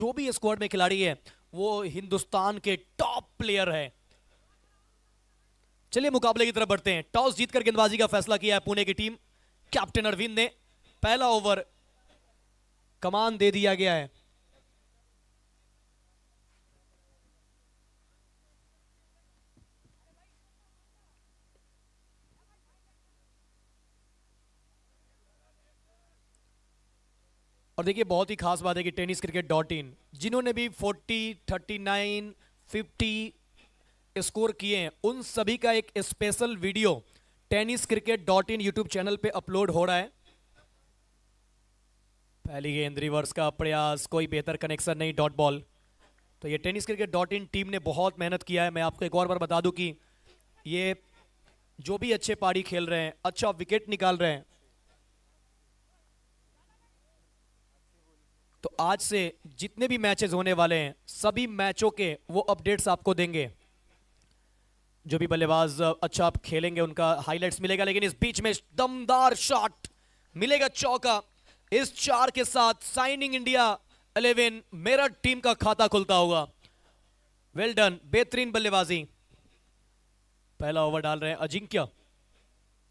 जो भी स्क्वाड में खिलाड़ी है वो हिंदुस्तान के टॉप प्लेयर है। चलिए मुकाबले की तरफ बढ़ते हैं। टॉस जीतकर गेंदबाजी का फैसला किया है पुणे की टीम। कैप्टन अरविंद ने पहला ओवर कमान दे दिया गया है। और देखिए बहुत ही खास बात है कि टेनिस क्रिकेट डॉट इन जिन्होंने भी 40, 39, 50 स्कोर किए हैं उन सभी का एक special video tennis cricket dot in YouTube channel पे अपलोड हो रहा है। पहली गेंद रिवर्स का प्रयास, कोई बेहतर कनेक्शन नहीं, डॉट बॉल। तो ये tennis cricket dot in team ने बहुत मेहनत किया है। मैं आपको एक और बार बता दूं कि ये जो भी अच्छे पारी खेल रहे हैं, अच्छा विकेट निकाल रहे हैं, तो आज से जितने भी मैचेस होने वाले हैं सभी मैचों के वो अपडेट्स आपको देंगे। जो भी बल्लेबाज अच्छा आप खेलेंगे उनका हाइलाइट्स मिलेगा। लेकिन इस बीच में दमदार शॉट मिलेगा, चौका। इस 4 के साथ साइनिंग इंडिया 11 मेरठ टीम का खाता खुलता हुआ। वेल डन, बेहतरीन बल्लेबाजी। पहला ओवर डाल रहे हैं अजिंक्य।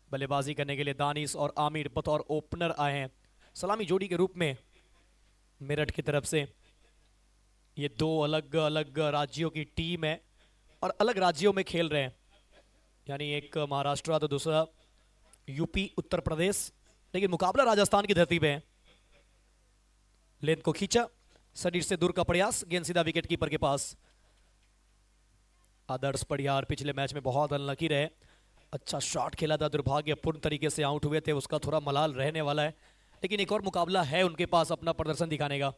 बल्लेबाजी करने के लिए दानिश और आमिर बतौर ओपनर आए हैं सलामी जोड़ी के रूप में मेरठ की तरफ से। ये दो अलग अलग राज्यों की टीम है और अलग राज्यों में खेल रहे हैं, यानी एक महाराष्ट्र तो दूसरा यूपी उत्तर प्रदेश, लेकिन मुकाबला राजस्थान की धरती पे है। लेंथ को खींचा, शरीर से दूर का प्रयास, गेंद सीधा विकेट कीपर के पास। आदर्श पड़ियार पिछले मैच में बहुत अनलकी रहे, अच्छा शॉट खेला था, दुर्भाग्यपूर्ण तरीके से आउट हुए थे, उसका थोड़ा मलाल रहने वाला है। लेकिन एक और मुकाबला है उनके पास अपना प्रदर्शन दिखाने का।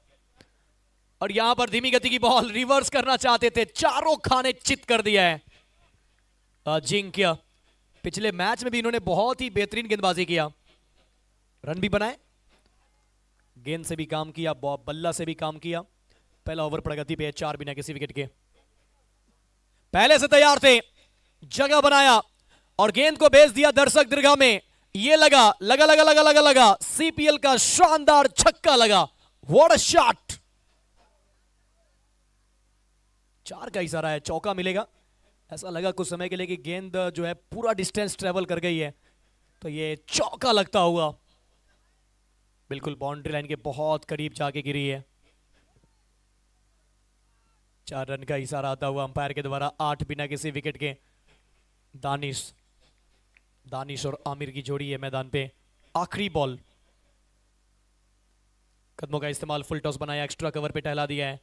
और यहां पर धीमी गति की बॉल रिवर्स करना चाहते थे, चारों खाने चित कर दिया है अजिंक्य। पिछले मैच में भी इन्होंने बहुत ही बेहतरीन गेंदबाजी किया, रन भी बनाए, गेंद से भी काम किया, बल्ला से भी काम किया। पहला ओवर प्रगति पे है, 4 बिना किसी विकेट के। पहले से तैयार थे, जगह बनाया और गेंद को भेज दिया दर्शक दीर्घा में। ये लगा लगा लगा लगा लगा लगा, सीपीएल का शानदार छक्का लगा। What a shot! 4 का इशारा है, चौका मिलेगा। ऐसा लगा कुछ समय के लिए कि गेंद जो है पूरा डिस्टेंस ट्रेवल कर गई है, तो ये चौका लगता हुआ बिल्कुल बाउंड्री लाइन के बहुत करीब जाके गिरी है। 4 रन का इशारा आता हुआ अंपायर के द्वारा, 8 बिना किसी विकेट के। दानिश और आमिर की जोड़ी है मैदान पे। आखिरी बॉल, कदमों का इस्तेमाल, फुल टॉस बनाया, एक्स्ट्रा कवर पे टहला दिया है,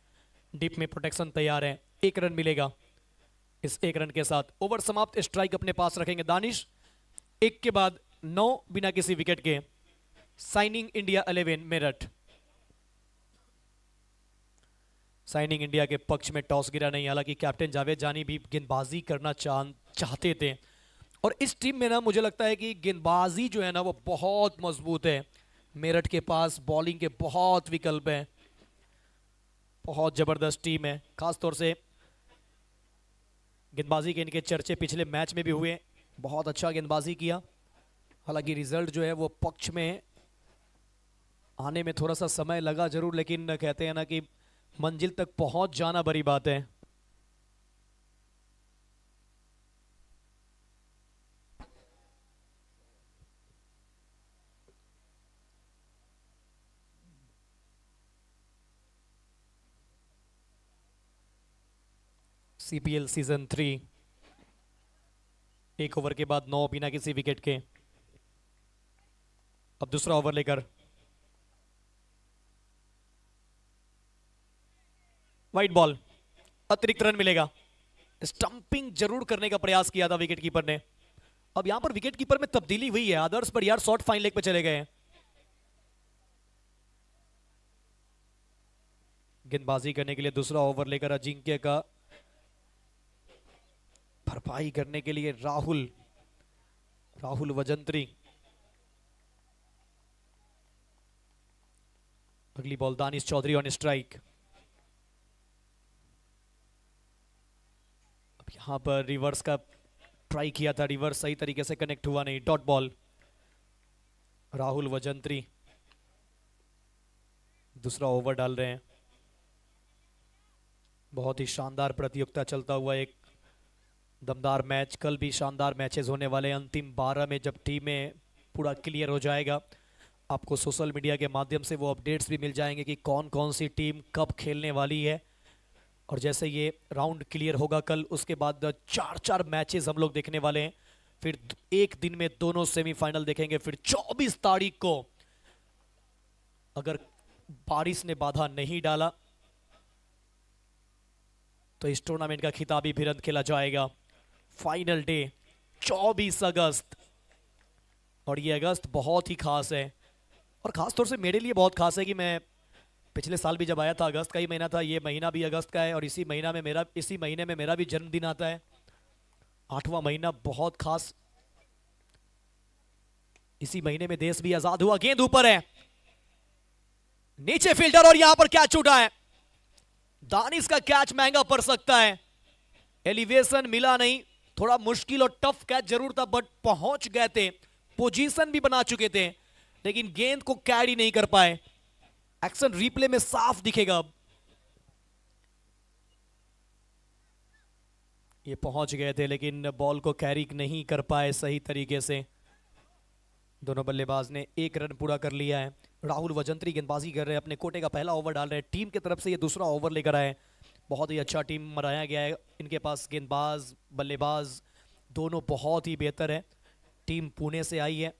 डीप में प्रोटेक्शन तैयार है। 1 रन मिलेगा। इस 1 रन के साथ ओवर समाप्त। स्ट्राइक अपने पास रखेंगे दानिश। 1 के बाद 9 बिना किसी विकेट के। Signing India 11 Meerut. Signing India के पक्ष में टॉस गिरा नहीं, हालांकि कैप्टन जावेद जानी भी गेंदबाजी करना चाहते थे। और इस टीम में ना मुझे लगता है कि गेंदबाजी जो है ना वो बहुत मजबूत है। मेरठ के पास बॉलिंग के बहुत विकल्प हैं, बहुत जबरदस्त टीम है। खासतौर से गेंदबाजी के इनके चर्चे पिछले मैच में भी हुए, बहुत अच्छा गेंदबाजी किया। हालांकि रिजल्ट जो है वो पक्ष में आने में थोड़ा सा समय लगा जरूर, लेकिन कहते हैं ना कि मंजिल तक पहुंच जाना बड़ी बात है। सीपीएल सीजन 3, 1 ओवर के बाद 9 बिना किसी विकेट के। अब दूसरा ओवर लेकर वाइट बॉल, अतिरिक्त रन मिलेगा। स्टंपिंग जरूर करने का प्रयास किया था विकेट कीपर ने। अब यहां पर विकेट कीपर में तब्दीली हुई है, आदर्श पर यार शॉर्ट फाइन लेग पे चले गए हैं। गेंदबाजी करने के लिए दूसरा ओवर लेकर अजिंक्य का भरपाई करने के लिए राहुल वजंत्री। अगली ball Danish Chaudhary on strike. अब यहां पर रिवर्स का ट्राई किया था, रिवर्स सही तरीके से कनेक्ट हुआ नहीं, डॉट बॉल। राहुल वजंत्री दूसरा ओवर डाल रहे हैं। बहुत ही शानदार प्रतियोगिता चलता हुआ एक दमदार मैच। कल भी शानदार मैचेस होने वाले हैं। अंतिम 12 में जब टीमें पूरा क्लियर हो जाएगा, आपको सोशल मीडिया के माध्यम से वो अपडेट्स भी मिल जाएंगे कि कौन कौन सी टीम कब खेलने वाली है। और जैसे ये राउंड क्लियर होगा कल, उसके बाद 4-4 मैचेस हम लोग देखने वाले हैं। फिर एक दिन में दोनों सेमीफाइनल देखेंगे। फिर 24 तारीख को अगर बारिश ने बाधा नहीं डाला तो इस टूर्नामेंट का खिताबी भिड़ंत खेला जाएगा। फाइनल डे 24 अगस्त। और ये अगस्त बहुत ही खास है, और खास तौर से मेरे लिए बहुत खास है कि मैं पिछले साल भी जब आया था, अगस्त का ही महीना था, ये महीना भी अगस्त का है, और इसी महीने में मेरा भी जन्मदिन आता है। 8वां महीना बहुत खास। इसी महीने में देश भी आजाद हुआ। गेंद ऊपर है, नीचे फील्डर, और यहां पर कैच छूटा है। दानिश का कैच महंगा पड़ सकता है। एलिवेशन मिला नहीं, थोड़ा मुश्किल और टफ कैच जरूर था, बट पहुंच गए थे, पोजीशन भी बना चुके थे, लेकिन गेंद को कैरी नहीं कर पाए। एक्शन रिप्ले में साफ दिखेगा। अब ये पहुंच गए थे लेकिन बॉल को कैरी नहीं कर पाए सही तरीके से। दोनों बल्लेबाज ने एक रन पूरा कर लिया है। राहुल वजंत्री गेंदबाजी कर रहे हैं, अपने कोटे का पहला ओवर डाल रहे हैं। टीम की तरफ से ये दूसरा ओवर लेकर आए। बहुत ही अच्छा टीम बनाया गया है। इनके पास गेंदबाज बल्लेबाज दोनों बहुत ही बेहतर है। टीम पुणे से आई है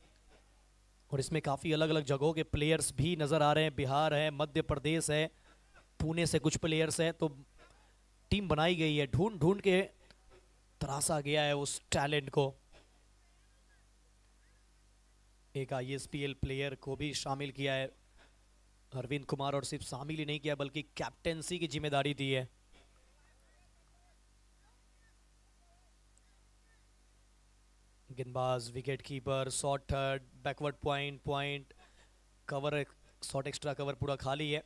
और इसमें काफ़ी अलग अलग जगहों के प्लेयर्स भी नज़र आ रहे हैं। बिहार है, मध्य प्रदेश है, पुणे से कुछ प्लेयर्स हैं। तो टीम बनाई गई है, ढूंढ ढूंढ के तराशा गया है उस टैलेंट को। एक ISPL प्लेयर को भी शामिल किया है अरविंद कुमार, और सिर्फ शामिल ही नहीं किया बल्कि कैप्टेंसी की जिम्मेदारी दी है। गेंदबाज, wicket keeper, shot third, backward point cover, shot extra cover पूरा खाली है।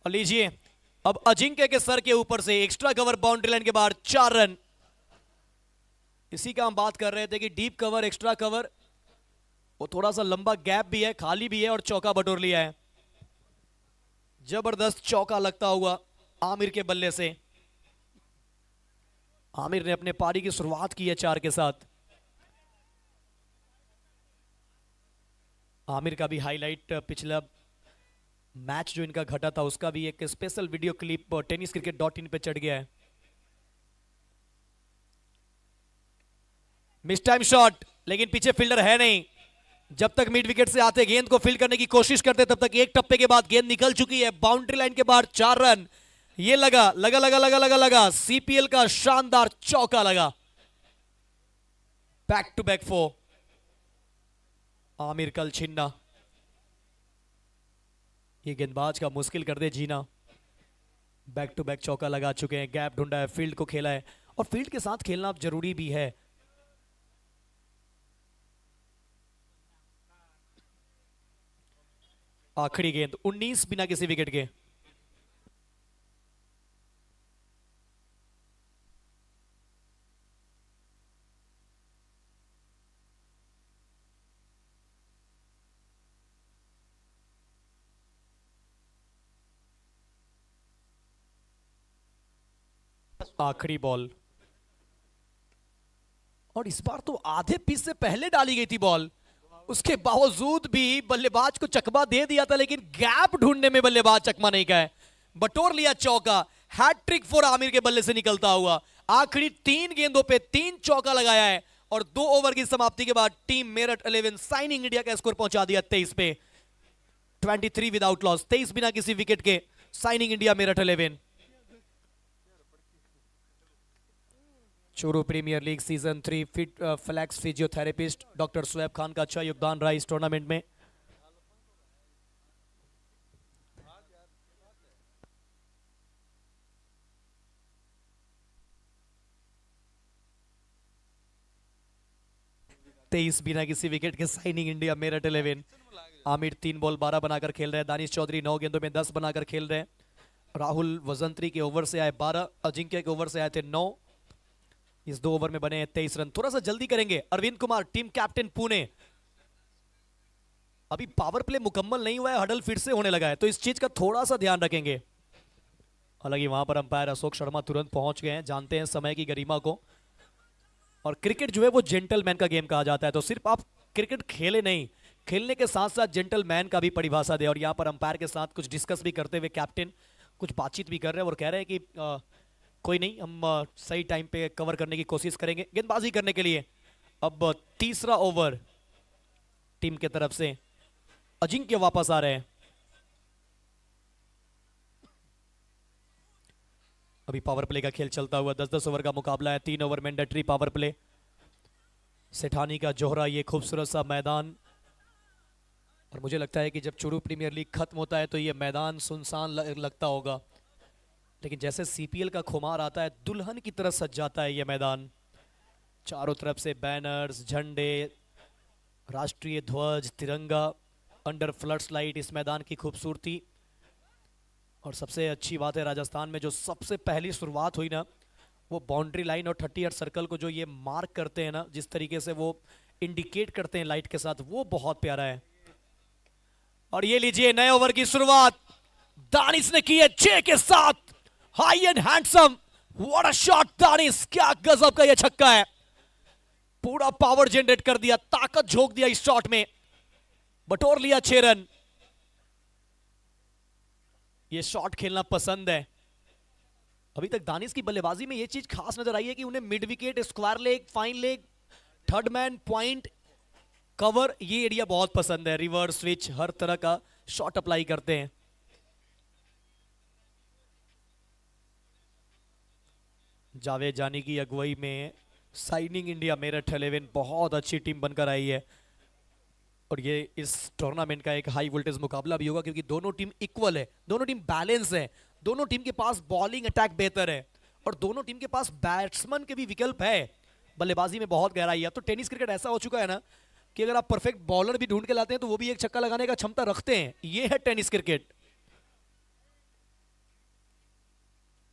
और लीजिए, अब अजिंक्य के सर के ऊपर से एक्स्ट्रा कवर बाउंड्री लाइन के बाहर 4 रन। इसी का हम बात कर रहे थे कि डीप कवर, एक्स्ट्रा कवर, वो थोड़ा सा लंबा गैप भी है, खाली भी है, और चौका बटोर लिया है। जबरदस्त चौका लगता हुआ आमिर के बल्ले से। आमिर ने अपने पारी की शुरुआत की है 4 के साथ। आमिर का भी हाईलाइट पिछला मैच जो इनका घटा था उसका भी एक स्पेशल वीडियो क्लिप tenniscricket.in पे चढ़ गया है। मिस टाइम शॉट, लेकिन पीछे फील्डर है नहीं। जब तक मिड विकेट से आते गेंद को फील्ड करने की कोशिश करते, तब तक एक टप्पे के बाद गेंद निकल चुकी है। बाउंड्री लाइन के बाहर 4 रन। ये लगा CPL का शानदार चौका लगा। Back to back 4। आमिर कल छिन्ना। ये गेंदबाज का मुश्किल कर दे जीना। बैक टू बैक चौका लगा चुके हैं, गैप ढूंढा है, फील्ड को खेला है, और फील्ड के साथ खेलना अब जरूरी भी है। आखिरी गेंद 19 बिना किसी विकेट के। आखिरी बॉल, और इस बार तो आधे पिच से पहले डाली गई थी बॉल, उसके बावजूद भी बल्लेबाज को चकमा दे दिया था, लेकिन गैप ढूंढने में बल्लेबाज चकमा नहीं गए। बटोर लिया चौका। हैट्रिक फॉर आमिर के बल्ले से निकलता हुआ। आखिरी 3 गेंदों पे 3 चौका लगाया है, और 2 ओवर की समाप्ति के बाद टीम मेरठ 11 साइनिंग इंडिया का स्कोर पहुंचा दिया 23 पे। 23 विदाउट लॉस, 23 बिना किसी विकेट के। Signing India Meerut 11। Churu premier league season 3 fit flex physiotherapist doctor Suaib Khan का अच्छा योगदान रहा इस टूर्नामेंट में। तेईस बिना किसी विकेट के signing India Meerut 11। Aamir 3 ball 12 बनाकर खेल रहे हैं। दानिश चौधरी 9 गेंदों में 10 बनाकर खेल रहे हैं। राहुल वजंत्री के ओवर से आए 12, अजिंक्य के ओवर से आए थे 9। इस 2 ओवर में बने हैं 23 रन। थोड़ा सा जल्दी करेंगे। Arvind Kumar, team captain Pune. अभी पावर प्ले मुकम्मल नहीं हुआ है, हडल फिर से होने लगा है, तो इस चीज का थोड़ा सा ध्यान रखेंगे। हालांकि वहां पर अंपायर अशोक शर्मा तुरंत पहुंच गए हैं, जानते हैं समय की गरिमा को। और क्रिकेट जो है वो जेंटलमैन का गेम कहा जाता है, तो सिर्फ आप क्रिकेट खेले नहीं, खेलने के साथ साथ जेंटलमैन का भी परिभाषा दे। और यहाँ पर अंपायर के साथ कुछ डिस्कस भी करते हुए कैप्टन कुछ बातचीत भी कर रहे हैं और कह रहे हैं कि कोई नहीं, हम सही टाइम पे कवर करने की कोशिश करेंगे गेंदबाजी करने के लिए। अब तीसरा ओवर टीम के तरफ से अजिंक्य वापस आ रहे हैं। अभी पावर प्ले का खेल चलता हुआ 10-10 ओवर का मुकाबला है, 3 ओवर मैंडेटरी पावर प्ले। सेठानी का जोहरा, ये खूबसूरत सा मैदान। और मुझे लगता है कि जब चुरू प्रीमियर लीग खत्म होता है तो ये मैदान सुनसान लगता होगा, लेकिन जैसे सीपीएल का खुमार आता है दुल्हन की तरह सज जाता है ये मैदान। चारों तरफ से बैनर्स, झंडे, राष्ट्रीय ध्वज, तिरंगा, अंडर फ्लड्स लाइट, इस मैदान की खूबसूरती। और सबसे अच्छी बात है राजस्थान में जो सबसे पहली शुरुआत हुई ना, वो बाउंड्री लाइन और 30 सर्कल को जो ये मार्क करते हैं ना, जिस तरीके से वो इंडिकेट करते हैं लाइट के साथ, वो बहुत प्यारा है। और ये लीजिए नए ओवर की शुरुआत दानिश ने की है 6 के साथ, high and handsome, what a shot Danish, क्या गजब का ये छक्का है। पूरा पावर जनरेट कर दिया, ताकत झोंक दिया इस शॉट में, बटोर लिया 6 रन। ये शॉट खेलना पसंद है। अभी तक दानिश की बल्लेबाजी में ये चीज खास नजर आई है कि उन्हें mid wicket, square leg, fine leg, third man, point, cover, ये एरिया बहुत पसंद है। रिवर्स स्विच, हर तरह का शॉट अप्लाई करते हैं। जावेद जानी की अगुवाई में साइनिंग इंडिया मेरठ 11 बहुत अच्छी टीम बनकर आई है। और ये इस टूर्नामेंट का एक हाई वोल्टेज मुकाबला भी होगा, क्योंकि दोनों टीम इक्वल है, दोनों टीम बैलेंस है, दोनों टीम के पास बॉलिंग अटैक बेहतर है और दोनों टीम के पास बैट्समैन के भी विकल्प है। बल्लेबाजी में बहुत गहराई है। तो टेनिस क्रिकेट ऐसा हो चुका है ना कि अगर आप परफेक्ट बॉलर भी ढूंढ के लाते हैं तो वो भी एक छक्का लगाने का क्षमता रखते हैं। ये है टेनिस क्रिकेट।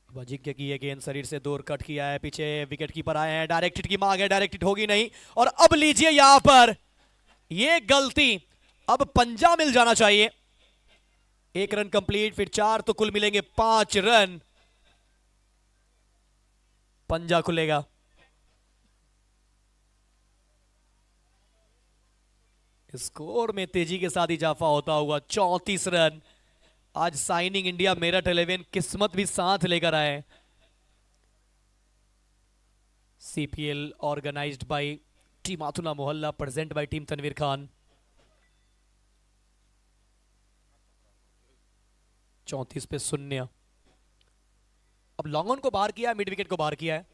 अजिंक्य की ये गेंद शरीर से दूर कट किया है, पीछे विकेट कीपर आए हैं, डायरेक्ट हिट की मांग है, डायरेक्ट हिट होगी नहीं। और अब लीजिए यहां पर ये गलती, अब पंजा मिल जाना चाहिए। 1 रन कंप्लीट, फिर 4 तो कुल मिलेंगे 5 रन, पंजा खुलेगा। स्कोर में तेजी के साथ इजाफा होता हुआ 34 रन। आज साइनिंग इंडिया मेरठ 11 किस्मत भी साथ लेकर आए। CPL organized by team Athuna Mohalla, present by team Tanveer Khan. 34 पे 0। अब लॉन्ग ऑन को बाहर किया है, मिड विकेट को बाहर किया है,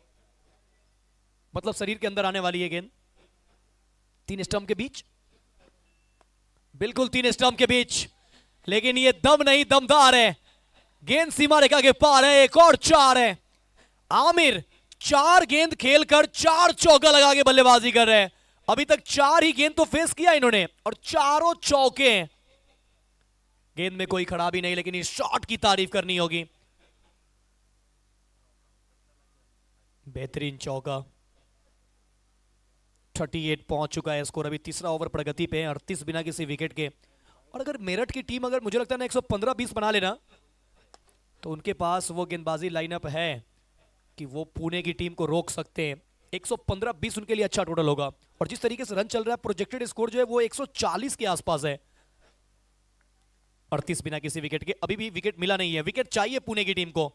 मतलब शरीर के अंदर आने वाली है गेंद। 3 स्टंप के बीच, बिल्कुल 3 स्टंप के बीच, लेकिन ये दम नहीं, दमदार है। गेंद सीमा रेखा के पार है, एक और 4 है। आमिर 4 गेंद खेलकर 4 चौका लगा के बल्लेबाजी कर रहे हैं। अभी तक 4 ही गेंद तो फेस किया इन्होंने और चारों चौके। गेंद में कोई खराबी नहीं, लेकिन इस शॉट की तारीफ करनी होगी। बेहतरीन चौका। 38 पहुंच चुका है स्कोर। अभी तीसरा ओवर प्रगति पे है, 38 बिना किसी विकेट के। और अगर मेरठ की टीम, अगर मुझे लगता है ना 115-20 बना लेना, तो उनके पास वो गेंदबाजी लाइनअप है कि वो पुणे की टीम को रोक सकते हैं। 115-20 उनके लिए अच्छा टोटल होगा। और जिस तरीके से रन चल रहा है, प्रोजेक्टेड स्कोर जो है वो 140 के आसपास है। 38 बिना किसी विकेट के, अभी भी विकेट मिला नहीं है। विकेट चाहिए पुणे की टीम को,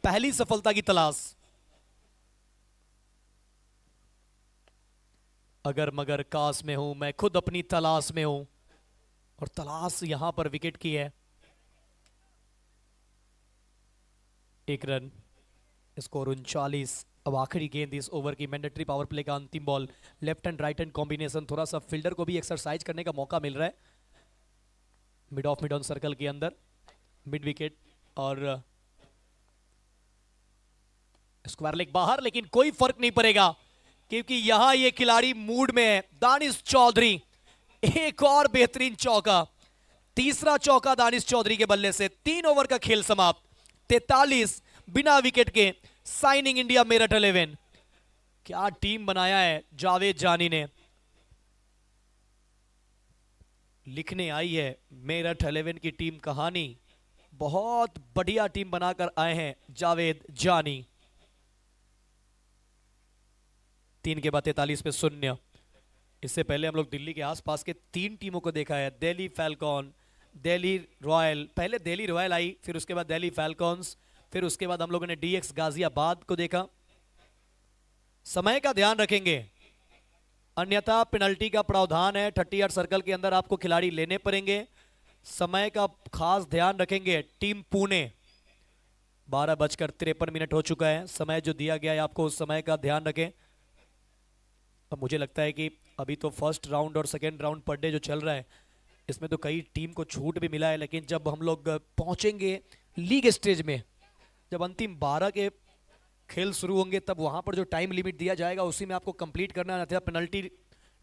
पहली सफलता की तलाश। अगर मगर कास में हूं, मैं खुद अपनी तलाश में हूं, और तलाश यहां पर विकेट की है। 1 रन, स्कोर 39। अब आखिरी गेंद इस ओवर की, मैंडेटरी पावर प्ले का अंतिम ball. Left and right hand combination, थोड़ा सा फील्डर को भी एक्सरसाइज करने का मौका मिल रहा है। Mid of mid on circle के अंदर मिड विकेट और स्क्वायर लेग बाहर, लेकिन कोई फर्क नहीं पड़ेगा क्योंकि यहां ये खिलाड़ी मूड में है। दानिश चौधरी, एक और बेहतरीन चौका, तीसरा चौका दानिश चौधरी के बल्ले से। 3 ओवर का खेल समाप्त, 43 बिना विकेट के। Signing India Meerut 11। क्या टीम बनाया है जावेद जानी ने। लिखने आई है मेरठ 11 की टीम कहानी। बहुत बढ़िया टीम बनाकर आए हैं जावेद जानी। 3 के बाद 43 पे 0। इससे पहले हम लोग दिल्ली के आसपास के 3 टीमों को देखा है, दिल्ली फैल्कॉन, दिल्ली रॉयल, पहले दिल्ली रॉयल आई, फिर उसके बाद दिल्ली फैल्कॉन्स, फिर उसके बाद हम लोगों ने डीएक्स गाजियाबाद को देखा। समय का ध्यान रखेंगे, अन्यथा पेनल्टी का प्रावधान है। 30 सर्कल के अंदर आपको खिलाड़ी लेने पड़ेंगे। समय का खास ध्यान रखेंगे। टीम पुणे 12:53 हो चुका है। समय जो दिया गया है आपको उस समय का ध्यान रखें। अब मुझे लगता है कि अभी तो फर्स्ट राउंड और सेकेंड राउंड पर डे जो चल रहा है इसमें तो कई टीम को छूट भी मिला है, लेकिन जब हम लोग पहुंचेंगे लीग स्टेज में, जब अंतिम 12 के खेल शुरू होंगे, तब वहां पर जो टाइम लिमिट दिया जाएगा उसी में आपको कंप्लीट करना है। पेनल्टी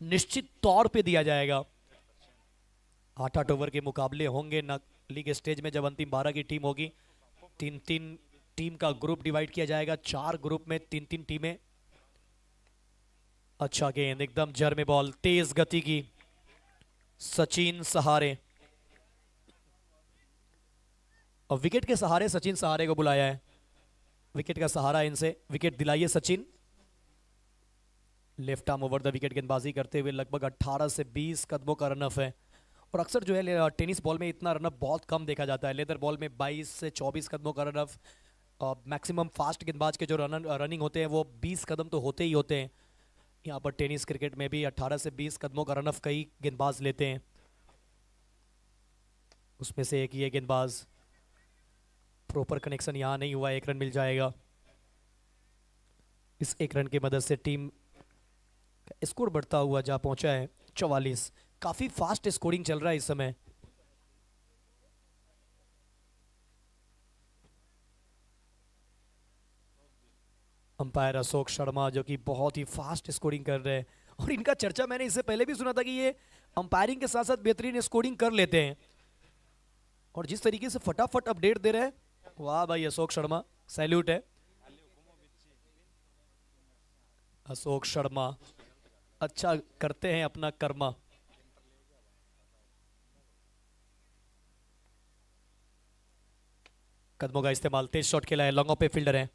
निश्चित तौर पे दिया जाएगा। 8-8 ओवर के मुकाबले होंगे ना लीग स्टेज में। जब अंतिम 12 की टीम होगी, 3-3 टीम का ग्रुप डिवाइड किया जाएगा, 4 ग्रुप में 3-3 टीमें। अच्छा गेंद, एकदम जर में बॉल, तेज गति की, सचिन सहारे। और विकेट के सहारे सचिन सहारे को बुलाया है। विकेट का सहारा इनसे, विकेट दिलाइए Sachin. Left arm over the wicket गेंदबाजी करते हुए लगभग 18 से 20 कदमों का रनअप है। और अक्सर जो है टेनिस बॉल में इतना रनअप बहुत कम देखा जाता है। लेदर बॉल में 22 से 24 कदमों का रनअप। मैक्सिमम फास्ट गेंदबाज के जो रनिंग होते हैं वो 20 कदम तो होते ही होते हैं। यहाँ पर टेनिस क्रिकेट में भी 18 से 20 कदमों का रनअप कई गेंदबाज लेते हैं। उसमें से एक ये गेंदबाज, प्रॉपर कनेक्शन यहां नहीं हुआ, 1 रन मिल जाएगा। इस 1 रन की मदद से टीम का स्कोर बढ़ता हुआ जा पहुंचा है 44। काफी फास्ट स्कोरिंग चल रहा है इस समय। अंपायर अशोक शर्मा जो कि बहुत ही फास्ट स्कोरिंग कर रहे हैं, और इनका चर्चा मैंने इससे पहले भी सुना था कि ये अंपायरिंग के साथ साथ बेहतरीन स्कोरिंग कर लेते हैं। और जिस तरीके से फटाफट अपडेट दे रहे हैं, वाह भाई अशोक शर्मा, सैल्यूट है। अशोक शर्मा अच्छा करते हैं अपना कर्मा। कदमों का इस्तेमाल, तेज शॉट खेला है, लॉन्ग पे फील्डर है।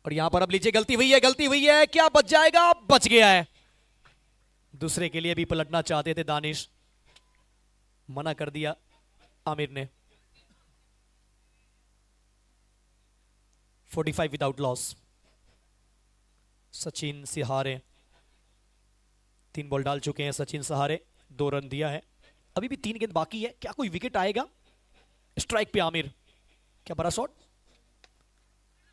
और यहां पर अब लीजिए, गलती हुई है, गलती हुई है, क्या बच जाएगा? बच गया है। दूसरे के लिए भी पलटना चाहते थे दानिश, मना कर दिया आमिर ने। 45 विदाउट लॉस। सचिन सहारे 3 बॉल डाल चुके हैं सचिन सहारे, 2 रन दिया है। अभी भी 3 गेंद बाकी है, क्या कोई विकेट आएगा? स्ट्राइक पे आमिर, क्या बड़ा शॉट,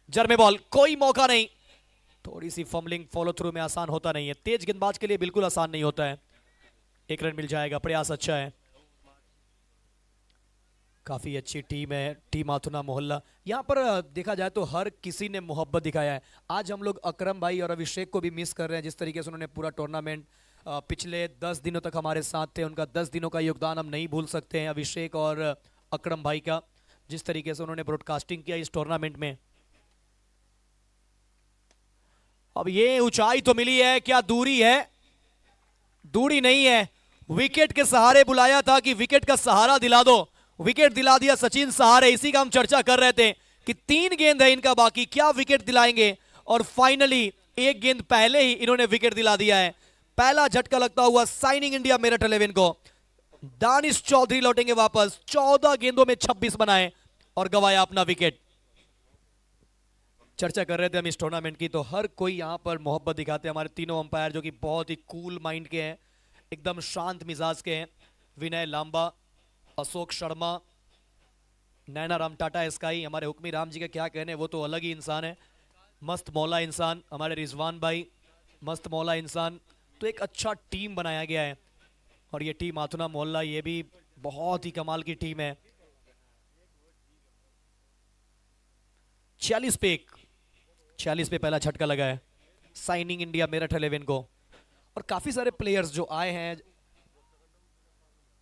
जर में बॉल, कोई मौका नहीं। थोड़ी सी फंबलिंग फॉलो थ्रू में आसान होता नहीं है, तेज गेंदबाज के लिए बिल्कुल आसान नहीं होता है। 1 रन मिल जाएगा, प्रयास अच्छा है। काफी अच्छी टीम है टीम आथुना मोहल्ला। यहां पर देखा जाए तो हर किसी ने मोहब्बत दिखाया है। आज हम लोग अकरम भाई और अभिषेक को भी मिस कर रहे हैं, जिस तरीके से उन्होंने पूरा टूर्नामेंट पिछले 10 दिनों तक हमारे साथ थे। उनका 10 दिनों का योगदान हम नहीं भूल सकते हैं, अभिषेक और अकरम भाई का, जिस तरीके से उन्होंने ब्रॉडकास्टिंग किया इस टूर्नामेंट में। अब ये ऊंचाई तो मिली है, क्या दूरी है? दूरी नहीं है, विकेट के सहारे बुलाया था कि विकेट का सहारा दिला दो, विकेट दिला दिया सचिन सहारे। इसी का हम चर्चा कर रहे थे कि 3 गेंद है इनका बाकी, क्या विकेट दिलाएंगे? और फाइनली 1 गेंद पहले ही इन्होंने विकेट दिला दिया है। पहला झटका लगता हुआ साइनिंग इंडिया मेरठ 11 को। दानिश चौधरी लौटेंगे वापस, 14 गेंदों में 26 बनाए और गवाया अपना विकेट। चर्चा कर रहे थे हम इस टूर्नामेंट की, तो हर कोई यहां पर मोहब्बत दिखाते हैं। हमारे तीनों अंपायर जो कि बहुत ही कूल माइंड के हैं, एकदम शांत मिजाज के हैं। विनय लांबा, अशोक शर्मा, नैना राम टाटा स्काई, हमारे हुक्मी राम जी का क्या कहने, वो तो अलग ही इंसान है। मस्त मौला इंसान हमारे रिजवान भाई, मस्त मौला इंसान। तो एक अच्छा टीम बनाया गया है, और ये टीम आथुना मोहल्ला ये भी बहुत ही कमाल की टीम है। 46 पे 1, 46 पे पहला झटका लगा है साइनिंग इंडिया मेरठ 11 को। और काफी सारे प्लेयर्स जो आए हैं,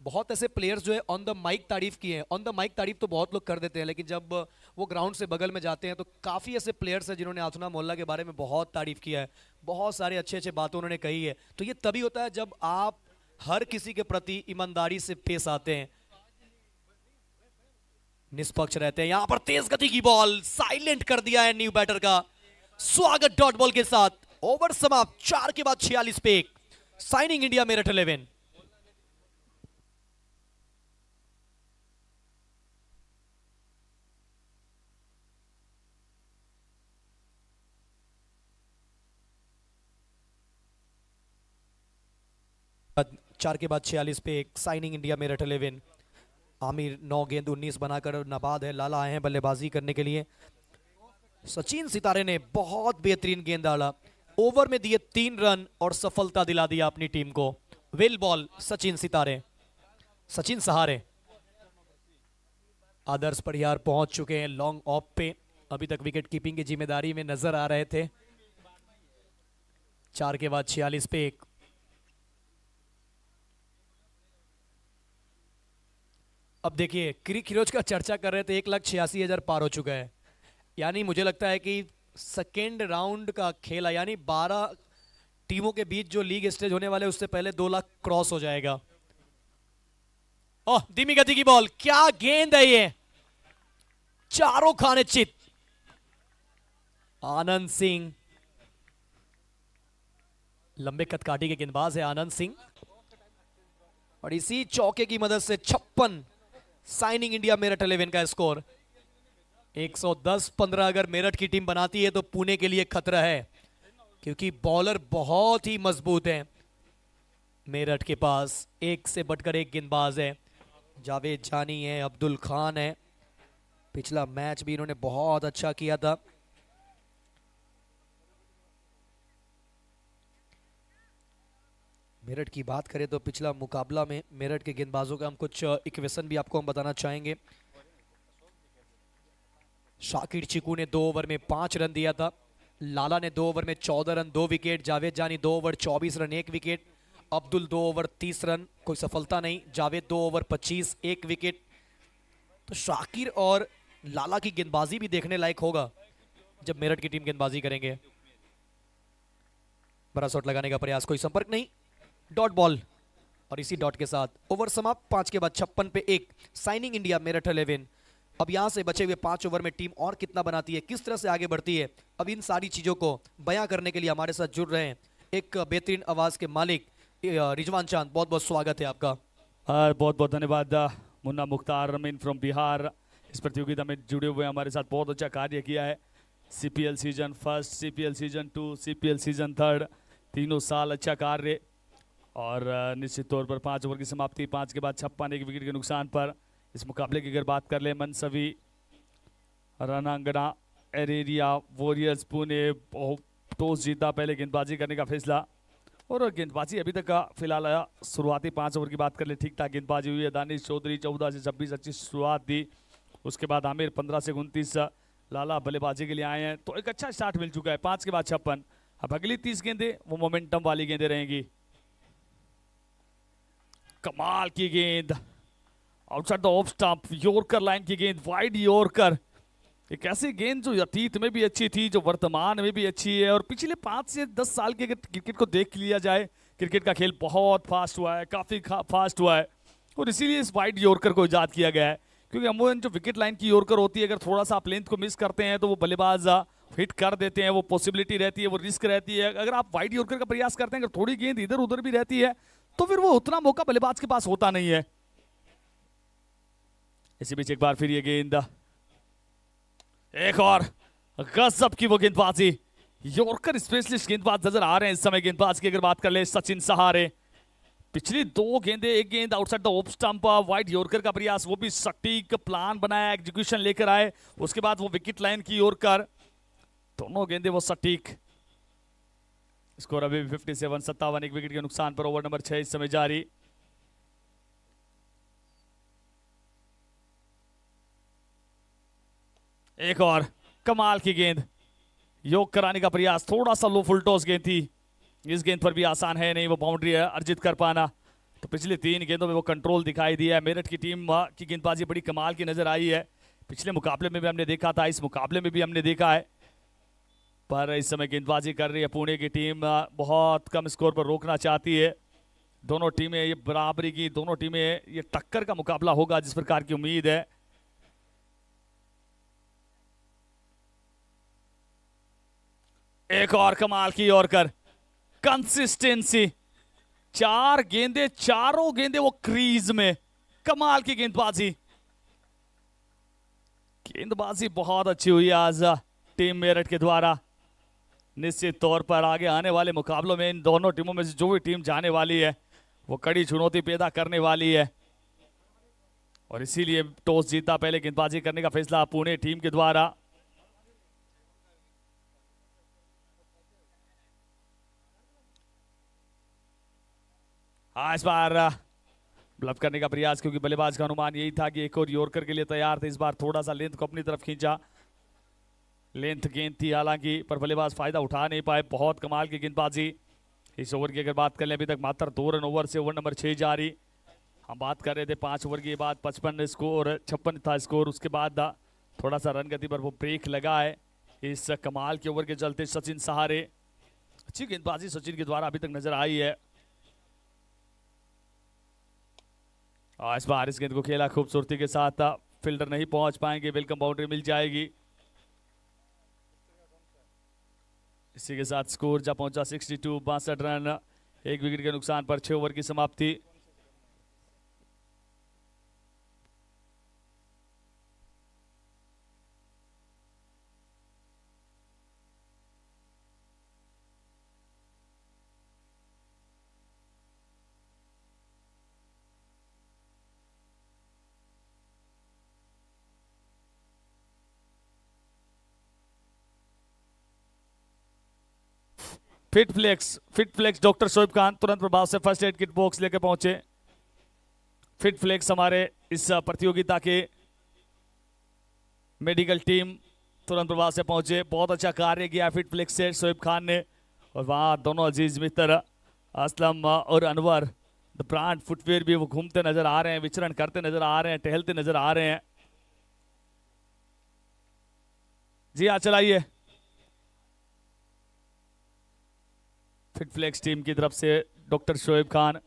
बहुत ऐसे प्लेयर्स जो है ऑन द माइक तारीफ किए हैं। ऑन द माइक तारीफ तो बहुत लोग कर देते हैं, लेकिन जब वो ग्राउंड से बगल में जाते हैं तो काफ़ी ऐसे प्लेयर्स हैं जिन्होंने आथुना मोहल्ला के बारे में बहुत तारीफ किया है, बहुत सारे अच्छे अच्छे बातें उन्होंने कही है। तो ये तभी होता है जब आप हर किसी के प्रति ईमानदारी से पेश आते हैं, निष्पक्ष रहते हैं। यहां पर तेज गति की बॉल साइलेंट कर दिया है न्यू बैटर का। स्वागत डॉट बॉल के साथ। ओवर समाप्त, 4 के बाद 46 पे 1। Signing India Meerut 11। चार के बाद 46 पे 1। Signing India Meerut 11। आमिर 9 गेंद 19 बनाकर नाबाद है। लाला आए हैं बल्लेबाजी करने के लिए। सचिन सितारे ने बहुत बेहतरीन गेंद डाला, ओवर में दिए 3 रन और सफलता दिला दिया अपनी टीम को। वेल बॉल सचिन सितारे, सचिन सहारे। आदर्श परिहार पहुंच चुके हैं लॉन्ग ऑफ पे, अभी तक विकेट कीपिंग की जिम्मेदारी में नजर आ रहे थे। 4 के बाद 46 पे 1। अब देखिए क्रिक हीरोज का चर्चा कर रहे थे, 1,86,000 पार हो चुका है। यानी मुझे लगता है कि सेकेंड राउंड का खेला, यानी 12 टीमों के बीच जो लीग स्टेज होने वाले उससे पहले 2 लाख क्रॉस हो जाएगा। ओह, धीमी गति की बॉल, क्या गेंद है ये, चारों खाने चित। आनंद सिंह, लंबे कदकाठी के गेंदबाज है आनंद सिंह, और इसी चौके की मदद से 56। साइनिंग इंडिया मेरठ 11 का स्कोर 110-15 अगर मेरठ की टीम बनाती है तो पुणे के लिए खतरा है, क्योंकि बॉलर बहुत ही मजबूत हैं मेरठ के पास। एक से बढ़कर एक गेंदबाज है। जावेद जानी है, अब्दुल खान है, पिछला मैच भी इन्होंने बहुत अच्छा किया था। मेरठ की बात करें तो पिछला मुकाबला में मेरठ के गेंदबाजों का हम कुछ इक्वेशन भी आपको हम बताना चाहेंगे। शाकिर चिकू ने 2 ओवर में 5 रन दिया था। लाला ने 2 ओवर में 14 रन 2 विकेट। जावेद जानी 2 over 24 run 1 wicket. Abdul 2 over 30 run, कोई सफलता नहीं। Javed 2 over 25 1 wicket. तो शाकिर और लाला की गेंदबाजी भी देखने लायक होगा जब मेरठ की टीम गेंदबाजी करेंगे। बड़ा शॉट लगाने का प्रयास, कोई संपर्क नहीं, डॉट बॉल, और इसी डॉट के साथ ओवर समाप्त। 5 के बाद 56 पे 1। Signing India Meerut 11। अब यहां से बचे हुए 5 ओवर में टीम और कितना बनाती है, किस तरह से आगे बढ़ती है, अब इन सारी चीजों को बयां करने के लिए हमारे साथ जुड़ रहे हैं एक बेहतरीन आवाज के मालिक रिजवान चांद। बहुत बहुत स्वागत है आपका। बहुत बहुत धन्यवाद मुन्ना मुख्तार अमीन फ्रॉम बिहार। इस प्रतियोगिता में जुड़े हुए हमारे साथ बहुत अच्छा कार्य किया है। CPL season 1, CPL season 2, CPL season 3, तीनों साल अच्छा कार्य। और निश्चित तौर पर 5 ओवर की समाप्ति, 5 के बाद 56 1 विकेट के नुकसान पर। इस मुकाबले की अगर बात कर ले, मनसवी रणांगना एरेरिया वॉरियर्स पुणे टॉस जीता, पहले गेंदबाजी करने का फैसला। और गेंदबाजी अभी तक का फिलहाल शुरुआती 5 ओवर की बात कर ले, ठीक ठाक गेंदबाजी हुई है। दानिश चौधरी 14 से 26 अच्छी शुरुआत दी। उसके बाद आमिर 15 से 29, लाला बल्लेबाजी के लिए आए हैं, तो एक अच्छा स्टार्ट मिल चुका है। 5 के बाद 56। अब अगली 30 गेंदें वो मोमेंटम वाली गेंदें रहेंगी। कमाल की गेंद outside the off stump, yorker line की गेंद, वाइड यॉर्कर। एक ऐसी गेंद जो अतीत में भी अच्छी थी, जो वर्तमान में भी अच्छी है। और पिछले 5 से 10 साल के अगर क्रिकेट को देख लिया जाए, क्रिकेट का खेल बहुत फास्ट हुआ है, काफी फास्ट हुआ है। और इसीलिए इस वाइड यॉर्कर को इजाद किया गया है, क्योंकि अमूमन जो विकेट लाइन की यॉर्कर होती है, अगर थोड़ा सा आप लेंथ को मिस करते हैं तो वो बल्लेबाज हिट कर देते हैं, वो पॉसिबिलिटी रहती है, वो रिस्क रहती है। अगर आप वाइड यॉर्कर का प्रयास करते हैं, अगर थोड़ी गेंद इधर उधर भी रहती है, तो फिर वो उतना मौका बल्लेबाज के पास होता नहीं है। इसी बीच एक बार फिर ये गेंद, एक और गजब की वो गेंदबाजी। यॉर्कर स्पेशलिस्ट गेंदबाज नजर आ रहे हैं इस समय गेंदबाज की अगर बात कर ले, सचिन सहारे। पिछली 2 गेंदें, एक गेंद outside the off stump, wide yorker का प्रयास, वो भी सटीक प्लान बनाया, एग्जीक्यूशन लेकर आए। उसके बाद वो विकेट लाइन की यॉर्कर, दोनों गेंदें वो सटीक। स्कोर अभी भी 57 57 1 विकेट के नुकसान पर। ओवर नंबर 6 इस समय जारी। एक और कमाल की गेंद, योग कराने का प्रयास, थोड़ा सा लो फुल टॉस गेंद थी। इस गेंद पर भी आसान है नहीं वो बाउंड्री है अर्जित कर पाना। तो पिछले 3 गेंदों में वो कंट्रोल दिखाई दिया है। मेरठ की टीम की गेंदबाजी बड़ी कमाल की नजर आई है। पिछले मुकाबले में भी हमने देखा था, इस मुकाबले में भी हमने देखा है। पर इस समय गेंदबाजी कर रही है पुणे की टीम, बहुत कम स्कोर पर रोकना चाहती है। दोनों टीमें ये बराबरी की, दोनों टीमें ये टक्कर का मुकाबला होगा जिस प्रकार की उम्मीद है। एक और कमाल की यॉर्कर, कंसिस्टेंसी, 4 गेंदे, चारों गेंदे वो क्रीज में, कमाल की गेंदबाजी। गेंदबाजी बहुत अच्छी हुई आज टीम मेरठ के द्वारा। निश्चित तौर पर आगे आने वाले मुकाबलों में इन दोनों टीमों में से जो भी टीम जाने वाली है वो कड़ी चुनौती पैदा करने वाली है, और इसीलिए टॉस जीता पहले गेंदबाजी करने का फैसला पुणे टीम के द्वारा। हाँ, इस बार ब्लफ करने का प्रयास, क्योंकि बल्लेबाज का अनुमान यही था कि एक और यॉर्कर के लिए तैयार थे। इस बार थोड़ा सा लेंथ को अपनी तरफ खींचा, लेंथ गेंद थी हालांकि, पर बल्लेबाज फायदा उठा नहीं पाए। बहुत कमाल की गेंदबाजी। इस ओवर की अगर बात कर लें, अभी तक मात्र 2 रन ओवर से ओवर नंबर 6 जारी। हम बात कर रहे थे 5 ओवर के बाद 55 स्कोर, 56 था स्कोर। उसके बाद थोड़ा सा रन गति पर वो ब्रेक लगा है इस कमाल के ओवर के चलते। सचिन सहारे, अच्छी गेंदबाजी सचिन के द्वारा अभी तक नजर आई है। और इस बार इस गेंद को खेला खूबसूरती के साथ, फील्डर नहीं पहुंच पाएंगे, वेलकम बाउंड्री मिल जाएगी। इसी के साथ स्कोर जा पहुंचा 62, 62 रन, 1 विकेट के नुकसान पर 6 ओवर की समाप्ति। Fit flex doctor Shoaib Khan तुरंत प्रभाव से फर्स्ट एड किट बॉक्स लेकर पहुंचे। फिट फ्लेक्स हमारे इस प्रतियोगिता के मेडिकल टीम तुरंत प्रभाव से पहुंचे। बहुत अच्छा कार्य किया फिट फ्लेक्स से शोएब खान ने, और वहां दोनों अजीज मित्र असलम और अनवर द ब्रांड फुटवेयर भी वो घूमते नजर आ रहे हैं, विचरण करते नजर आ रहे हैं, टहलते नजर आ रहे हैं। जी हाँ, चलाइए। फिट फ्लेक्स टीम की तरफ से डॉक्टर शोएब खान।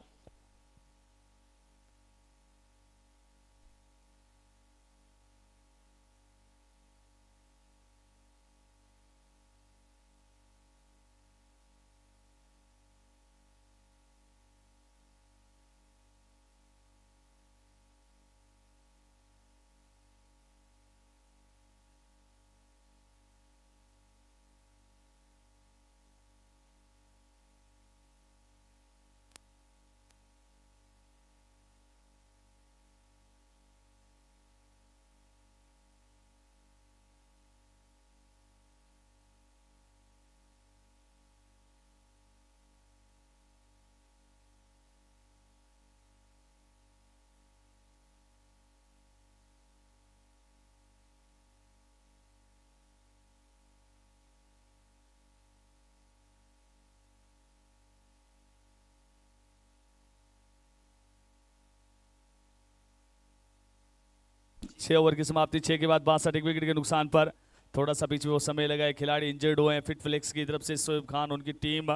छह ओवर की समाप्ति, 6 के बाद 62 एक विकेट के नुकसान पर। थोड़ा सा बीच में वो समय लगा है, खिलाड़ी इंजर्ड हुए हैं। फिट फ्लेक्स की तरफ से शोएब खान, उनकी टीम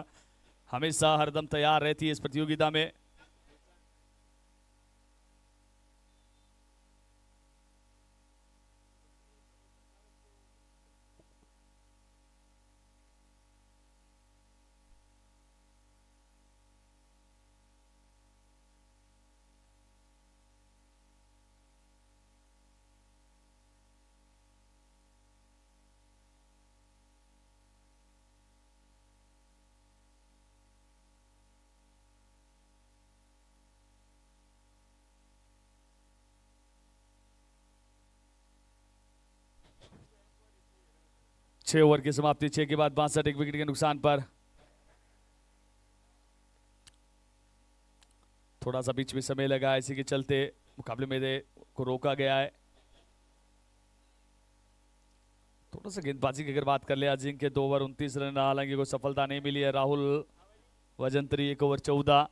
हमेशा हरदम तैयार रहती है इस प्रतियोगिता में। छह ओवर की समाप्ति, 6 के बाद 62 एक विकेट के नुकसान पर। थोड़ा सा बीच में समय लगा है, इसी के चलते मुकाबले में को रोका गया है। थोड़ा सा गेंदबाजी की अगर बात कर ले, अजिंक्य 2 ओवर 29 रन, हालांकि कोई सफलता नहीं मिली है। राहुल वजंत्री 1 ओवर 14,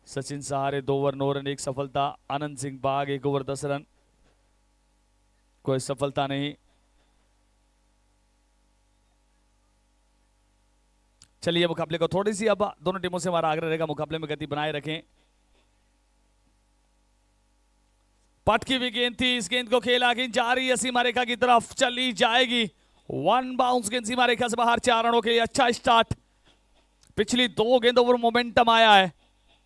सचिन सहारे 2 ओवर 9 रन 1 सफलता, आनंद सिंह बाग 1 ओवर 10 रन, कोई सफलता नहीं। चलिए मुकाबले को थोड़ी सी अब दोनों टीमों से हमारा आग्रह रहेगा मुकाबले में गति बनाए रखें। पटकी हुई गेंद थी, इस गेंद को खेला, गेंद जा रही है सीमा रेखा की तरफ, चली जाएगी। वन बाउंस गेंद सीमा रेखा से बाहर, 4 रनों के लिए अच्छा स्टार्ट। पिछली 2 गेंदों पर मोमेंटम आया है।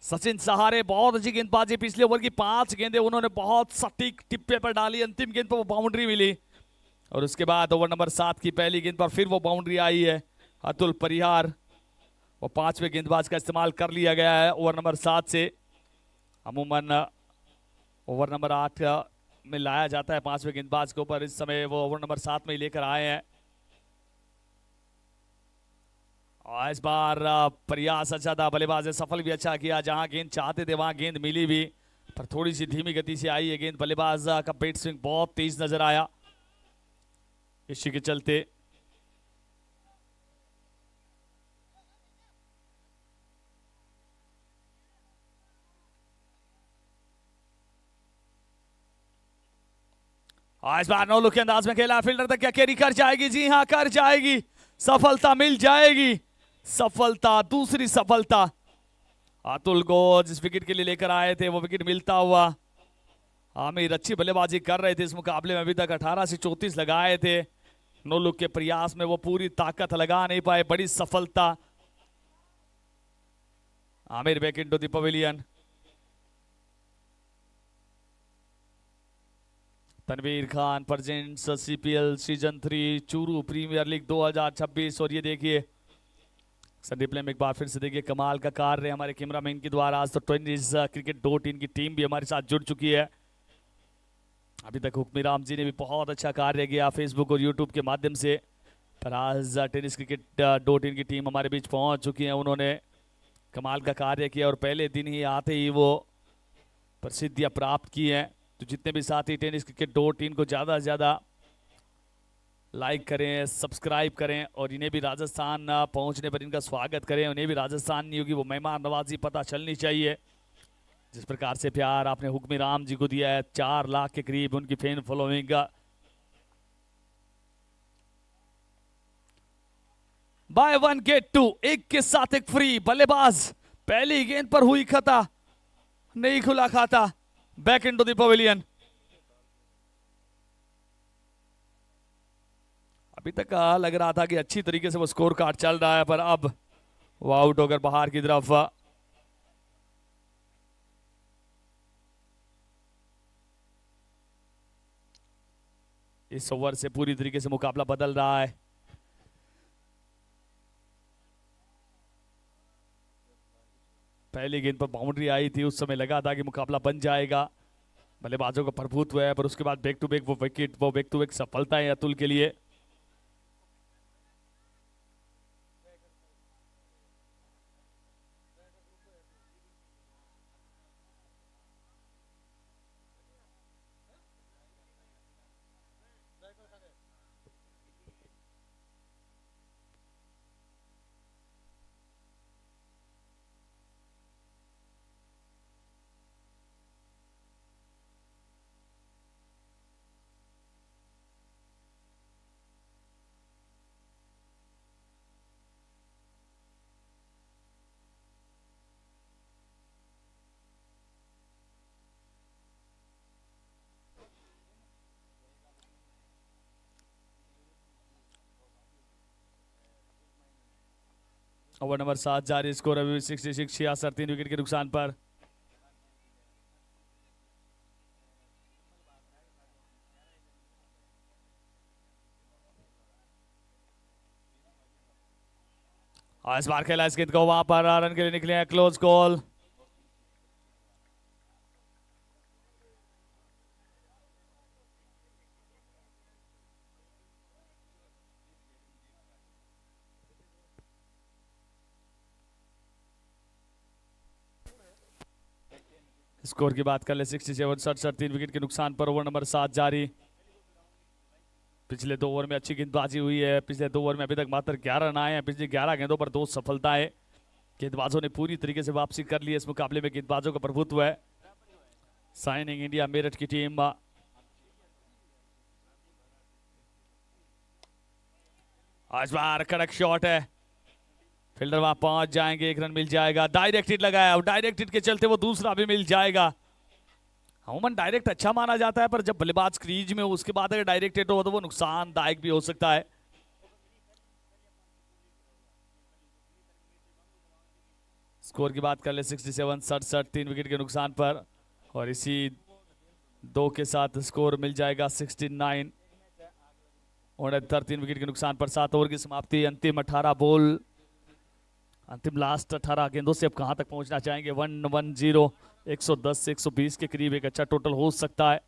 सचिन सहारे बहुत अच्छी गेंदबाजी, पिछले ओवर की 5 गेंदें उन्होंने बहुत सटीक टिप्पे पर डाली, अंतिम गेंद पर वो बाउंड्री मिली और उसके बाद ओवर नंबर 7 की पहली गेंद पर फिर वो बाउंड्री आई है। अतुल परिहार, वो 5वें गेंदबाज का इस्तेमाल कर लिया गया है ओवर नंबर 7 से। अमूमन ओवर नंबर 8 में लाया जाता है 5वें गेंदबाज के ऊपर, इस समय वो ओवर नंबर 7 में ही लेकर आए हैं। और इस बार प्रयास अच्छा था, बल्लेबाज ने सफल भी अच्छा किया, जहां गेंद चाहते थे वहां गेंद मिली भी, पर थोड़ी सी धीमी गति से आई है गेंद। बल्लेबाज का बेट स्विंग बहुत तेज नजर आया, इसी के चलते इस बार नो लुक के अंदाज में खेला, फील्डर तक क्या कैरी कर जाएगी? जी हां, कर जाएगी, सफलता मिल जाएगी, सफलता, दूसरी सफलता। अतुल को जिस विकेट के लिए लेकर आए थे वो विकेट मिलता हुआ। आमिर अच्छी बल्लेबाजी कर रहे थे इस मुकाबले में, अभी तक 18 से 34 लगाए थे। नो लुक के प्रयास में वो पूरी ताकत लगा नहीं पाए, बड़ी सफलता। Aamir back into the pavilion. Tanveer Khan presents CPL season 3 Churu premier league 2026। और ये देखिए संडे प्ले में एक बार फिर से देखिए कमाल का कार्य हमारे कैमरामैन के द्वारा। आज तो टेनिस क्रिकेट की टीम भी हमारे साथ जुड़ चुकी है। अभी तक हुक्मीराम जी ने भी बहुत अच्छा कार्य किया फेसबुक और यूट्यूब के माध्यम से, पर आज टेनिस क्रिकेट की टीम हमारे बीच पहुंच चुकी है। उन्होंने कमाल का कार्य किया और पहले दिन ही आते ही वो प्रसिद्धियां प्राप्त की हैं। तो जितने भी साथी टेनिस क्रिकेट को ज़्यादा से ज़्यादा लाइक करें, सब्सक्राइब करें और इन्हें भी राजस्थान पहुंचने पर इनका स्वागत करें। उन्हें भी राजस्थान नहीं होगी वो मेहमान नवाजी पता चलनी चाहिए। जिस प्रकार से प्यार आपने हुक्मीराम जी को दिया है, 4 लाख के करीब उनकी फैन फॉलोइंग का। बाय 1 गेट 2, एक के साथ एक फ्री। बल्लेबाज पहली गेंद पर हुई खता, नहीं खुला खाता, बैक इनटू द पवेलियन। अभी तक लग रहा था कि अच्छी तरीके से वो स्कोर कार्ड चल रहा है, पर अब वो आउट होकर बाहर की तरफ। इस ओवर से पूरी तरीके से मुकाबला बदल रहा है। पहली गेंद पर बाउंड्री आई थी, उस समय लगा था कि मुकाबला बन जाएगा, बल्लेबाजों का प्रभुत्व है, पर उसके बाद बैक टू बैक वो विकेट, वो बैक टू बैक सफलता है अतुल के लिए। ओवर नंबर 7 जारी, स्कोर अभी 66, 66, 3 विकेट के नुकसान पर। इस बार खेला इस गेंद को, वहां पर रन के लिए निकले हैं, क्लोज कॉल। स्कोर की बात कर ले, 67, 67, 3 विकेट के नुकसान पर ओवर नंबर 7 जारी। पिछले 2 ओवर में अच्छी गेंदबाजी हुई है, पिछले 2 ओवर में अभी तक मात्र 11 रन आए हैं, पिछले 11 गेंदों पर 2 सफलताएं। गेंदबाजों ने पूरी तरीके से वापसी कर ली है, इस मुकाबले में गेंदबाजों का प्रभुत्व है। साइनिंग इंडिया मेरठ की टीम। आज बार कड़क शॉट है, फील्डर वहां पहुंच जाएंगे, 1 रन मिल जाएगा। डायरेक्ट हिट लगाया और डायरेक्ट हिट के चलते वो दूसरा भी मिल जाएगा। अमूमन डायरेक्ट अच्छा माना जाता है, पर जब बल्लेबाज क्रीज में हो उसके बाद अगर डायरेक्ट हिट हो तो वो नुकसानदायक भी हो सकता है। स्कोर की बात कर ले 67 67, 3 विकेट के नुकसान पर, और इसी 2 के साथ स्कोर मिल जाएगा 69 69, 3 विकेट के नुकसान पर। 7 ओवर की समाप्ति, अंतिम 18 बॉल, अंतिम लास्ट 18 गेंदों से अब कहां तक पहुंचना चाहेंगे? 110, 110 से 120 के करीब एक अच्छा टोटल हो सकता है।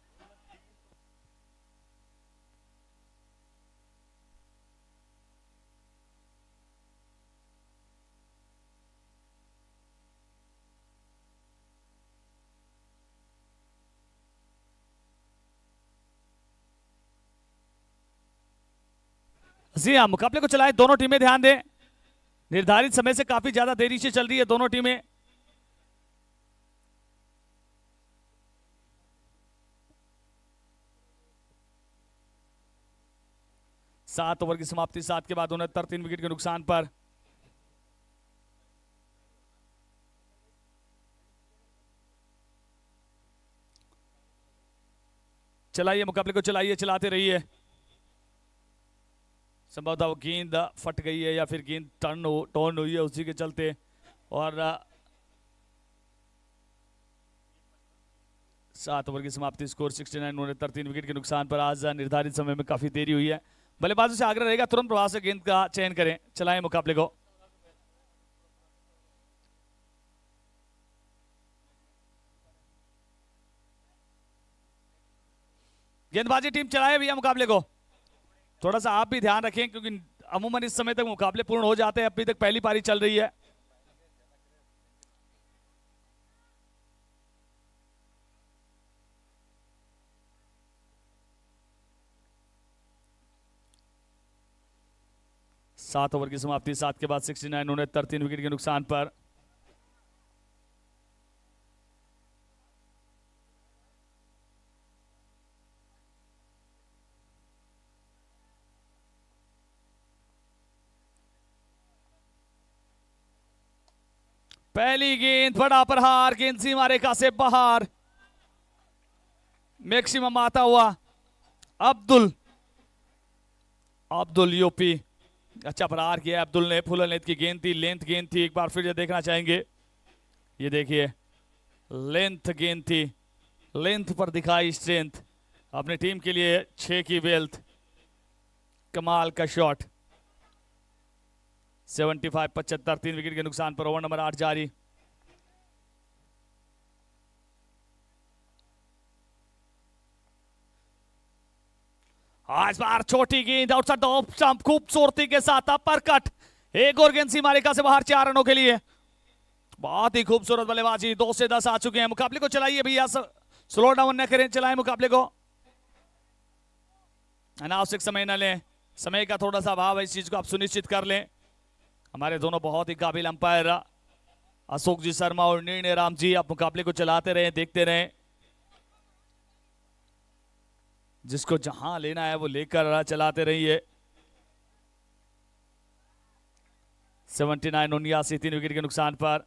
जी हाँ, मुकाबले को चलाए दोनों टीमें, ध्यान दें निर्धारित समय से काफी ज्यादा देरी से चल रही है दोनों टीमें। सात ओवर की समाप्ति, 7 के बाद 69, 3 विकेट के नुकसान पर। चलाइए मुकाबले को, चलाइए, चलाते रहिए। संभवतः वो गेंद फट गई है या फिर गेंद टर्न हुई है उसी के चलते, और 7 ओवर की समाप्ति, स्कोर 69, 69, 3 विकेट के नुकसान पर। आज निर्धारित समय में काफी देरी हुई है। बल्लेबाजों से आग्रह रहेगा तुरंत प्रभाव से गेंद का चयन करें। चलाएं मुकाबले को। गेंदबाजी टीम चलाए भैया मुकाबले को। थोड़ा सा आप भी ध्यान रखें क्योंकि अमूमन इस समय तक मुकाबले पूर्ण हो जाते हैं, अभी तक पहली पारी चल रही है। सात ओवर की समाप्ति, 7 के बाद 69, 69, 3 विकेट के नुकसान पर। पहली गेंद, बड़ा प्रहार, गेंद सीमा रेखा से बाहर, मैक्सिमम आता हुआ अब्दुल यूपी। अच्छा प्रहार किया अब्दुल ने, फुल लेंथ की गेंद थी, लेंथ गेंद थी। एक बार फिर ये देखना चाहेंगे, ये देखिए लेंथ गेंद थी, लेंथ पर दिखाई स्ट्रेंथ। अपनी टीम के लिए 6 की वेल्थ, कमाल का शॉट। 75, 75, 3 विकेट के नुकसान पर। ओवर नंबर 8 जारी। इस बार छोटी गेंद आउटसाइड द ऑफ स्टंप, खूबसूरती के साथ अपर कट, एक और गेंद सीमा रेखा से बाहर, 4 रनों के लिए। बहुत ही खूबसूरत बल्लेबाजी। 2 से 10 आ चुके हैं। मुकाबले को चलाइए भैया, स्लो डाउन न करें, चलाएं मुकाबले को, अनावश्यक समय न लें। समय का थोड़ा सा अभाव है, इस चीज को आप सुनिश्चित कर लें। हमारे दोनों बहुत ही काबिल अंपायर अशोक जी शर्मा और निर्णय राम जी, आप मुकाबले को चलाते रहें, देखते रहें। जिसको जहां लेना है वो लेकर चलाते रहिए। 79, 79, 3 विकेट के नुकसान पर।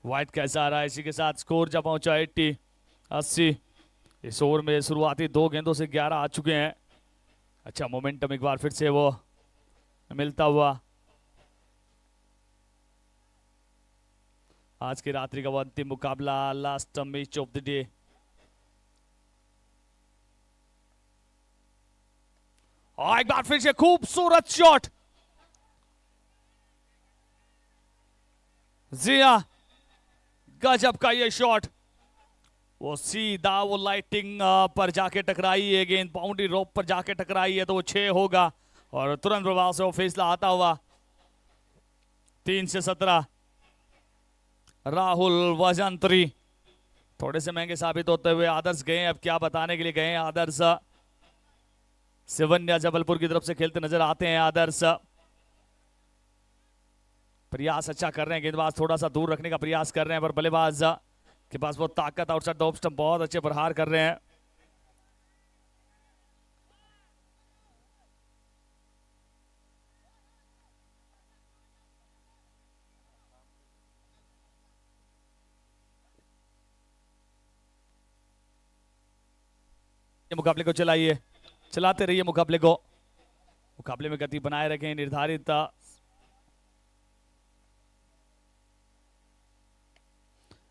व्हाइट कैसा आ रहा है, इसी के साथ स्कोर जब पहुंचा 80। इस ओवर में शुरुआती 2 गेंदों से 11 आ चुके हैं। अच्छा मोमेंटम एक बार फिर से वो मिलता हुआ। आज की रात्रि का वो अंतिम मुकाबला, last match of the day. और एक बार फिर से खूबसूरत शॉट। जी हाँ, गजब का ये शॉट, वो सीधा वो लाइटिंग पर जाके टकराई है गेंद, बाउंड्री रोप पर जाके टकराई है तो वो 6 होगा। और तुरंत प्रभाव से वो फैसला आता हुआ 3 से 17। राहुल वजंत्री थोड़े से महंगे साबित होते हुए आदर्श गए, अब क्या बताने के लिए गए आदर्श। सिवन्या जबलपुर की तरफ से खेलते नजर आते हैं आदर्श। प्रयास अच्छा कर रहे हैं, गेंदबाज थोड़ा सा दूर रखने का प्रयास कर रहे हैं, पर बल्लेबाज के पास बहुत ताकत, आउटसाइड द ऑफ स्टंप बहुत अच्छे प्रहार कर रहे हैं। मुकाबले को चलाइए, चलाते रहिए मुकाबले को, मुकाबले में गति बनाए रखें, निर्धारित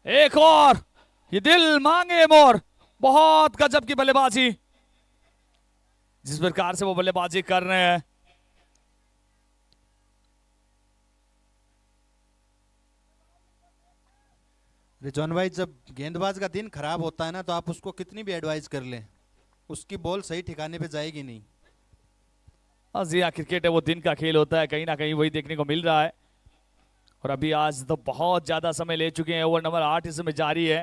एक और, ये दिल मांगे मोर, बहुत गजब की बल्लेबाजी जिस प्रकार से वो बल्लेबाजी कर रहे हैं। रिजवान भाई, जब गेंदबाज का दिन खराब होता है ना, तो आप उसको कितनी भी एडवाइस कर लें, उसकी बॉल सही ठिकाने पे जाएगी नहीं। जी हाँ, क्रिकेट है वो दिन का खेल होता है, कहीं ना कहीं वही देखने को मिल रहा है। और अभी आज तो बहुत ज्यादा समय ले चुके हैं, ओवर नंबर 8 इसमें जारी है।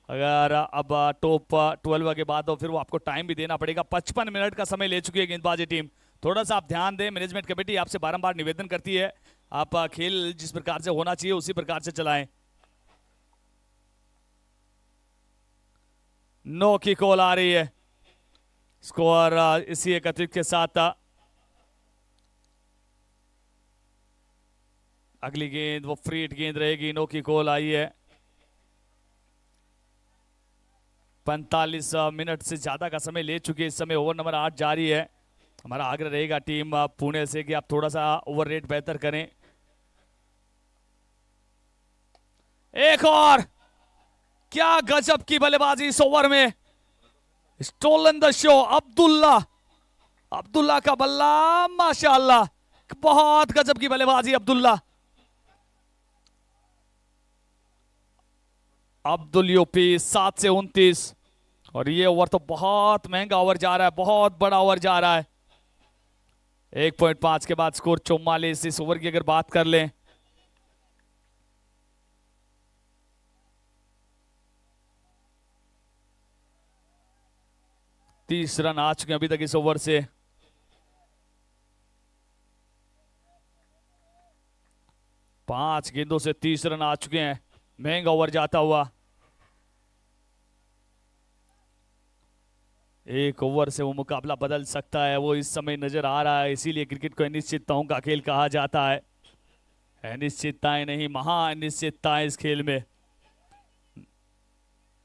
अगर अब टॉप 12 के बाद तो फिर वो आपको टाइम भी देना पड़ेगा। 55 मिनट का समय ले चुकी है गेंदबाजी टीम, थोड़ा सा आप ध्यान दें। मैनेजमेंट कमेटी आपसे बारंबार निवेदन करती है, आप खेल जिस प्रकार से होना चाहिए उसी प्रकार से चलाएं। नो की कॉल आ रही है, स्कोर इसी एकत्रित के साथ अगली गेंद वो फ्री हिट गेंद रहेगी। नो की कॉल आई है। 45 मिनट से ज्यादा का समय ले चुके, इस समय ओवर नंबर 8 जारी है। हमारा आग्रह रहेगा टीम पुणे से कि आप थोड़ा सा ओवर रेट बेहतर करें। एक और, क्या गजब की बल्लेबाजी इस ओवर में, स्टोलन द शो। अब्दुल्ला का बल्ला, माशाअल्लाह, बहुत गजब की बल्लेबाजी अब्दुल यूपी 7 से 29। और ये ओवर तो बहुत महंगा ओवर जा रहा है, बहुत बड़ा ओवर जा रहा है। 1.5 के बाद स्कोर 44। इस ओवर की अगर बात कर लें, तीस रन आ चुके हैं अभी तक इस ओवर से। पांच गेंदों से 30 रन आ चुके हैं, महंगा ओवर जाता हुआ। एक ओवर से वो मुकाबला बदल सकता है, वो इस समय नजर आ रहा है। इसीलिए क्रिकेट को अनिश्चितताओं का खेल कहा जाता है। अनिश्चितताएं नहीं, महा अनिश्चितताएं इस खेल में।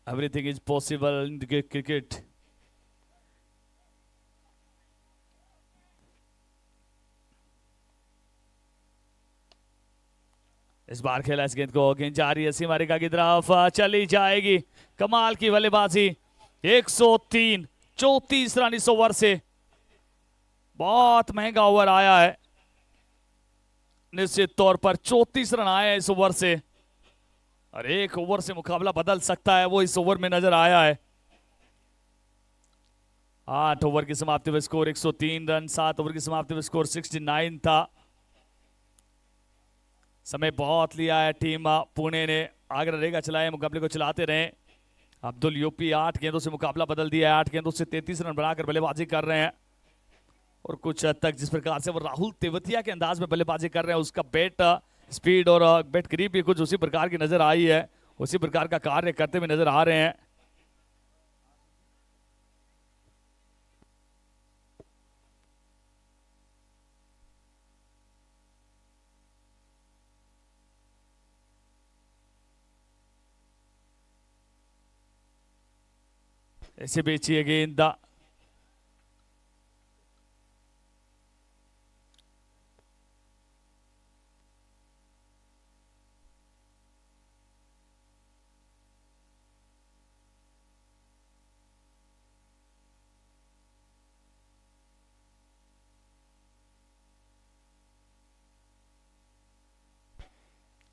Everything is possible in cricket. इस बार खेला इस गेंद को, गेंद जा रही है सीमारेखा की तरफ, चली जाएगी। कमाल की बल्लेबाजी, 103, 34 रन इस ओवर से। बहुत महंगा ओवर आया है, निश्चित तौर पर 34 रन आए हैं इस ओवर से। और एक ओवर से मुकाबला बदल सकता है, वो इस ओवर में नजर आया है। 8 ओवर की समाप्ति में स्कोर 103 रन, 7 ओवर की समाप्ति में स्कोर 69 था। समय बहुत लिया है टीम पुणे ने, आग्रह रहेगा चलाए, मुकाबले को चलाते रहें। अब्दुल यूपी 8 गेंदों से मुकाबला बदल दिया है, 8 गेंदों से 33 रन बनाकर बल्लेबाजी कर रहे हैं। और कुछ हद तक जिस प्रकार से वो राहुल तेवतिया के अंदाज में बल्लेबाजी कर रहे हैं, उसका बैट स्पीड और बैट ग्रिप भी कुछ उसी प्रकार की नजर आई है, उसी प्रकार का कार्य करते हुए नजर आ रहे हैं। ऐसे बेची है गेंद,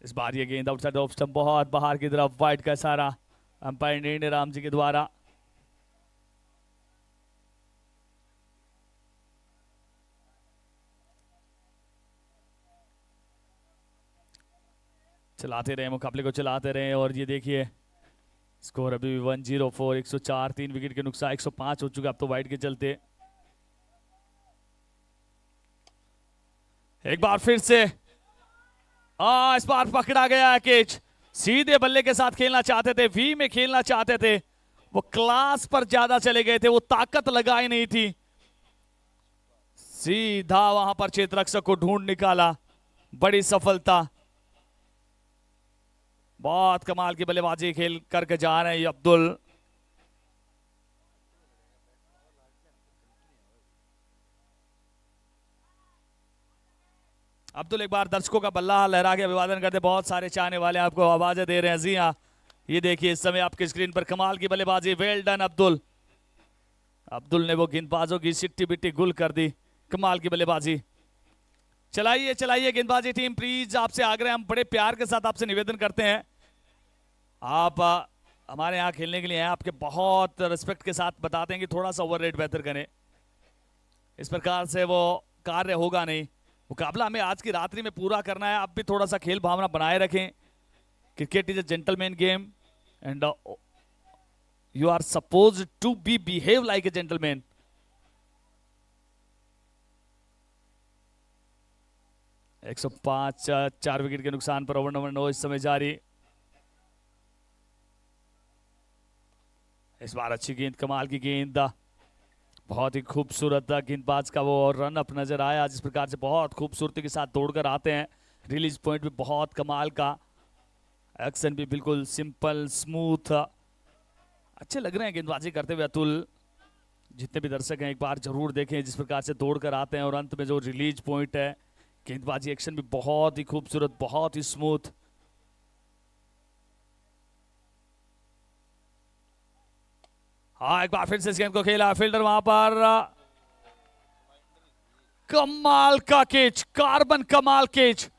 इस बार ये गेंद आउटसाइड ऑफ स्टंप, बहुत बाहर की तरफ, वाइड का इशारा अंपायर निर्णय राम जी के द्वारा। चलाते रहे, मुकाबले को चलाते रहे। और ये देखिए स्कोर अभी भी 104, 104, 3 विकेट के नुकसान, 105 हो चुका अब तो वाइड के चलते। एक बार फिर से इस बार पकड़ा गया है कैच। सीधे बल्ले के साथ खेलना चाहते थे, वी में खेलना चाहते थे, वो क्लास पर ज्यादा चले गए थे, वो ताकत लगाई नहीं थी। सीधा वहां पर क्षेत्ररक्षक को ढूंढ निकाला, बड़ी सफलता। बहुत कमाल की बल्लेबाजी खेल करके जा रहे हैं ये अब्दुल। अब्दुल एक बार दर्शकों का बल्ला लहरा के अभिवादन करते, बहुत सारे चाहने वाले आपको आवाजें दे रहे हैं। जी हाँ, ये देखिए इस समय आपकी स्क्रीन पर कमाल की बल्लेबाजी, वेल डन अब्दुल। अब्दुल ने वो गेंदबाजों की सिट्टी बिट्टी गुल कर दी, कमाल की बल्लेबाजी। चलाइए चलाइए गेंदबाजी टीम, प्लीज आपसे आग्रह, हम बड़े प्यार के साथ आपसे निवेदन करते हैं, आप हमारे यहाँ खेलने के लिए हैं, आपके बहुत रिस्पेक्ट के साथ बताते हैं कि थोड़ा सा ओवर रेट बेहतर करें। इस प्रकार से वो कार्य होगा नहीं। मुकाबला हमें आज की रात्रि में पूरा करना है, आप भी थोड़ा सा खेल भावना बनाए रखें। Cricket is a gentleman game and you are suppose to be behave like a gentleman. एक 105 4 विकेट के नुकसान पर ओवर नंबर 9 इस समय जारी। इस बार अच्छी गेंद, कमाल की गेंद, बहुत ही खूबसूरत गेंदबाज का वो रन अप नजर आया। जिस प्रकार से बहुत खूबसूरती के साथ दौड़कर आते हैं, रिलीज पॉइंट भी बहुत कमाल का, एक्शन भी बिल्कुल सिंपल स्मूथ, अच्छे लग रहे हैं गेंदबाजी करते हुए अतुल। जितने भी दर्शक हैं एक बार जरूर देखें जिस प्रकार से दौड़कर आते हैं, और अंत में जो रिलीज पॉइंट है, गेंदबाजी एक्शन भी बहुत ही खूबसूरत, बहुत ही स्मूथ। हाँ, एक बार फिर से इस गेंद को खेला, फील्डर वहां पर, कमाल का कैच, कार्बन कमाल कैच,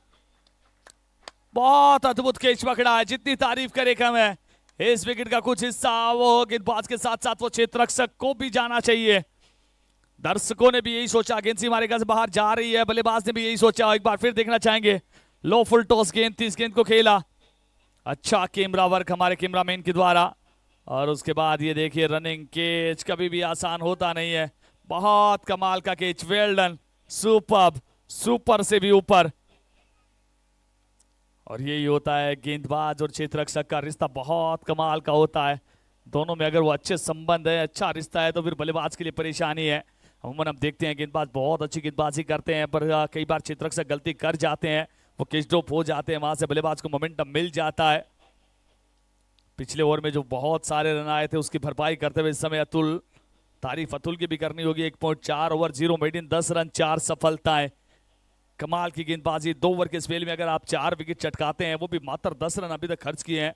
बहुत अद्भुत कैच पकड़ा है, जितनी तारीफ करे कम है। इस विकेट का कुछ हिस्सा वो गेंदबाज के साथ साथ वो क्षेत्ररक्षक को भी जाना चाहिए। दर्शकों ने भी यही सोचा, गेंद सी मारेगा से बाहर जा रही है, बल्लेबाज ने भी यही सोचा। एक बार फिर देखना चाहेंगे, लो फुल टॉस गेंद थी, इस गेंद को खेला, अच्छा कैमरा वर्क हमारे कैमरामैन के द्वारा, और उसके बाद ये देखिए रनिंग कैच, कभी भी आसान होता नहीं है, बहुत कमाल का catch, well done, superb, super से भी ऊपर। और यही होता है गेंदबाज और क्षेत्ररक्षक का रिश्ता, बहुत कमाल का होता है। दोनों में अगर वो अच्छे संबंध है, अच्छा रिश्ता है, तो फिर बल्लेबाज के लिए परेशानी है। अमूमन हम देखते हैं गेंदबाज बहुत अच्छी गेंदबाजी करते हैं, पर कई बार क्षेत्ररक्षक गलती कर जाते हैं, वो कैच ड्रॉप हो जाते हैं, वहां से बल्लेबाज को मोमेंटम मिल जाता है। पिछले ओवर में जो बहुत सारे रन आए थे उसकी भरपाई करते हुए इस समय अतुल, तारीफ अतुल की भी करनी होगी। 1.4 ओवर 0 मेडिन, 10 रन 4 सफलताएं, कमाल की गेंदबाजी। 2 ओवर के स्पेल में अगर आप 4 विकेट चटकाते हैं, वो भी मात्र 10 रन अभी तक खर्च किए हैं,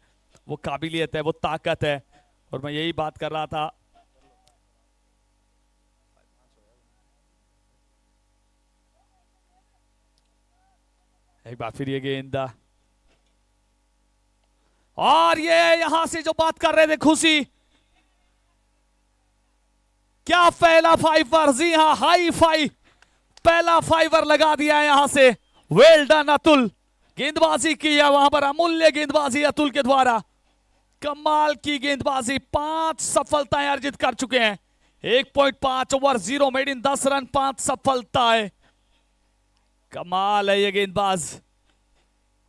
वो काबिलियत है, वो ताकत है। और मैं यही बात कर रहा था, एक बार फिर ये गेंद, और ये यहां से जो बात कर रहे थे खुशी, क्या पहला फाइवर, जी हां हाई फाइव, पहला फाइवर लगा दिया है यहां से, वेल डन अतुल। गेंदबाजी की है वहां पर, अमूल्य गेंदबाजी अतुल के द्वारा, कमाल की गेंदबाजी, 5 सफलताएं अर्जित कर चुके हैं। 1.5 ओवर 0 मेडिन, 10 रन 5 सफलताएं, कमाल है ये गेंदबाज।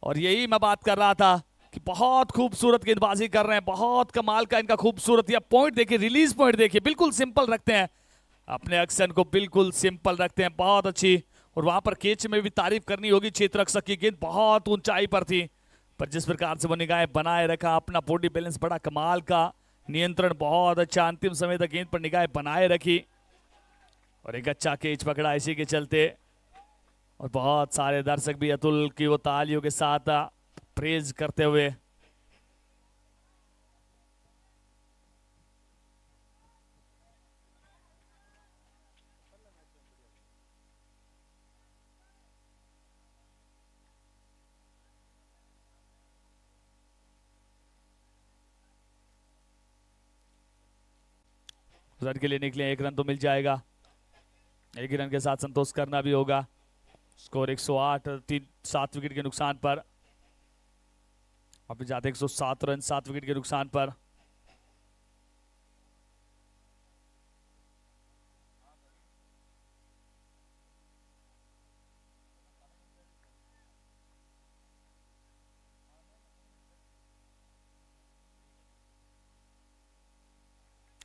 और यही मैं बात कर रहा था कि बहुत खूबसूरत गेंदबाजी कर रहे हैं, बहुत कमाल का इनका खूबसूरत, या पॉइंट देखिए, रिलीज पॉइंट देखिए, बिल्कुल सिंपल रखते हैं, अपने एक्शन को बिल्कुल सिंपल रखते हैं, बहुत अच्छी। और वहां पर कैच में भी तारीफ करनी होगी, क्षेत्ररक्षक की गेंद बहुत ऊंचाई पर थी, पर जिस प्रकार से वो निगाहें बनाए रखा, अपना बॉडी बैलेंस बड़ा कमाल का, नियंत्रण बहुत अच्छा, अंतिम समय तक गेंद पर निगाहें बनाए रखी, और एक अच्छा कैच पकड़ा इसी के चलते। और बहुत सारे दर्शक भी अतुल की वो तालियों के साथ प्रेज करते हुए, रन के लिए निकले, 1 रन तो मिल जाएगा, 1 ही रन के साथ संतोष करना भी होगा। स्कोर 108, 7 विकेट के नुकसान पर, अभी जाते 107 रन 7 विकेट के नुकसान पर।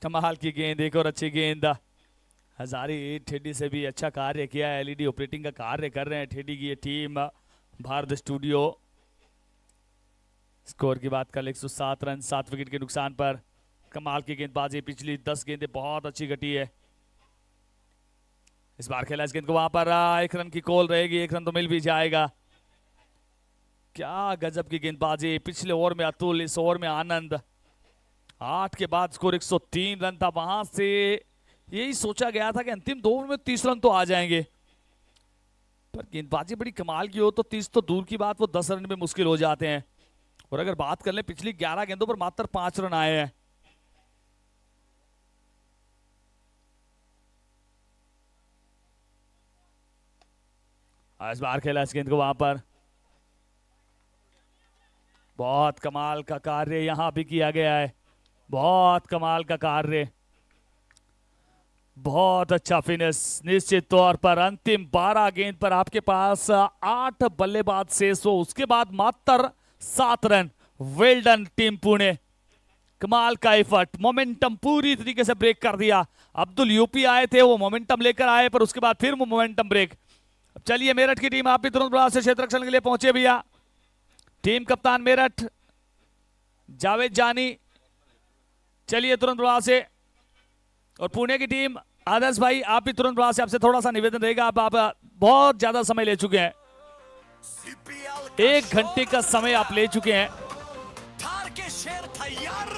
कमाल की गेंद, एक और अच्छी गेंद। हजारी ठेडी से भी अच्छा कार्य किया है, एलईडी ऑपरेटिंग का कार्य कर रहे हैं ठेडी की ये टीम। भारत स्टूडियो स्कोर की बात कर ले 107 रन 7 विकेट के नुकसान पर। कमाल की गेंदबाजी, पिछली 10 गेंदें बहुत अच्छी घटी है। इस बार खेला इस गेंद को, वहां पर 1 रन की कॉल रहेगी, 1 रन तो मिल भी जाएगा। क्या गजब की गेंदबाजी, पिछले ओवर में अतुल, इस ओवर में आनंद। 8 के बाद स्कोर 103 रन था। वहां से यही सोचा गया था कि अंतिम 2 ओवर में 30 रन तो आ जाएंगे, पर गेंदबाजी बड़ी कमाल की हो तो 30 तो दूर की बात, वो 10 रन में मुश्किल हो जाते हैं। और अगर बात कर लें पिछली 11 गेंदों पर मात्र 5 रन आए हैं। इस बार खेला इस गेंद को, वहां पर बहुत कमाल का कार्य यहां भी किया गया है, बहुत कमाल का कार्य, बहुत अच्छा फिनिश। निश्चित तौर पर अंतिम 12 गेंद पर आपके पास 8 बल्लेबाज शेष हो, उसके बाद मात्र 7 run. Well done team Pune, कमाल का एफर्ट, मोमेंटम पूरी तरीके से ब्रेक कर दिया। अब्दुल यूपी आए थे, वो मोमेंटम लेकर आए, पर उसके बाद फिर वो मोमेंटम ब्रेक। चलिए मेरठ की टीम, आप भी तुरंत बड़ा से क्षेत्र रक्षण के लिए पहुंचे भैया। टीम कप्तान मेरठ जावेद जानी, चलिए तुरंत बड़ा से। और पुणे की टीम आदर्श भाई, आप भी तुरंत बड़ा से, आपसे थोड़ा सा निवेदन रहेगा, आप बहुत ज्यादा समय ले चुके हैं, 1 घंटे का समय आप ले चुके हैं। थार के शेर तैयार,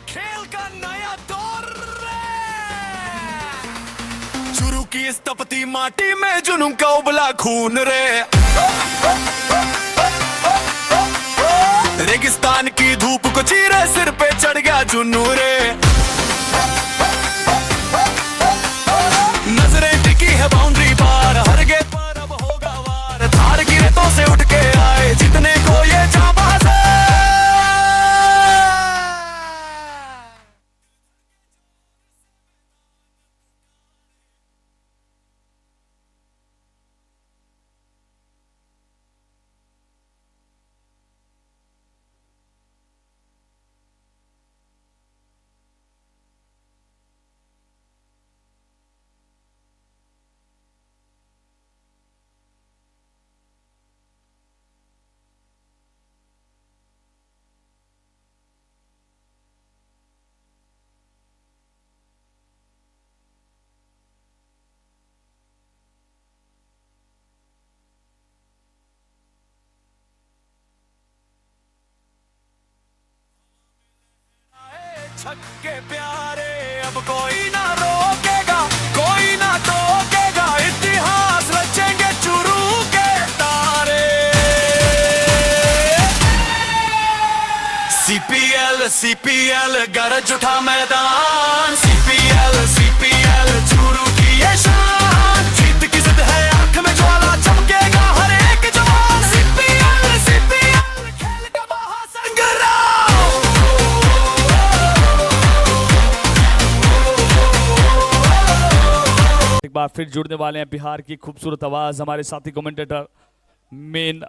खेल का नया दौर शुरू की इस तपती माटी में जुनून का उबला खून रे। रेगिस्तान की धूप को चीरे सिर पे चढ़ गया जुनू रे। नजरें टिकी है बाउंड्री पार, हर गेंद पर अब होगा वार। थार की रेतों से उठ के आए जितने को ये जाबाज है। छक्के प्यारे अब कोई ना रोकेगा, कोई ना टोकेगा, इतिहास रचेंगे चुरू के तारे। सीपीएल सीपीएल गरज उठा मैदान, सीपीएल सीपीएल चुरू की ये शान। जीत की जिद है आंख में ज्वाला, चमकेगा हर एक जवान। सीपीएल सीपीएल खेल का महासंग्राम। एक बार फिर जुड़ने वाले हैं बिहार की खूबसूरत आवाज, हमारे साथी commentator main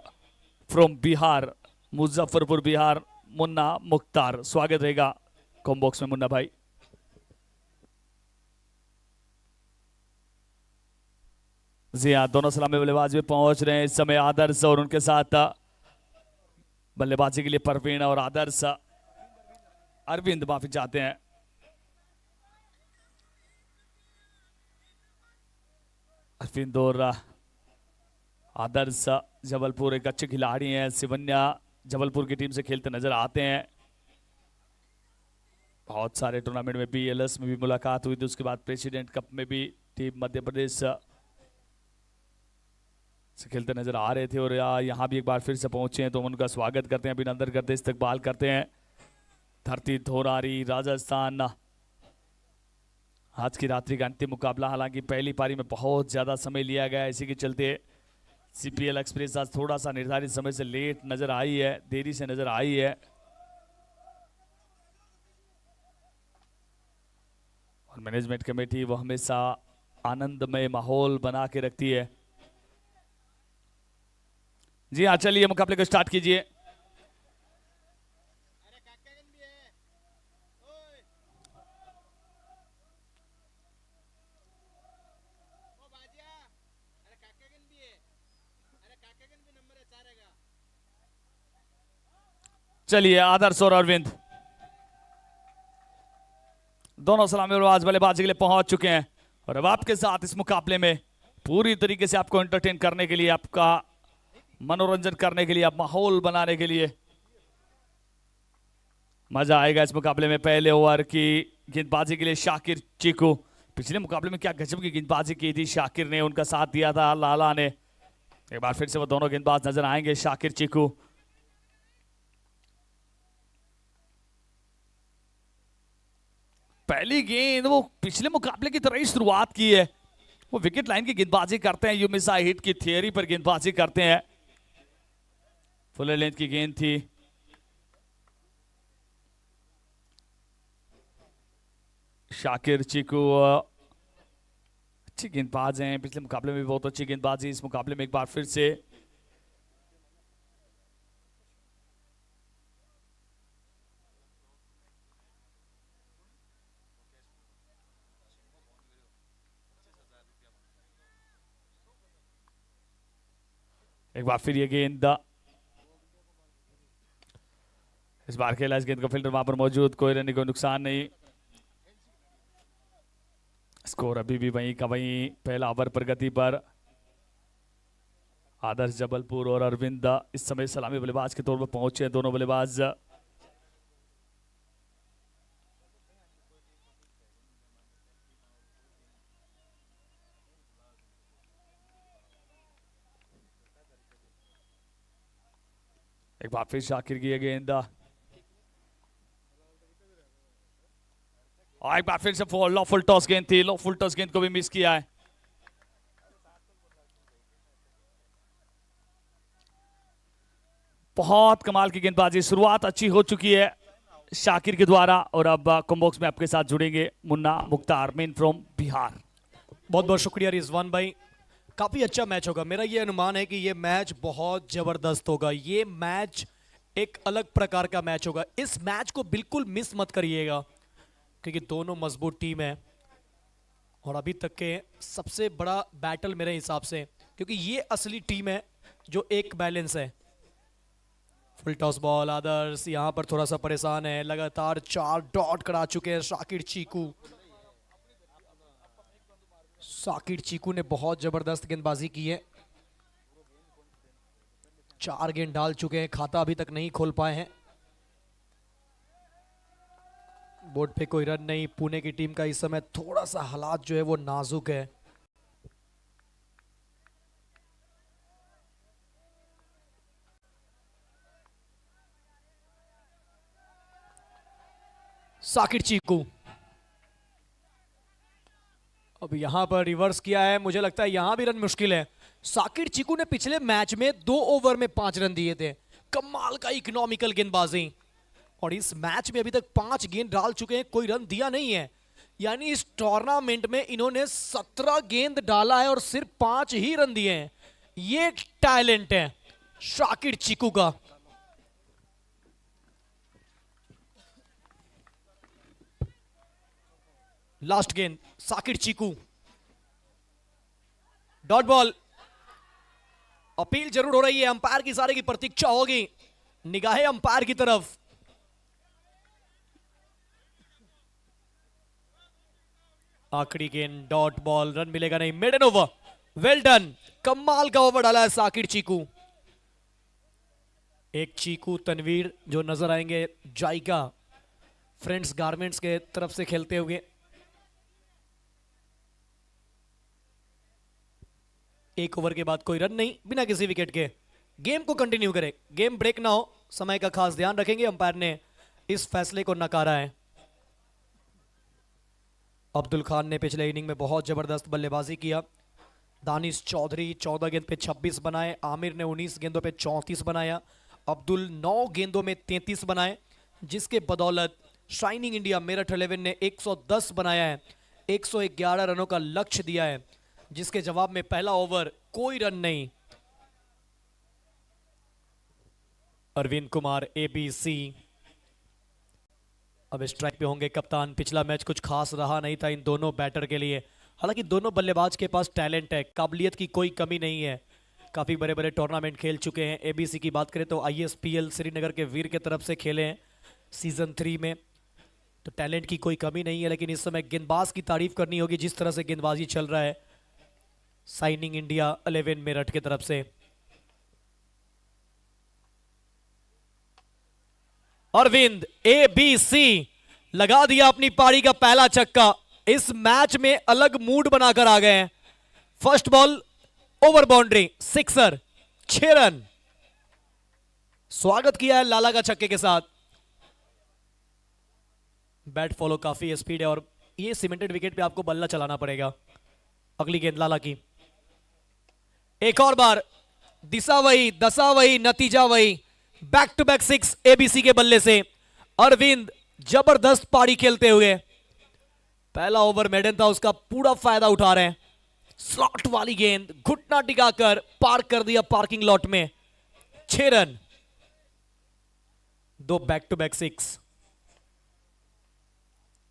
from Bihar, Muzaffarpur Bihar, Munna Mukhtar. स्वागत रहेगा कॉम्बॉक्स में मुन्ना भाई। जी हाँ, दोनों सलामी बल्लेबाज भी पहुंच रहे हैं इस समय। आदर्श और उनके साथ बल्लेबाजी के लिए परवीन और आदर्श, अरविंद माफी चाहते हैं। अरविंद और आदर्श जबलपुर एक अच्छे खिलाड़ी हैं, सिवन्या जबलपुर की टीम से खेलते नजर आते हैं। बहुत सारे टूर्नामेंट में भी, एलएस में भी मुलाकात हुई थी, उसके बाद प्रेसिडेंट कप में भी टीम मध्य प्रदेश से खेलते नजर आ रहे थे और यहाँ भी एक बार फिर से पहुंचे हैं, तो उनका स्वागत करते हैं, अभिनंदन करते हैं, इस्तकबाल करते हैं। धरती धोरारी राजस्थान, आज की रात्रि का अंतिम मुकाबला, हालांकि पहली पारी में बहुत ज्यादा समय लिया गया, इसी के चलते सीपीएल एक्सप्रेस आज थोड़ा सा निर्धारित समय से लेट नजर आई है, देरी से नजर आई है। और मैनेजमेंट कमेटी वो हमेशा आनंदमय माहौल बना के रखती है। जी हाँ, चलिए मुकाबले को स्टार्ट कीजिए। चलिए आदर्श और अरविंद दोनों सलामी बल्लेबाज बल्लेबाजी के लिए पहुंच चुके हैं और अब आपके साथ इस मुकाबले में पूरी तरीके से आपको एंटरटेन करने के लिए, आपका मनोरंजन करने के लिए, आप माहौल बनाने के लिए मजा आएगा इस मुकाबले में। पहले ओवर की गेंदबाजी के लिए शाकिर चीकू, पिछले मुकाबले में क्या गजब की गेंदबाजी की थी शाकिर ने, उनका साथ दिया था लाला ने। एक बार फिर से वो दोनों गेंदबाज नजर आएंगे, शाकिर चीकू। पहली गेंद वो पिछले मुकाबले की तरह ही शुरुआत की है, वो विकेट लाइन की गेंदबाजी करते हैं, यू मिस आई हिट की थियरी पर गेंदबाजी करते हैं। फुल लेंथ की गेंद थी, शाकिर चीकू अच्छी गेंदबाज हैं, पिछले मुकाबले में भी बहुत अच्छी गेंदबाजी, इस मुकाबले में एक बार फिर से एक बार फिर ये गेंद, इस बार खेला इस गेंद का फील्डर वहां पर मौजूद, कोई रन को नुकसान नहीं। स्कोर अभी भी वहीं का वहीं, पहला ओवर प्रगति पर। आदर्श जबलपुर और अरविंद इस समय सलामी बल्लेबाज के तौर पर पहुंचे हैं, दोनों बल्लेबाज। एक बार फिर शाकिर की गेंद, और एक बार फिर से लो फुल टॉस गेंद थी, लो फुल टॉस गेंद को भी मिस किया है। बहुत कमाल की गेंदबाजी, शुरुआत अच्छी हो चुकी है शाकिर के द्वारा। और अब कॉम्बॉक्स में आपके साथ जुड़ेंगे मुन्ना मुख्तार मेन फ्रॉम बिहार। बहुत बहुत शुक्रिया रिजवान भाई, काफी अच्छा मैच होगा। मेरा ये अनुमान है कि ये मैच बहुत जबरदस्त होगा, ये मैच एक अलग प्रकार का मैच होगा। इस मैच को बिल्कुल मिस मत करिएगा क्योंकि दोनों मजबूत टीम है और अभी तक के सबसे बड़ा बैटल मेरे हिसाब से, क्योंकि ये असली टीम है जो एक बैलेंस है। फुल टॉस बॉल, आदर्श यहां पर थोड़ा सा परेशान है, लगातार 4 डॉट करा चुके हैं शाकिर चीकू। शाकिर चीकू ने बहुत जबरदस्त गेंदबाजी की है, 4 गेंद डाल चुके हैं, खाता अभी तक नहीं खोल पाए हैं। बोर्ड पे कोई रन नहीं, पुणे की टीम का इस समय थोड़ा सा हालात जो है वो नाजुक है। शाकिर चीकू अब यहां पर रिवर्स किया है, मुझे लगता है यहां भी रन मुश्किल है। शाकिर चीकू ने पिछले मैच में 2 ओवर में 5 रन दिए थे, कमाल का इकोनॉमिकल गेंदबाजी, और इस मैच में अभी तक 5 गेंद डाल चुके हैं, कोई रन दिया नहीं है। यानी इस टूर्नामेंट में इन्होंने 17 गेंद डाला है और सिर्फ 5 ही रन दिए हैं। ये टैलेंट है शाकिर चीकू का। लास्ट गेंद शाकिर चीकू, डॉट बॉल। अपील जरूर हो रही है, अंपायर की सारे की प्रतीक्षा होगी, निगाहें अंपायर की तरफ। आखिरी गेंद डॉट बॉल, रन मिलेगा नहीं, मिडन ओवर, वेल डन, कमाल का ओवर डाला है शाकिर चीकू। एक चीकू तनवीर जो नजर आएंगे जायका फ्रेंड्स गारमेंट्स के तरफ से खेलते हुए। एक ओवर के बाद कोई रन नहीं, बिना किसी विकेट के गेम को कंटिन्यू करें, गेम ब्रेक ना हो, समय का खास ध्यान रखेंगे। अंपायर ने इस फैसले को नकारा है। अब्दुल खान ने पिछले इनिंग में बहुत जबरदस्त बल्लेबाजी किया। दानिश चौधरी 14 गेंद पे 26 बनाए, आमिर ने 19 गेंदों पे 34 बनाया, अब्दुल 9 गेंदों में 33 बनाए, जिसके बदौलत शाइनिंग इंडिया मेरठ 11 ने 110 बनाया है, 111 रनों का लक्ष्य दिया है, जिसके जवाब में पहला ओवर कोई रन नहीं। अरविंद कुमार एबीसी अब स्ट्राइक पे होंगे कप्तान। पिछला मैच कुछ खास रहा नहीं था इन दोनों बैटर के लिए, हालांकि दोनों बल्लेबाज के पास टैलेंट है, काबिलियत की कोई कमी नहीं है। काफ़ी बड़े बड़े टूर्नामेंट खेल चुके हैं। एबीसी की बात करें तो आईएसपीएल श्रीनगर के वीर के तरफ से खेले हैं सीजन 3 में, तो टैलेंट की कोई कमी नहीं है। लेकिन इस समय गेंदबाज की तारीफ करनी होगी, जिस तरह से गेंदबाजी चल रहा है साइनिंग इंडिया 11 मेरठ की तरफ से। अरविंद एबीसी लगा दिया अपनी पारी का पहला छक्का। इस मैच में अलग मूड बनाकर आ गए हैं। First ball over boundary, sixer, 6 run. स्वागत किया है लाला का छक्के के साथ। बैट फॉलो काफी स्पीड है और ये सीमेंटेड विकेट पे आपको बल्ला चलाना पड़ेगा। अगली गेंद लाला की, एक और बार, दिशा वही, दशा वही, नतीजा वही। बैक टू बैक 6 एबीसी के बल्ले से। अरविंद जबरदस्त पारी खेलते हुए, पहला ओवर मेडन था उसका पूरा फायदा उठा रहे हैं। स्लॉट वाली गेंद घुटना टिकाकर पार्क कर दिया पार्किंग लॉट में, 6 रन। 2 back to back 6।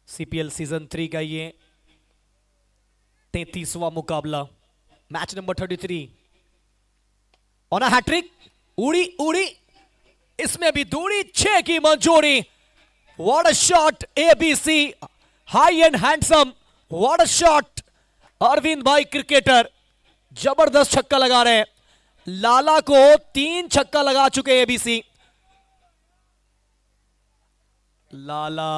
CPL season 3 का ये 33वां मुकाबला, match number 33 on a hattrick. उड़ी उड़ी, इसमें भी दूरी, 6 की मंजूरी। What a shot ABC, high and handsome, what a shot. Arvind भाई क्रिकेटर जबरदस्त छक्का लगा रहे हैं। लाला को 3 छक्का लगा चुके एबीसी। लाला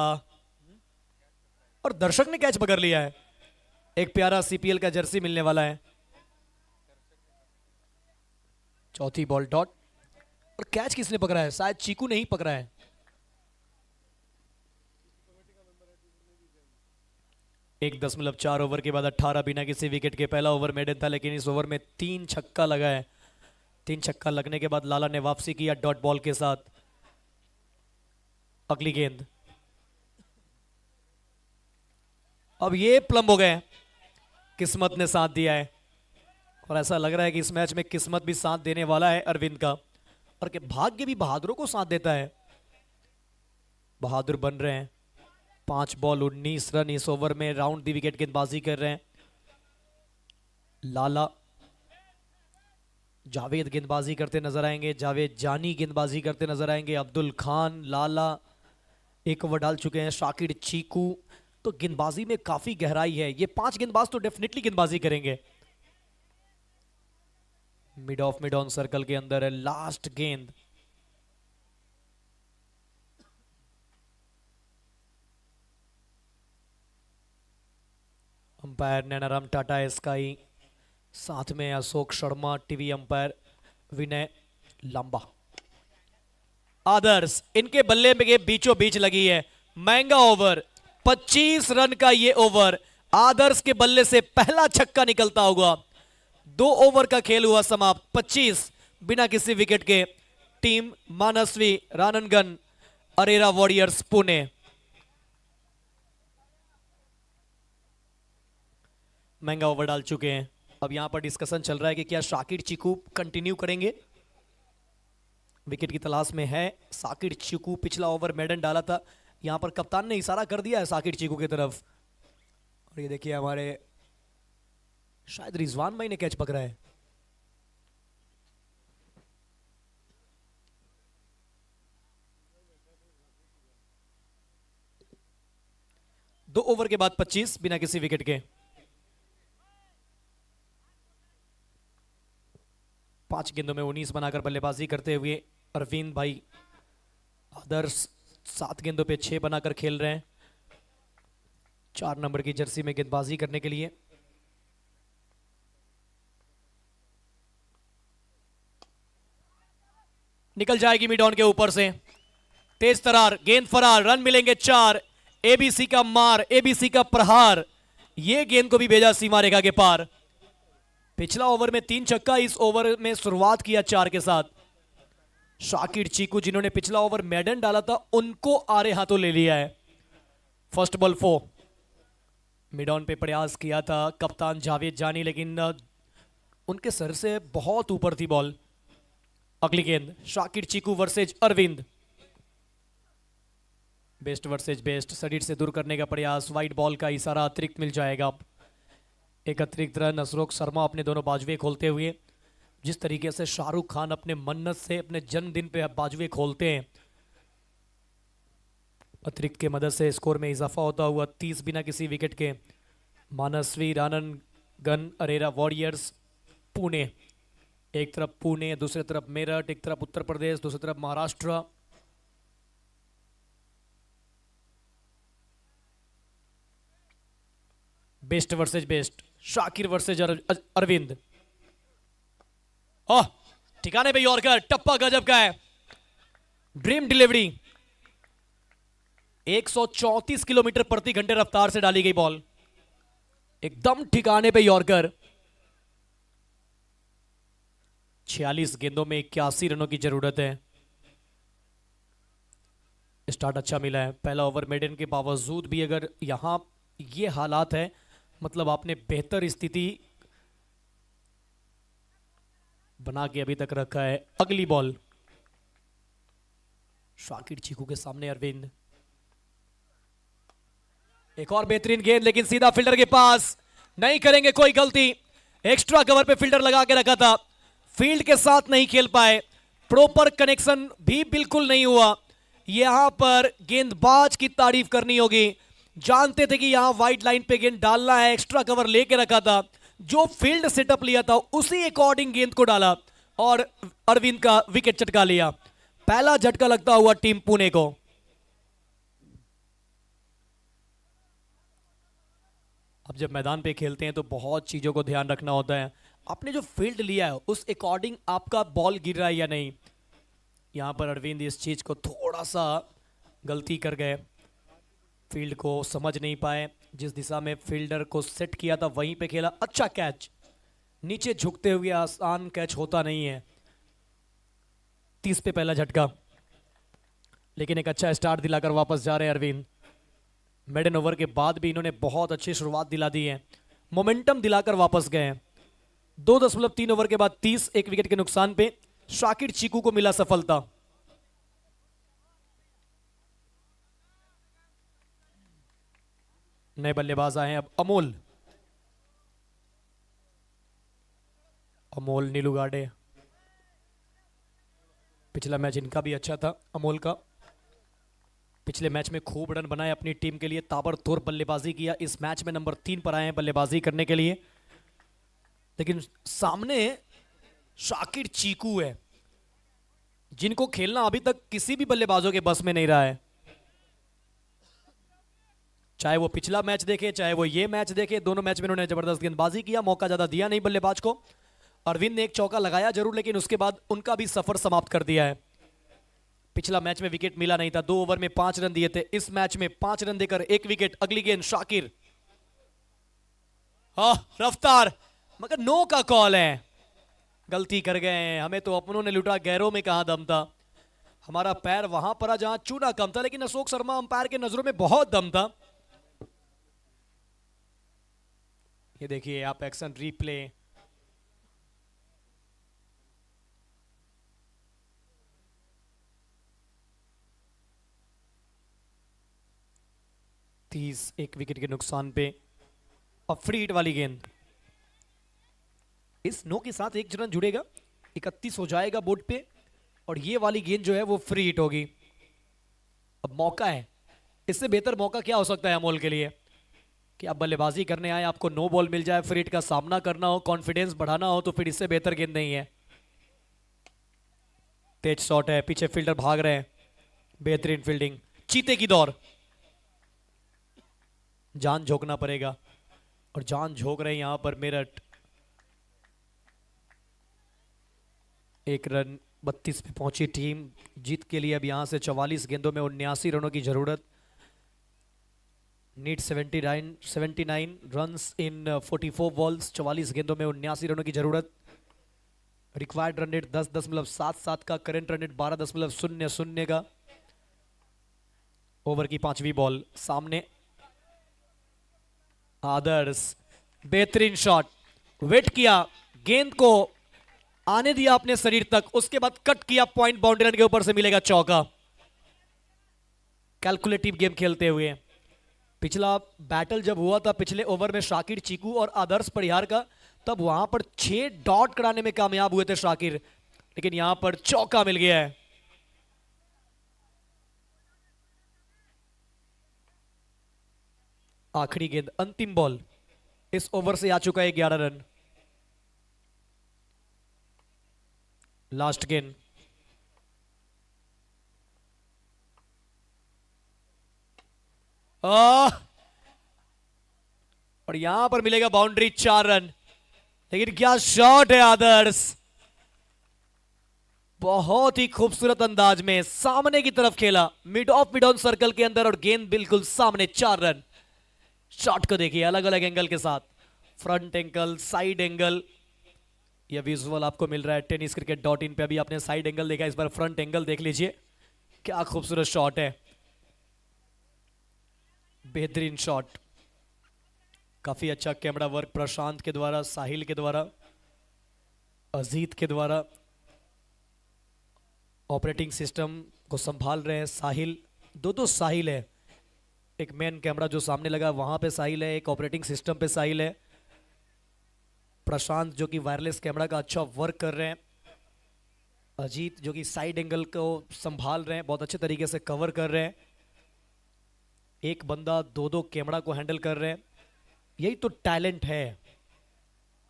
और दर्शक ने कैच पकड़ लिया है। एक प्यारा सीपीएल का जर्सी मिलने वाला है। चौथी बॉल डॉट, और कैच किसने पकड़ा है? शायद चीकू ने ही पकड़ा है। एक 0.4 ओवर के बाद 18 बिना किसी विकेट के। पहला ओवर मेडन था, लेकिन इस ओवर में 3 छक्का लगा है। 3 छक्का लगने के बाद लाला ने वापसी किया डॉट बॉल के साथ। अगली गेंद, अब ये प्लम हो गए, किस्मत ने साथ दिया है और ऐसा लग रहा है कि इस मैच में किस्मत भी साथ देने वाला है अरविंद का, और कि भाग्य भी बहादुरों को साथ देता है। बहादुर बन रहे हैं। 5 बॉल 19 रन इस ओवर में। राउंड दी विकेट गेंदबाजी कर रहे हैं लाला। जावेद गेंदबाजी करते नजर आएंगे, जावेद जानी गेंदबाजी करते नजर आएंगे, अब्दुल खान, लाला एक ओवर डाल चुके हैं, शाकिर, चीकू। तो गेंदबाजी में काफी गहराई है। ये 5 गेंदबाज तो डेफिनेटली गेंदबाजी करेंगे। Mid of mid on circle के अंदर है लास्ट गेंद। अंपायर नैनाराम टाटा स्काई, साथ में अशोक शर्मा, टीवी अंपायर विनय लांबा। आदर्श इनके बल्ले में बीचों बीच लगी है। महंगा ओवर, 25 रन का ये ओवर। आदर्श के बल्ले से पहला छक्का निकलता होगा। 2 ओवर का खेल हुआ समाप्त, 25 बिना किसी विकेट के। टीम मानसवी राननगन अरेरा वॉरियर्स पुणे। महंगा ओवर डाल चुके हैं। अब यहां पर डिस्कशन चल रहा है कि क्या शाकिर चीकू कंटिन्यू करेंगे। विकेट की तलाश में है शाकिर चीकू। पिछला ओवर मेडन डाला था। यहां पर कप्तान ने इशारा कर दिया है शाकिर चीकू की तरफ। और ये देखिए हमारे शायद रिजवान भाई ने कैच पकड़ा है। दो ओवर के बाद 25 बिना किसी विकेट के। 5 गेंदों में 19 बनाकर बल्लेबाजी करते हुए अरविंद भाई। आदर्श 7 गेंदों पे 6 बनाकर खेल रहे हैं। 4 नंबर की जर्सी में गेंदबाजी करने के लिए। निकल जाएगी मिड ऑन के ऊपर से। तेज तरार गेंद, फरार, रन मिलेंगे 4। एबीसी का मार, एबीसी का प्रहार। यह गेंद को भी भेजा सीमा रेखा के पार। पिछला ओवर में 3 छक्का, इस ओवर में शुरुआत किया 4 के साथ। शाकिर चीकू जिन्होंने पिछला ओवर मेडन डाला था, उनको आरे हाथों ले लिया है। First ball 4। मिड ऑन पे प्रयास किया था कप्तान जावेद जानी, लेकिन उनके सर से बहुत ऊपर थी बॉल। अगली गेंद Shakir Chiku versus Arvind. Best versus best, शरीर से दूर करने का प्रयास। वाइड बॉल का इशारा, अतिरिक्त मिल जाएगा। एक अतिरिक्त रन। अशोक शर्मा अपने दोनों बाजुए खोलते हुए जिस तरीके से शाहरुख खान अपने मन्नत से अपने जन्मदिन पे बाजुए खोलते हैं, अतिरिक्त के मदद से स्कोर में इजाफा होता हुआ 30 बिना किसी विकेट के। मानसवी रानन गन अरेरा वॉरियर्स पुणे, एक तरफ पुणे दूसरी तरफ मेरठ, एक तरफ उत्तर प्रदेश दूसरी तरफ Maharashtra. Best versus best, Shakir versus Arvind. Oh, ठिकाने पे यॉर्कर, टप्पा गजब का है, ड्रीम डिलीवरी। 134 किलोमीटर प्रति घंटे रफ्तार से डाली गई बॉल, एकदम ठिकाने पे यॉर्कर। 46 गेंदों में 81 रनों की जरूरत है। स्टार्ट अच्छा मिला है, पहला ओवर मेडन के बावजूद भी अगर यहां ये हालात है, मतलब आपने बेहतर स्थिति बना के अभी तक रखा है। अगली बॉल शाकिर चीकू के सामने अरविंद, एक और बेहतरीन गेंद लेकिन सीधा फील्डर के पास, नहीं करेंगे कोई गलती। एक्स्ट्रा कवर पे फील्डर लगा के रखा था, फील्ड के साथ नहीं खेल पाए, प्रॉपर कनेक्शन भी बिल्कुल नहीं हुआ। यहां पर गेंदबाज की तारीफ करनी होगी, जानते थे कि यहां वाइड लाइन पे गेंद डालना है, एक्स्ट्रा कवर लेके रखा था, जो फील्ड सेटअप लिया था उसी अकॉर्डिंग गेंद को डाला और अरविंद का विकेट चटका लिया। पहला झटका लगता हुआ टीम पुणे को। अब जब मैदान पे खेलते हैं तो बहुत चीजों को ध्यान रखना होता है। आपने जो फील्ड लिया है उस अकॉर्डिंग आपका बॉल गिर रहा है या नहीं। यहां पर अरविंद इस चीज को थोड़ा सा गलती कर गए, फील्ड को समझ नहीं पाए, जिस दिशा में फील्डर को सेट किया था वहीं पे खेला। अच्छा कैच, नीचे झुकते हुए आसान कैच होता नहीं है। 30 पे पहला झटका, लेकिन एक अच्छा स्टार्ट दिलाकर वापस जा रहे हैं अरविंद। मिडन ओवर के बाद भी इन्होंने बहुत अच्छी शुरुआत दिला दी है, मोमेंटम दिलाकर वापस गए हैं। 2.3 ओवर के बाद 30, एक विकेट के नुकसान पे शाकिर चीकू को मिला सफलता। नए बल्लेबाज आए हैं अब अमोल, अमोल नीलूगाडे। पिछला मैच इनका भी अच्छा था अमोल का, पिछले मैच में खूब रन बनाए अपनी टीम के लिए, ताबड़तोड़ बल्लेबाजी किया। इस मैच में नंबर 3 पर आए हैं बल्लेबाजी करने के लिए, लेकिन सामने शाकिर चीकू है जिनको खेलना अभी तक किसी भी बल्लेबाजों के बस में नहीं रहा है। चाहे वो पिछला मैच देखे चाहे वो ये मैच देखे, दोनों मैच में उन्होंने जबरदस्त गेंदबाजी किया, मौका ज्यादा दिया नहीं बल्लेबाज को। अरविंद ने एक चौका लगाया जरूर, लेकिन उसके बाद उनका भी सफर समाप्त कर दिया है। पिछला मैच में विकेट मिला नहीं था, 2 ओवर में 5 रन दिए थे। इस मैच में 5 रन देकर 1 विकेट। अगली गेंद शाकिर, रफ्तार, मगर नो का कॉल है, गलती कर गए हैं। हमें तो अपनों ने लुटा, गैरों में कहां दम था। हमारा पैर वहां पर जहां चूना कम था, लेकिन अशोक शर्मा अंपायर के नजरों में बहुत दम था। ये देखिए आप एक्शन रिप्ले, एक विकेट के नुकसान पे अब फ्री हिट वाली गेंद। इस नो के साथ एक रन जुड़ेगा, 31 हो जाएगा बोर्ड पे, और ये वाली गेंद जो है वो फ्री हिट होगी। अब मौका है, इससे बेहतर मौका क्या हो सकता है अमोल के लिए कि आप बल्लेबाजी करने आए, आपको नो बॉल मिल जाए, फ्री हिट का सामना करना हो, कॉन्फिडेंस बढ़ाना हो, तो फिर इससे बेहतर गेंद नहीं है। तेज शॉट है, पीछे फील्डर भाग रहे हैं, बेहतरीन फील्डिंग, चीते की दौड़। जान झोंकना पड़ेगा और जान झोंक रहे हैं यहां पर मेरठ। 1 रन 32 पे पहुंची टीम जीत के लिए। अब यहां से 44 गेंदों में 79 रनों की जरूरत। नीड 79 रन्स इन 44 बॉल्स, 44 गेंदों में 79 रनों की जरूरत। रिक्वायर्ड रन रेट 10.77 का, करंट रन रेट 12.00 का। ओवर की 5वीं बॉल, सामने आदर्श, बेहतरीन शॉट, वेट किया, गेंद को आने दिया अपने शरीर तक, उसके बाद कट किया, पॉइंट बाउंड्री लाइन के ऊपर से मिलेगा चौका। कैलकुलेटिव गेम खेलते हुए। पिछला बैटल जब हुआ था पिछले ओवर में शाकिर चीकू और आदर्श परिहार का, तब वहां पर 6 डॉट कराने में कामयाब हुए थे शाकिर, लेकिन यहां पर चौका मिल गया है। आखिरी गेंद, अंतिम बॉल। इस ओवर से आ चुका है 11 रन। लास्ट गेंद। और यहां पर मिलेगा बाउंड्री, 4 रन। लेकिन क्या शॉट है आदर्श, बहुत ही खूबसूरत अंदाज में सामने की तरफ खेला, mid of mid on circle के अंदर, और गेंद बिल्कुल सामने, 4 रन। शॉट को देखिए अलग अलग एंगल के साथ, फ्रंट एंगल, साइड एंगल। यह विजुअल आपको मिल रहा है tenniscricket.in पे। अभी आपने साइड एंगल देखा, इस बार फ्रंट एंगल देख लीजिए, क्या खूबसूरत शॉट है, बेहतरीन शॉट। काफी अच्छा कैमरा वर्क प्रशांत के द्वारा, साहिल के द्वारा, अजीत के द्वारा। ऑपरेटिंग सिस्टम को संभाल रहे हैं साहिल, दो साहिल है, एक मेन कैमरा जो सामने लगा वहां पे साहिल है, एक ऑपरेटिंग सिस्टम पे साहिल है। प्रशांत जो कि वायरलेस कैमरा का अच्छा वर्क कर रहे हैं, अजीत जो कि साइड एंगल को संभाल रहे हैं, बहुत अच्छे तरीके से कवर कर रहे हैं। एक बंदा दो कैमरा को हैंडल कर रहे हैं, यही तो टैलेंट है।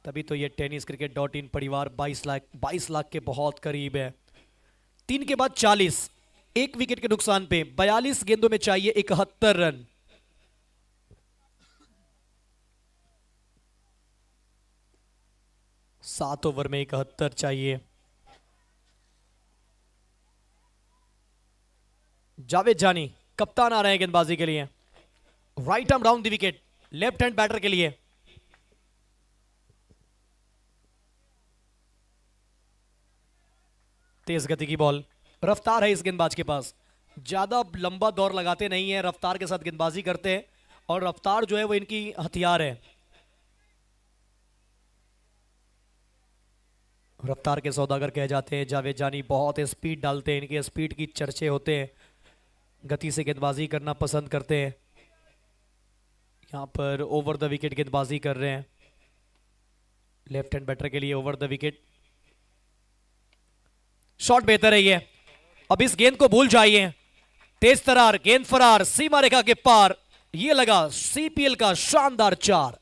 तभी तो ये tenniscricket.in परिवार 22 लाख के बहुत करीब है। 3 के बाद 40, 1 विकेट के नुकसान पे 42 गेंदों में चाहिए 71 रन। सात ओवर में 71 चाहिए। जावेद जानी कप्तान आ रहे हैं गेंदबाजी के लिए। Right arm round the wicket, left hand batter के लिए। तेज गति की बॉल, रफ्तार है इस गेंदबाज के पास, ज्यादा लंबा दौर लगाते नहीं है, रफ्तार के साथ गेंदबाजी करते हैं, और रफ्तार जो है वो इनकी हथियार है। रफ्तार के सौदागर कहे जाते हैं जावेद जानी, बहुत स्पीड डालते हैं, इनके स्पीड की चर्चे होते हैं, गति से गेंदबाजी करना पसंद करते हैं। यहां पर ओवर द विकेट गेंदबाजी कर रहे हैं, लेफ्ट हैंड बैटर के लिए ओवर द विकेट। शॉट बेहतर है ये, अब इस गेंद को भूल जाइए। तेज तरार गेंद, फरार सीमा रेखा के पार, ये लगा सीपीएल का शानदार 4।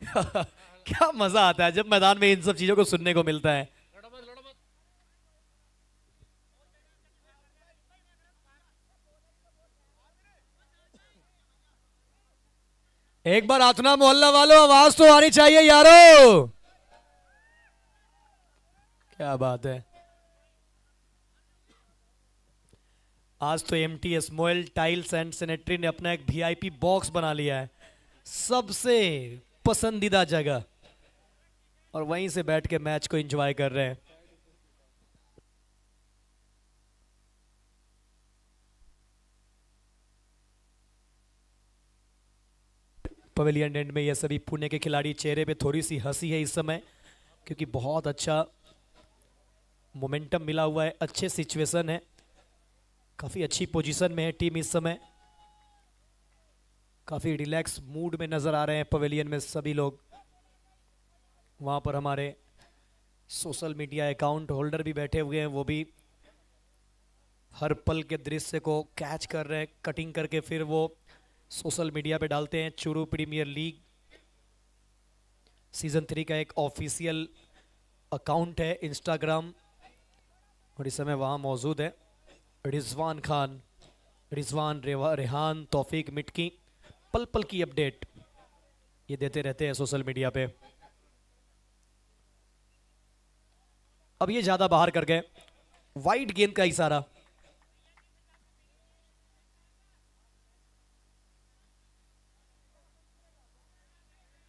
क्या मजा आता है जब मैदान में इन सब चीजों को सुनने को मिलता है। एक बार आतना मोहल्ला वालों, आवाज तो आनी चाहिए यारो। क्या बात है, आज तो MTS Moyal tiles and sanitary ने अपना एक वीआईपी बॉक्स बना लिया है, सबसे पसंदीदा जगह, और वहीं से बैठ के मैच को एंजॉय कर रहे हैं। पवेलियन एंड में ये सभी पुणे के खिलाड़ी, चेहरे पे थोड़ी सी हंसी है इस समय, क्योंकि बहुत अच्छा मोमेंटम मिला हुआ है, अच्छे सिचुएशन है, काफी अच्छी पोजीशन में है टीम इस समय, काफी रिलैक्स मूड में नजर आ रहे हैं पवेलियन में सभी लोग। वहां पर हमारे सोशल मीडिया अकाउंट होल्डर भी बैठे हुए हैं, वो भी हर पल के दृश्य को कैच कर रहे हैं, कटिंग करके फिर वो सोशल मीडिया पे डालते हैं। चूरू प्रीमियर लीग सीजन 3 का एक ऑफिशियल अकाउंट है इंस्टाग्राम, और इस समय वहां मौजूद है रिजवान खान, रिजवान, रेहान, तौफीक मिटकी, पल पल की अपडेट ये देते रहते हैं सोशल मीडिया पे। अब ये ज्यादा बाहर कर गए, वाइड गेंद का इशारा,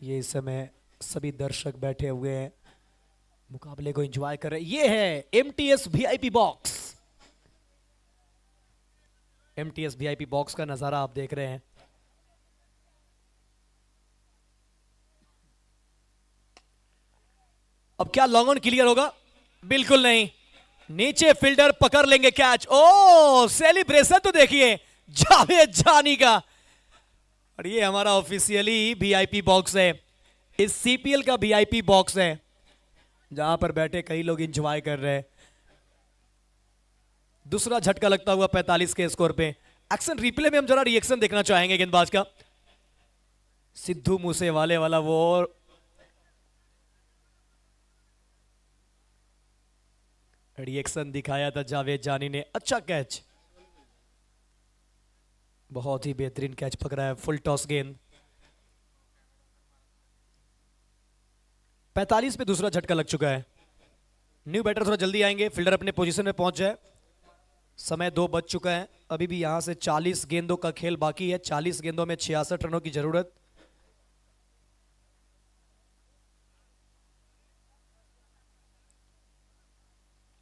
ये इस समय सभी दर्शक बैठे हुए हैं, मुकाबले को एंजॉय कर रहे हैं। ये है MTS VIP box, MTS VIP box का नजारा आप देख रहे हैं। अब क्या लॉन्ग ऑन क्लियर होगा, बिल्कुल नहीं, नीचे फील्डर पकड़ लेंगे कैच। ओ सेलिब्रेशन तो देखिए जावेद जानी का। और ये हमारा ऑफिशियली वीआईपी बॉक्स है, इस सीपीएल का वीआईपी बॉक्स है जहां पर बैठे कई लोग एंजॉय कर रहे हैं। दूसरा झटका लगता हुआ 45 के स्कोर पे। एक्शन रिप्ले में हम जरा रिएक्शन देखना चाहेंगे गेंदबाज का। सिद्धू मूसेवाले वाला वो रिएक्शन दिखाया था जावेद जानी ने। अच्छा कैच, बहुत ही बेहतरीन कैच पकड़ा है, फुल टॉस गेंद। 45 पे दूसरा झटका लग चुका है। न्यू बैटर थोड़ा जल्दी आएंगे, फील्डर अपने पोजीशन में पहुंच जाए। समय 2 बज चुका है, अभी भी यहां से 40 गेंदों का खेल बाकी है। 40 गेंदों में 66 रनों की जरूरत।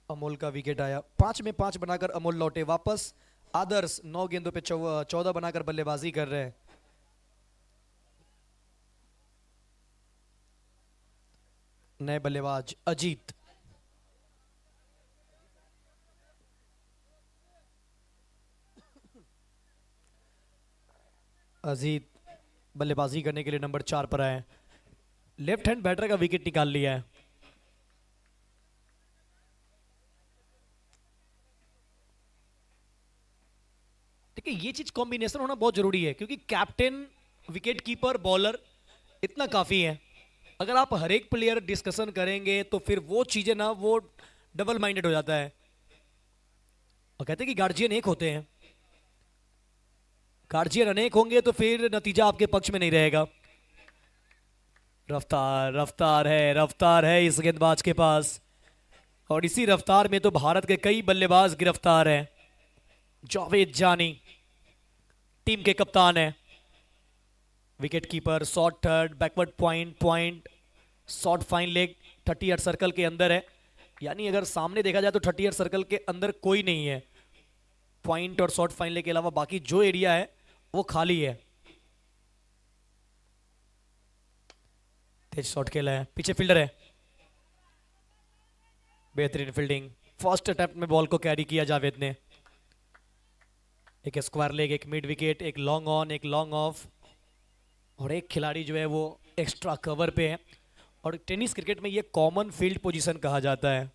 अमोल का विकेट आया, 5 में 5 बनाकर अमोल लौटे वापस। आदर्श 9 गेंदों पे 14 बनाकर बल्लेबाजी कर रहे हैं। नए बल्लेबाज अजीत। अजीत बल्लेबाजी करने के लिए नंबर 4 पर आए। लेफ्ट हैंड बैटर का विकेट निकाल लिया है। देखिए ये चीज कॉम्बिनेशन होना बहुत जरूरी है, क्योंकि कैप्टन, विकेट कीपर, बॉलर इतना काफी है। अगर आप हर एक प्लेयर डिस्कशन करेंगे तो फिर वो चीजें ना वो डबल माइंडेड हो जाता है। और कहते हैं कि गार्जियन एक होते हैं, गार्जियन अनेक होंगे तो फिर नतीजा आपके पक्ष में नहीं रहेगा। रफ्तार रफ्तार है इस गेंदबाज के पास, और इसी रफ्तार में तो भारत के कई बल्लेबाज गिरफ्तार हैं। जावेद जानी टीम के कप्तान है। Wicket keeper, short third, backward point, short fine leg 38 circle के अंदर है। यानी अगर सामने देखा जाए तो 38 सर्कल के अंदर कोई नहीं है। पॉइंट और शॉर्ट फाइन लेग के अलावा बाकी जो एरिया है वो खाली है। तेज शॉट खेला है, पीछे फील्डर है, बेहतरीन फील्डिंग। फर्स्ट अटेम्प्ट में बॉल को कैरी किया जावेद ने। एक स्क्वायर लेग, एक मिड विकेट, एक लॉन्ग ऑन, एक लॉन्ग ऑफ, और एक खिलाड़ी जो है वो एक्स्ट्रा कवर पे है। और टेनिस क्रिकेट में ये कॉमन फील्ड पोजीशन कहा जाता है।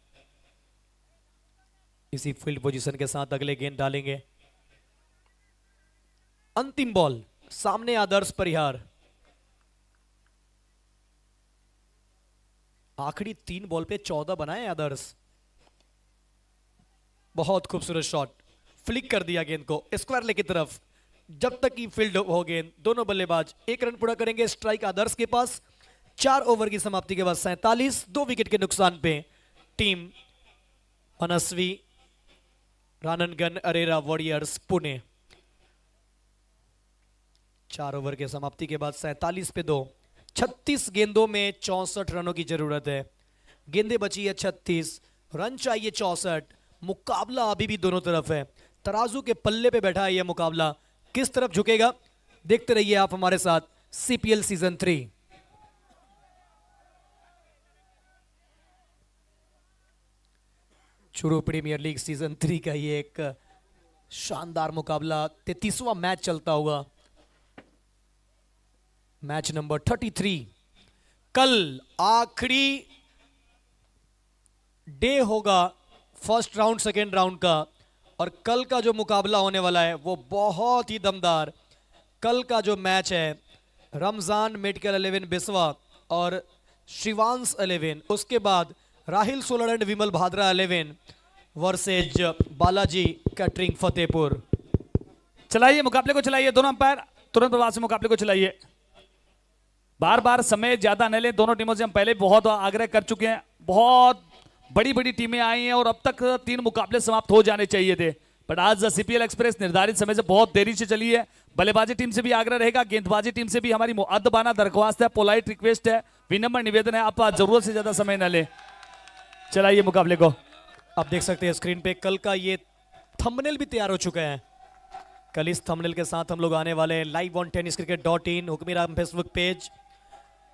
इसी फील्ड पोजीशन के साथ अगले गेंद डालेंगे। अंतिम बॉल, सामने आदर्श परिहार। आखिरी 3 बॉल पे 14 बनाए आदर्श। बहुत खूबसूरत शॉट, फ्लिक कर दिया गेंद को स्क्वायर लेग की तरफ। जब तक की फील्ड हो गेंद, दोनों बल्लेबाज 1 रन पूरा करेंगे। स्ट्राइक आदर्श के पास। 4 ओवर की समाप्ति के बाद 47, 2 विकेट के नुकसान पे टीम मनस्वी राननगन अरेरा वॉरियर्स पुणे। 4 ओवर के समाप्ति के बाद 47 पे 2, 36 गेंदों में 64 रनों की जरूरत है। गेंदें बची है 36, रन चाहिए 64। मुकाबला अभी भी दोनों तरफ है, तराजू के पल्ले पे बैठा है यह मुकाबला। किस तरफ झुकेगा देखते रहिए आप हमारे साथ। CPL season 3 Churu premier league season 3 का ये एक शानदार मुकाबला, 33वां मैच चलता हुआ, मैच नंबर 33। कल आखिरी डे होगा फर्स्ट राउंड सेकेंड राउंड का, और कल का जो मुकाबला होने वाला है वो बहुत ही दमदार। कल का जो मैच है रमजान मेडिकल 11 बिस्वा और शिवांश 11, उसके बाद Rahil solar and Vimal Bhadra 11 versus Balaji catering Fatehpur. चलाइए मुकाबले को, चलाइए दोनों अंपायर तुरंत प्रभाव से मुकाबले को चलाइए। बार बार समय ज्यादा न लें, दोनों टीमों से हम पहले बहुत आग्रह कर चुके हैं। बहुत बड़ी बड़ी टीमें आई हैं और अब तक 3 मुकाबले समाप्त हो जाने चाहिए थे, बट आज सीपीएल एक्सप्रेस निर्धारित समय से बहुत देरी से चली है। बल्लेबाजी टीम से भी आग्रह रहेगा, गेंदबाजी टीम से भी हमारी मुअद्दबाना दरख्वास्त है, पोलाइट रिक्वेस्ट है, विनम्र निवेदन है, आप जरूरत से ज्यादा समय न लें। चलाइए मुकाबले को। आप देख सकते हैं स्क्रीन पे कल का ये थंबनेल भी तैयार हो चुका है। कल इस थंबनेल के साथ हम लोग आने वाले हैं live on tenniscricket.in, Hukmiram Facebook page.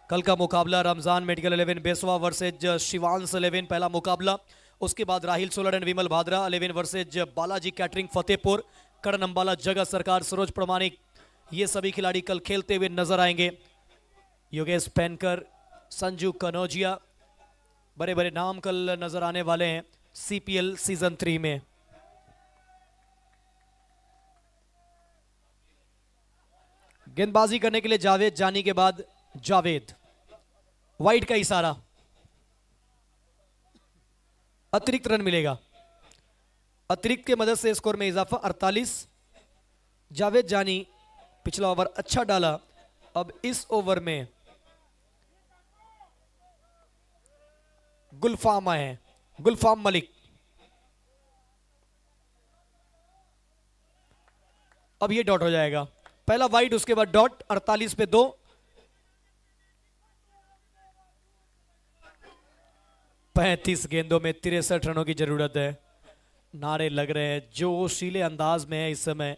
कल का मुकाबला रमजान मेडिकल 11 बेसवा वर्सेज शिवांश 11 पहला मुकाबला, उसके बाद Rahil solar and Vimal Bhadra 11 versus Balaji catering Fatehpur, Karan Ambala, जगह सरकार, सरोज प्रमाणिक, ये सभी खिलाड़ी कल खेलते हुए नजर आएंगे। योगेश पैनकर, संजू कनौजिया, बड़े बड़े नाम कल नजर आने वाले हैं सीपीएल सीजन 3 में। गेंदबाजी करने के लिए जावेद जानी के बाद जावेद, वाइड का इशारा, अतिरिक्त रन मिलेगा। अतिरिक्त के मदद से स्कोर में इजाफा 48। जावेद जानी पिछला ओवर अच्छा डाला, अब इस ओवर में गुलफाम आए हैं, गुलफाम मलिक। अब ये डॉट हो जाएगा, पहला वाइड उसके बाद डॉट, 48 पे 2। पैंतीस गेंदों में 63 रनों की जरूरत है। नारे लग रहे हैं, जोशीले अंदाज में है इस समय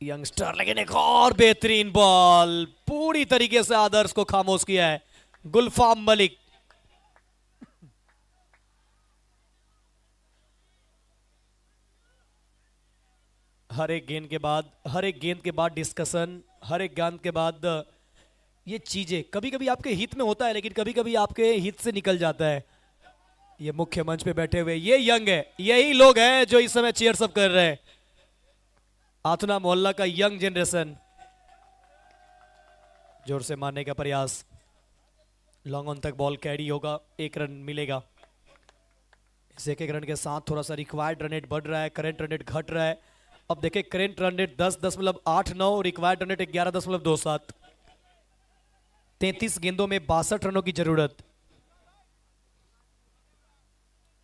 यंगस्टर, लेकिन एक और बेहतरीन बॉल पूरी तरीके से आदर्श को खामोश किया है गुलफाम मलिक। हर एक गेंद के बाद डिस्कशन, हर एक गेंद के बाद ये चीजें कभी कभी आपके हित में होता है, लेकिन कभी कभी आपके हित से निकल जाता है। ये मुख्य मंच पे बैठे हुए ये यंग है, यही लोग हैं जो इस समय चीयर्स अप कर रहे हैं। आथुना मोहल्ला का यंग जनरेशन, जोर से मारने का प्रयास, लॉन्ग ऑन तक बॉल कैरी होगा, 1 रन मिलेगा। इस 1 रन के साथ थोड़ा सा रिक्वायर्ड रन रेट बढ़ रहा है, करेंट रन रेट घट रहा है। अब देखें current run rate 10.89, required run rate 11.27। 33 गेंदों में 62 रनों की जरूरत,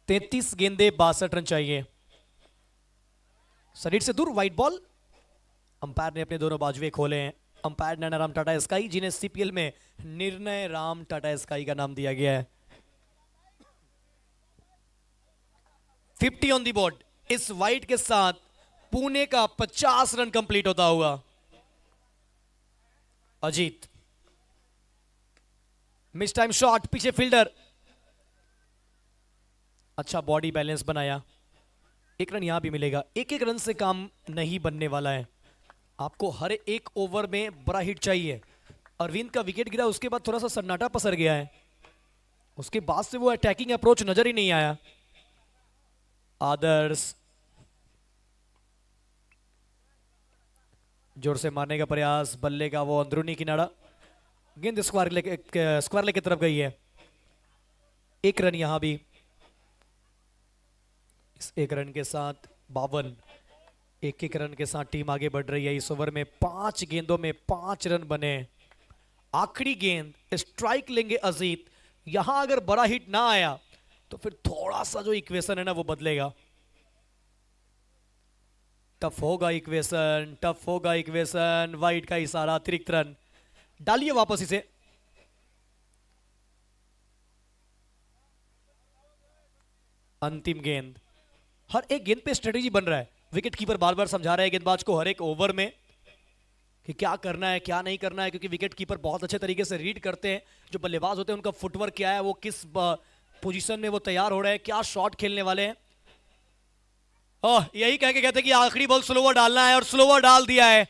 33 गेंदे 62 रन चाहिए। शरीर से दूर वाइड बॉल, अंपायर ने अपने दोनों बाजुए खोले हैं। अंपायर नैना राम टाटा स्काई, जिन्हें सीपीएल में निर्णय राम टाटा स्काई का नाम दिया गया है। 50 ऑन दी बोर्ड। इस वाइड के साथ पुणे का 50 रन कंप्लीट होता हुआ। अजीत, मिस टाइम शॉट, पीछे फील्डर, अच्छा बॉडी बैलेंस बनाया, 1 रन यहां भी मिलेगा। 1 रन से काम नहीं बनने वाला है, आपको हर एक ओवर में बड़ा हिट चाहिए। अरविंद का विकेट गिरा, उसके बाद थोड़ा सा सन्नाटा पसर गया है, उसके बाद से वो अटैकिंग अप्रोच नजर ही नहीं आया। आदर्श जोर से मारने का प्रयास, बल्ले का वो अंदरूनी किनारा, गेंद स्क्वायर लेग की तरफ गई है। 1 रन यहां भी। इस 1 रन के साथ 52, 1 रन के साथ टीम आगे बढ़ रही है। इस ओवर में 5 गेंदों में 5 रन बने। आखिरी गेंद स्ट्राइक लेंगे अजीत, यहां अगर बड़ा हिट ना आया तो फिर थोड़ा सा जो इक्वेशन है ना वो बदलेगा। टफ होगा इक्वेशन, वाइड का इशारा, अतिरिक्त रन, डालिए वापस इसे। अंतिम गेंद, हर एक गेंद पे स्ट्रेटेजी बन रहा है। विकेट कीपर बार बार समझा रहा है गेंदबाज को हर एक ओवर में कि क्या करना है क्या नहीं करना है, क्योंकि विकेट कीपर बहुत अच्छे तरीके से रीड करते हैं जो बल्लेबाज होते हैं, उनका फुटवर्क क्या है, वो किस पोजीशन में वो तैयार हो रहे हैं, क्या शॉट खेलने वाले हैं। यही कह के कहते हैं कि आखिरी बॉल स्लोवर डालना है और स्लोवर डाल दिया है।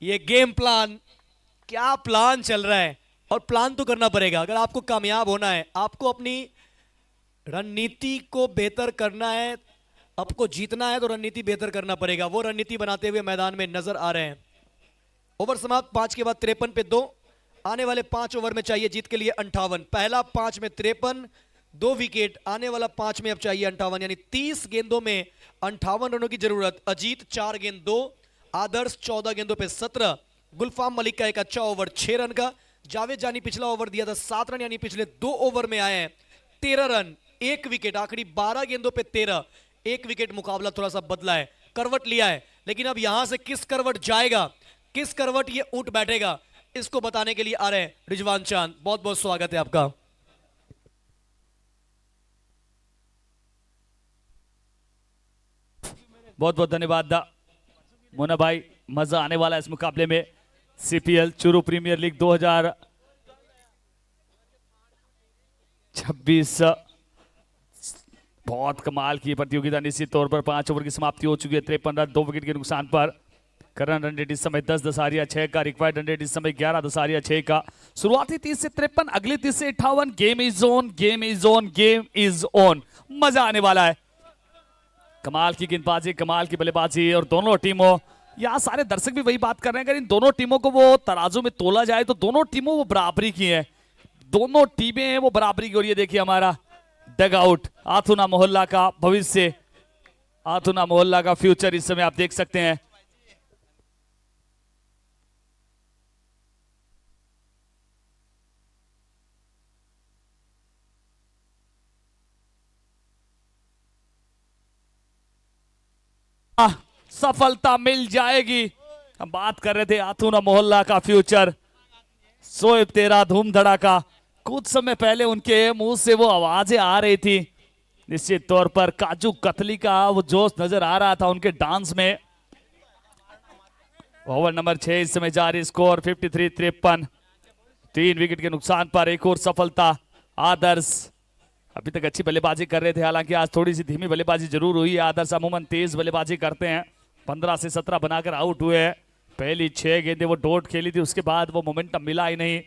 ये गेम प्लान, क्या प्लान चल रहा है, और प्लान तो करना पड़ेगा अगर आपको कामयाब होना है। आपको अपनी रणनीति को बेहतर करना है, आपको जीतना है तो रणनीति बेहतर करना पड़ेगा। वो रणनीति बनाते हुए मैदान में नजर आ रहे हैं। ओवर समाप्त, 5 के बाद 53 पे 2। आने वाले 5 ओवर में चाहिए जीत के लिए 58। पहला 5 में 53, 2 विकेट। आने वाला 5 में अब चाहिए 58, यानी 30 गेंदों में 58 रनों की जरूरत। अजीत 4 गेंद 2, आदर्श 14 गेंदों पे 17, गुलफाम मलिक का एक अच्छा ओवर 6 रन का। जावेद जानी पिछला ओवर दिया था 7 रन, यानी पिछले 2 ओवर में आए हैं 13 रन, 1 विकेट। आखिरी 12 गेंदों पे 13, 1 विकेट। मुकाबला थोड़ा सा बदला है, करवट लिया है, लेकिन अब यहां से किस करवट जाएगा, किस करवट ये ऊंट बैठेगा, इसको बताने के लिए आ रहे हैं रिजवान चांद। बहुत बहुत स्वागत है आपका। बहुत बहुत धन्यवाद मोना भाई, मजा आने वाला है इस मुकाबले में। CPL Churu premier league 26। बहुत कमाल की प्रतियोगिता निश्चित तौर पर। 5 ओवर की समाप्ति हो चुकी है। 53 रन 2 विकेट के नुकसान पर। करंट रन रेट इस समय 10.6 का। रिक्वायर्ड रन रेट इस समय 11.6 का। शुरुआती 30 से 53, अगली 30 से 58। Game is on, game is on, game is on. मजा आने वाला है। कमाल की गेंदबाजी, कमाल की बल्लेबाजी। और दोनों टीमों, यहाँ सारे दर्शक भी वही बात कर रहे हैं, अगर इन दोनों टीमों को वो तराजू में तोला जाए तो दोनों टीमों वो बराबरी की है। दोनों टीमें हैं वो बराबरी की। और ये देखिए हमारा डग आउट, आथुना मोहल्ला का भविष्य, आथुना मोहल्ला का फ्यूचर इस समय आप देख सकते हैं। सफलता मिल जाएगी। हम बात कर रहे थे आथुना मोहल्ला का फ्यूचर। शोएब तेरा धूम धड़ाका, कुछ समय पहले उनके मुंह से वो आवाजें आ रही थी। निश्चित तौर पर काजू कतली का वो जोश नजर आ रहा था उनके डांस में। ओवर नंबर 6 इस समय जारी। स्कोर 53-53। 3 विकेट के नुकसान पर एक और सफलता। आदर्श अभी तक अच्छी बल्लेबाजी कर रहे थे, हालांकि आज थोड़ी सी धीमी बल्लेबाजी जरूर हुई है। आदर्श अमूमन तेज बल्लेबाजी करते हैं। 15 से 17 बनाकर आउट हुए हैं। पहली 6 गेंदें वो डॉट खेली थी, उसके बाद वो मोमेंटम मिला ही नहीं।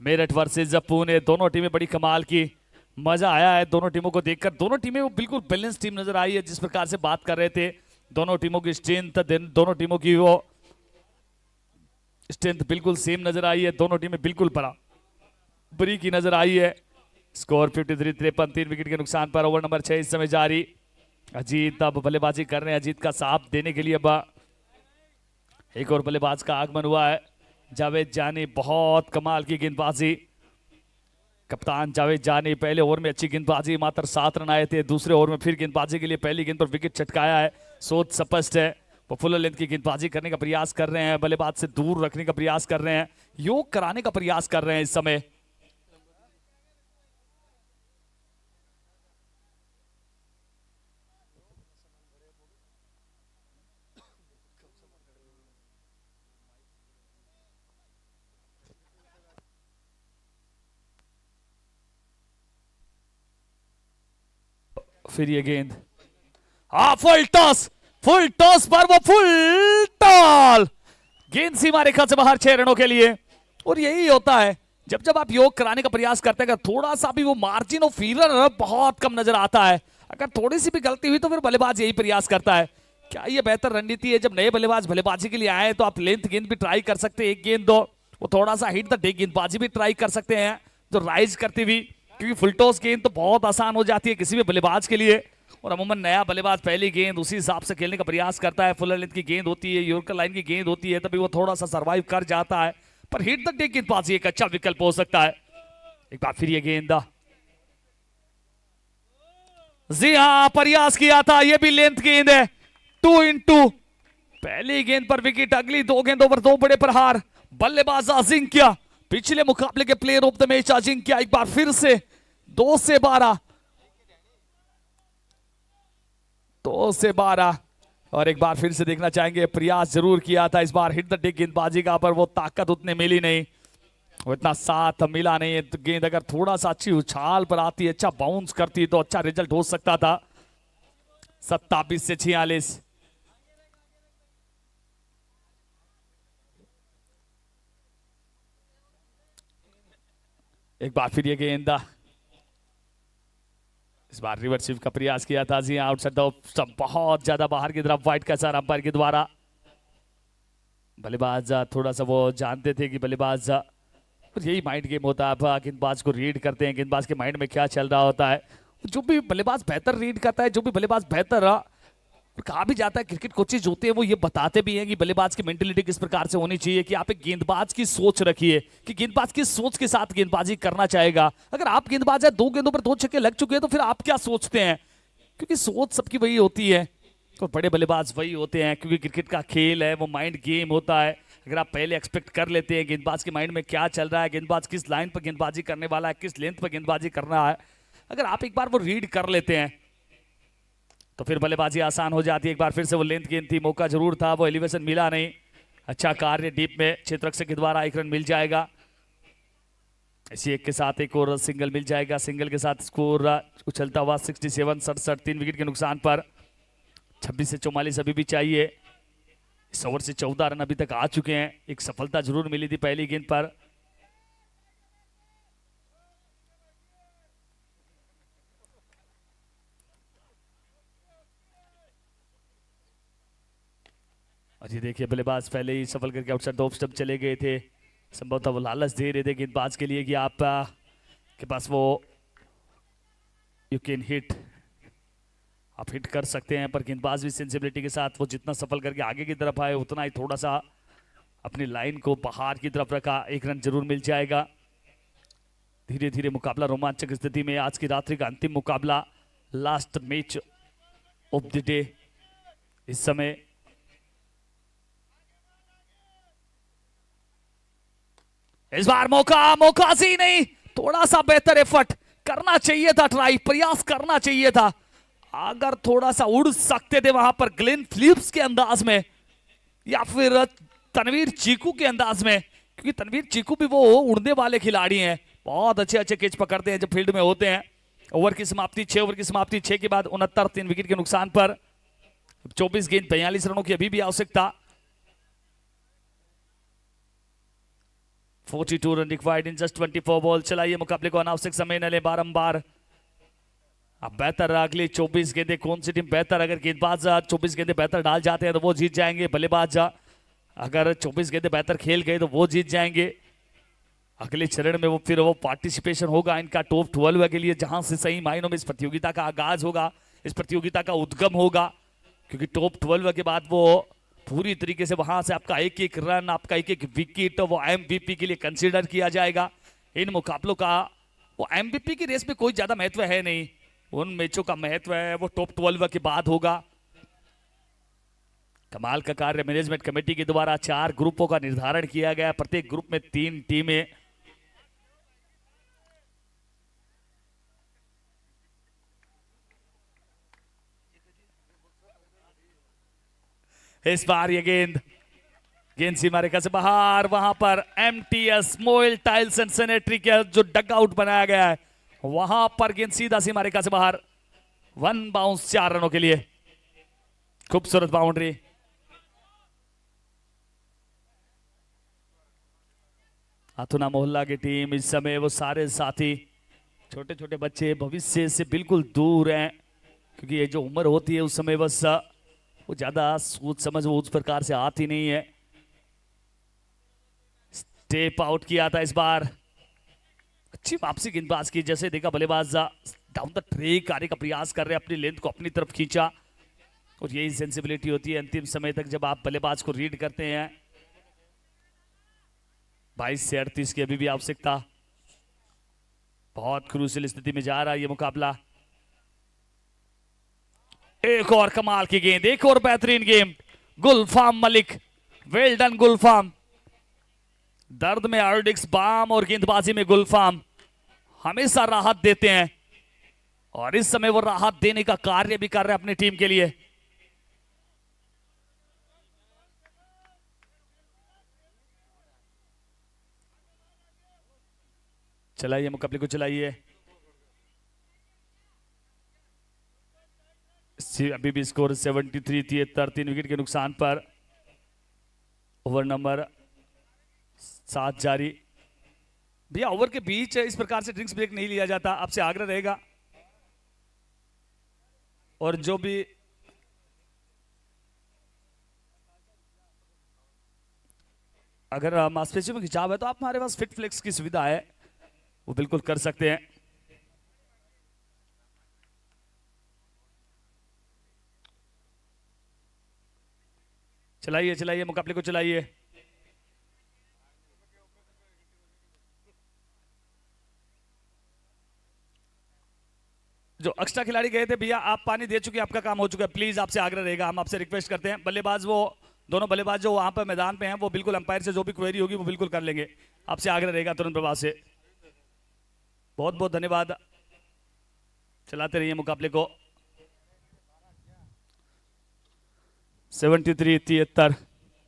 मेरठ वर्सेस पुणे, दोनों टीमें बड़ी कमाल की। मजा आया है दोनों टीमों को देखकर। दोनों टीमें वो बिल्कुल बैलेंस टीम नजर आई है। जिस प्रकार से बात कर रहे थे, दोनों टीमों की स्ट्रेंथ, दोनों टीमों की वो स्ट्रेंथ बिल्कुल सेम नजर आई है। दोनों टीमें बिल्कुल बराबरी की नजर आई है। स्कोर 53-53। 3 विकेट के नुकसान पर। ओवर नंबर 6 इस समय जारी। अजीत अब बल्लेबाजी कर रहे हैं। अजीत का साथ देने के लिए अब एक और बल्लेबाज का आगमन हुआ है। जावेद जानी, बहुत कमाल की गेंदबाजी। कप्तान जावेद जानी, पहले ओवर में अच्छी गेंदबाजी, मात्र 7 रन आए थे। दूसरे ओवर में फिर गेंदबाजी के लिए पहली गेंद पर विकेट चटकाया है। सोच स्पष्ट है, वो फुल लेंथ की गेंदबाजी करने का प्रयास कर रहे हैं। बल्लेबाज से दूर रखने का प्रयास कर रहे हैं, योग कराने का प्रयास कर रहे हैं इस समय। फिर ये गेंद, फुल टॉस पर वो फुल टॉल। गेंद सीमा रेखा से बाहर 6 रनों के लिए। और यही होता है जब जब आप योग कराने का प्रयास करते हैं, थोड़ा सा भी वो मार्जिन ऑफ एरर बहुत कम नजर आता है। अगर थोड़ी सी भी गलती हुई तो फिर बल्लेबाज यही प्रयास करता है। क्या ये बेहतर रणनीति है? जब नए बल्लेबाज बल्लेबाजी के लिए आए तो आप लेंथ गेंद भी ट्राई कर सकते हैं, एक गेंद दो, वो थोड़ा सा हिट द डे गेंदबाजी भी ट्राई कर सकते हैं जो राइज करती हुई, क्योंकि फुल टॉस गेंद तो बहुत आसान हो जाती है किसी भी बल्लेबाज के लिए। और अमूमन नया बल्लेबाज पहली गेंद उसी हिसाब से खेलने का प्रयास करता है। फुल लेंथ की गेंद होती है, यॉर्कर लाइन की गेंद होती है, तभी वो थोड़ा सा सर्वाइव कर जाता है। पर हिट द डे गेंदबाजी एक अच्छा विकल्प हो सकता है। एक बार फिर ये गेंद, जी हाँ, प्रयास किया था, ये भी लेंथ गेंद है। 2 इन 2। पहली गेंद पर विकेट, अगली 2 गेंदों पर 2 बड़े प्रहार। बल्लेबाज अजिंक्य, पिछले मुकाबले के player of the match Ajinkya, एक बार फिर से 2 से 12, 2 से 12। और एक बार फिर से देखना चाहेंगे, प्रयास जरूर किया था इस बार हिट द डे गेंदबाजी का, पर वो ताकत उतने मिली नहीं, वो इतना साथ मिला नहीं। तो गेंद अगर थोड़ा सा अच्छी उछाल पर आती, अच्छा बाउंस करती तो अच्छा रिजल्ट हो सकता था। 27 से 46। एक बार फिर ये गेंद, इस बार रिवर्स स्वीप का प्रयास किया था, जी आउटसाइड द स्टंप, बहुत ज्यादा बाहर की तरफ, वाइड का सर अंपायर के द्वारा। बल्लेबाज थोड़ा सा वो जानते थे कि बल्लेबाज, यही माइंड गेम होता है, आप गेंदबाज को रीड करते हैं, गेंदबाज के माइंड में क्या चल रहा होता है। जो भी बल्लेबाज बेहतर रीड करता है, जो भी बल्लेबाज बेहतर कहा भी जाता है, क्रिकेट कोचेज होते हैं वो ये बताते भी हैं कि बल्लेबाज की मेंटेलिटी किस प्रकार से होनी चाहिए, कि आप एक गेंदबाज की सोच रखिए कि गेंदबाज की सोच के साथ गेंदबाजी करना चाहेगा। अगर आप गेंदबाज है, 2 गेंदों पर 2 छक्के लग चुके हैं, तो फिर आप क्या सोचते हैं, क्योंकि सोच सबकी वही होती है। तो बड़े बल्लेबाज वही होते हैं, क्योंकि क्रिकेट का खेल है, वो माइंड गेम होता है। अगर आप पहले एक्सपेक्ट कर लेते हैं गेंदबाज के माइंड में क्या चल रहा है, गेंदबाज किस लाइन पर गेंदबाजी करने वाला है, किस लेंथ पर गेंदबाजी कर रहा है, अगर आप एक बार वो रीड कर लेते हैं तो फिर बल्लेबाजी आसान हो जाती है। एक बार फिर से वो लेंथ गेंद थी, मौका जरूर था, वो एलिवेशन मिला नहीं। अच्छा कार्य डीप में क्षेत्ररक्षक के द्वारा 1 रन मिल जाएगा। इसी एक के साथ एक और सिंगल मिल जाएगा। सिंगल के साथ स्कोर उछलता हुआ 67 67, 3 विकेट के नुकसान पर। 26 से 44 अभी भी चाहिए। इस ओवर से 14 रन अभी तक आ चुके हैं। एक सफलता जरूर मिली थी पहली गेंद पर। और ये देखिए बल्लेबाज पहले ही सफल करके आउटसाइड द ऑफ स्टंप चले गए थे। संभवतः वो लालच दे रहे थे गेंदबाज के लिए कि आप के पास वो यू कैन हिट, आप हिट कर सकते हैं। पर गेंदबाज भी सेंसिबिलिटी के साथ वो जितना सफल करके आगे की तरफ आए उतना ही थोड़ा सा अपनी लाइन को बाहर की तरफ रखा। एक रन जरूर मिल जाएगा। धीरे धीरे मुकाबला रोमांचक स्थिति में। आज की रात्रि का अंतिम मुकाबला, last match of the day. इस समय इस बार मौका ही नहीं, थोड़ा सा बेहतर एफर्ट करना चाहिए था, ट्राई प्रयास करना चाहिए था। अगर थोड़ा सा उड़ सकते थे वहां पर ग्लेन फिलिप्स के अंदाज में या फिर तनवीर चीकू के अंदाज में, क्योंकि तनवीर चीकू भी वो उड़ने वाले खिलाड़ी हैं, बहुत अच्छे अच्छे कैच पकड़ते हैं जब फील्ड में होते हैं। ओवर की समाप्ति 6 ओवर की समाप्ति 6 के बाद 69, 3 विकेट के नुकसान पर। 24 गेंद 42 रनों की अभी भी आवश्यकता। 42 run required in just 24 ball. चलाइए मुकाबले को अनावश्यक समय न ले बारंबार। अब बेहतर अगली 24 गेंदें कौन सी टीम बेहतर, अगर गेंदबाज 24 गेंदें बेहतर डाल जाते हैं तो वो जीत जाएंगे। बल्लेबाज अगर 24 गेंदें बेहतर खेल गए तो वो जीत जाएंगे। अगले चरण में वो पार्टिसिपेशन होगा इनका टॉप 12 के लिए, जहां से सही मायनों में इस प्रतियोगिता का आगाज होगा, इस प्रतियोगिता का उद्गम होगा। क्योंकि टॉप 12 के बाद वो पूरी तरीके से वहां से आपका एक एक रन, आपका एक एक विकेट वो एमवीपी के लिए कंसीडर किया जाएगा। इन मुकाबलों का वो एमवीपी की रेस में कोई ज्यादा महत्व है नहीं, उन मैचों का महत्व है वो टॉप 12 के बाद होगा। कमाल का कार्य मैनेजमेंट कमेटी के द्वारा 4 ग्रुपों का निर्धारण किया गया। प्रत्येक ग्रुप में 3 टीमें। इस बार ये गेंद सीमा रेखा से बाहर, वहां पर MTS MOIL tiles and sanitary का जो डग आउट बनाया गया है वहां पर गेंद सीधा सीमा रेखा से बाहर। 1 बाउंस 4 रनों के लिए। खूबसूरत बाउंड्री। अथुना मोहल्ला की टीम इस समय वो सारे साथी छोटे छोटे बच्चे भविष्य से बिल्कुल दूर हैं, क्योंकि ये जो उम्र होती है उस समय बस वो ज्यादा सोच समझ वो उस प्रकार से आती नहीं है। स्टेप आउट किया था इस बार। अच्छी वापसी गेंदबाज की, जैसे देखा बल्लेबाज डाउन द ट्रैक आने का प्रयास कर रहे हैं, अपनी लेंथ को अपनी तरफ खींचा। और यही सेंसिबिलिटी होती है अंतिम समय तक जब आप बल्लेबाज को रीड करते हैं। 22 से 38 की अभी भी आवश्यकता। बहुत क्रूशियल स्थिति में जा रहा है ये मुकाबला। एक और कमाल की गेंद, एक और बेहतरीन गेंद। गुलफाम मलिक, वेल डन गुलफाम। दर्द में आयोडिक्स बाम और गेंदबाजी में गुलफाम हमेशा राहत देते हैं, और इस समय वो राहत देने का कार्य भी कर रहे हैं अपनी टीम के लिए। चलाइए मुकाबले को, चलाइए। अभी भी स्कोर 73 73, 3 विकेट के नुकसान पर। ओवर नंबर 7 जारी। भैया ओवर के बीच इस प्रकार से ड्रिंक्स ब्रेक नहीं लिया जाता, आपसे आग्रह रहेगा। और जो भी अगर मांसपेशियों में खिंचाव है तो आप हमारे पास फिट फ्लेक्स की सुविधा है, वो बिल्कुल कर सकते हैं। चलाइए चलाइए मुकाबले को, चलाइए। जो एक्स्ट्रा खिलाड़ी गए थे भैया, आप पानी दे चुके, आपका काम हो चुका है। प्लीज आपसे आग्रह रहेगा, हम आपसे रिक्वेस्ट करते हैं। बल्लेबाज वो दोनों बल्लेबाज जो वहां पर मैदान पे हैं वो बिल्कुल अंपायर से जो भी क्वेरी होगी वो बिल्कुल कर लेंगे। आपसे आग्रह रहेगा तुरंत प्रभाव से। बहुत बहुत धन्यवाद। चलाते रहिए मुकाबले को। 73 73।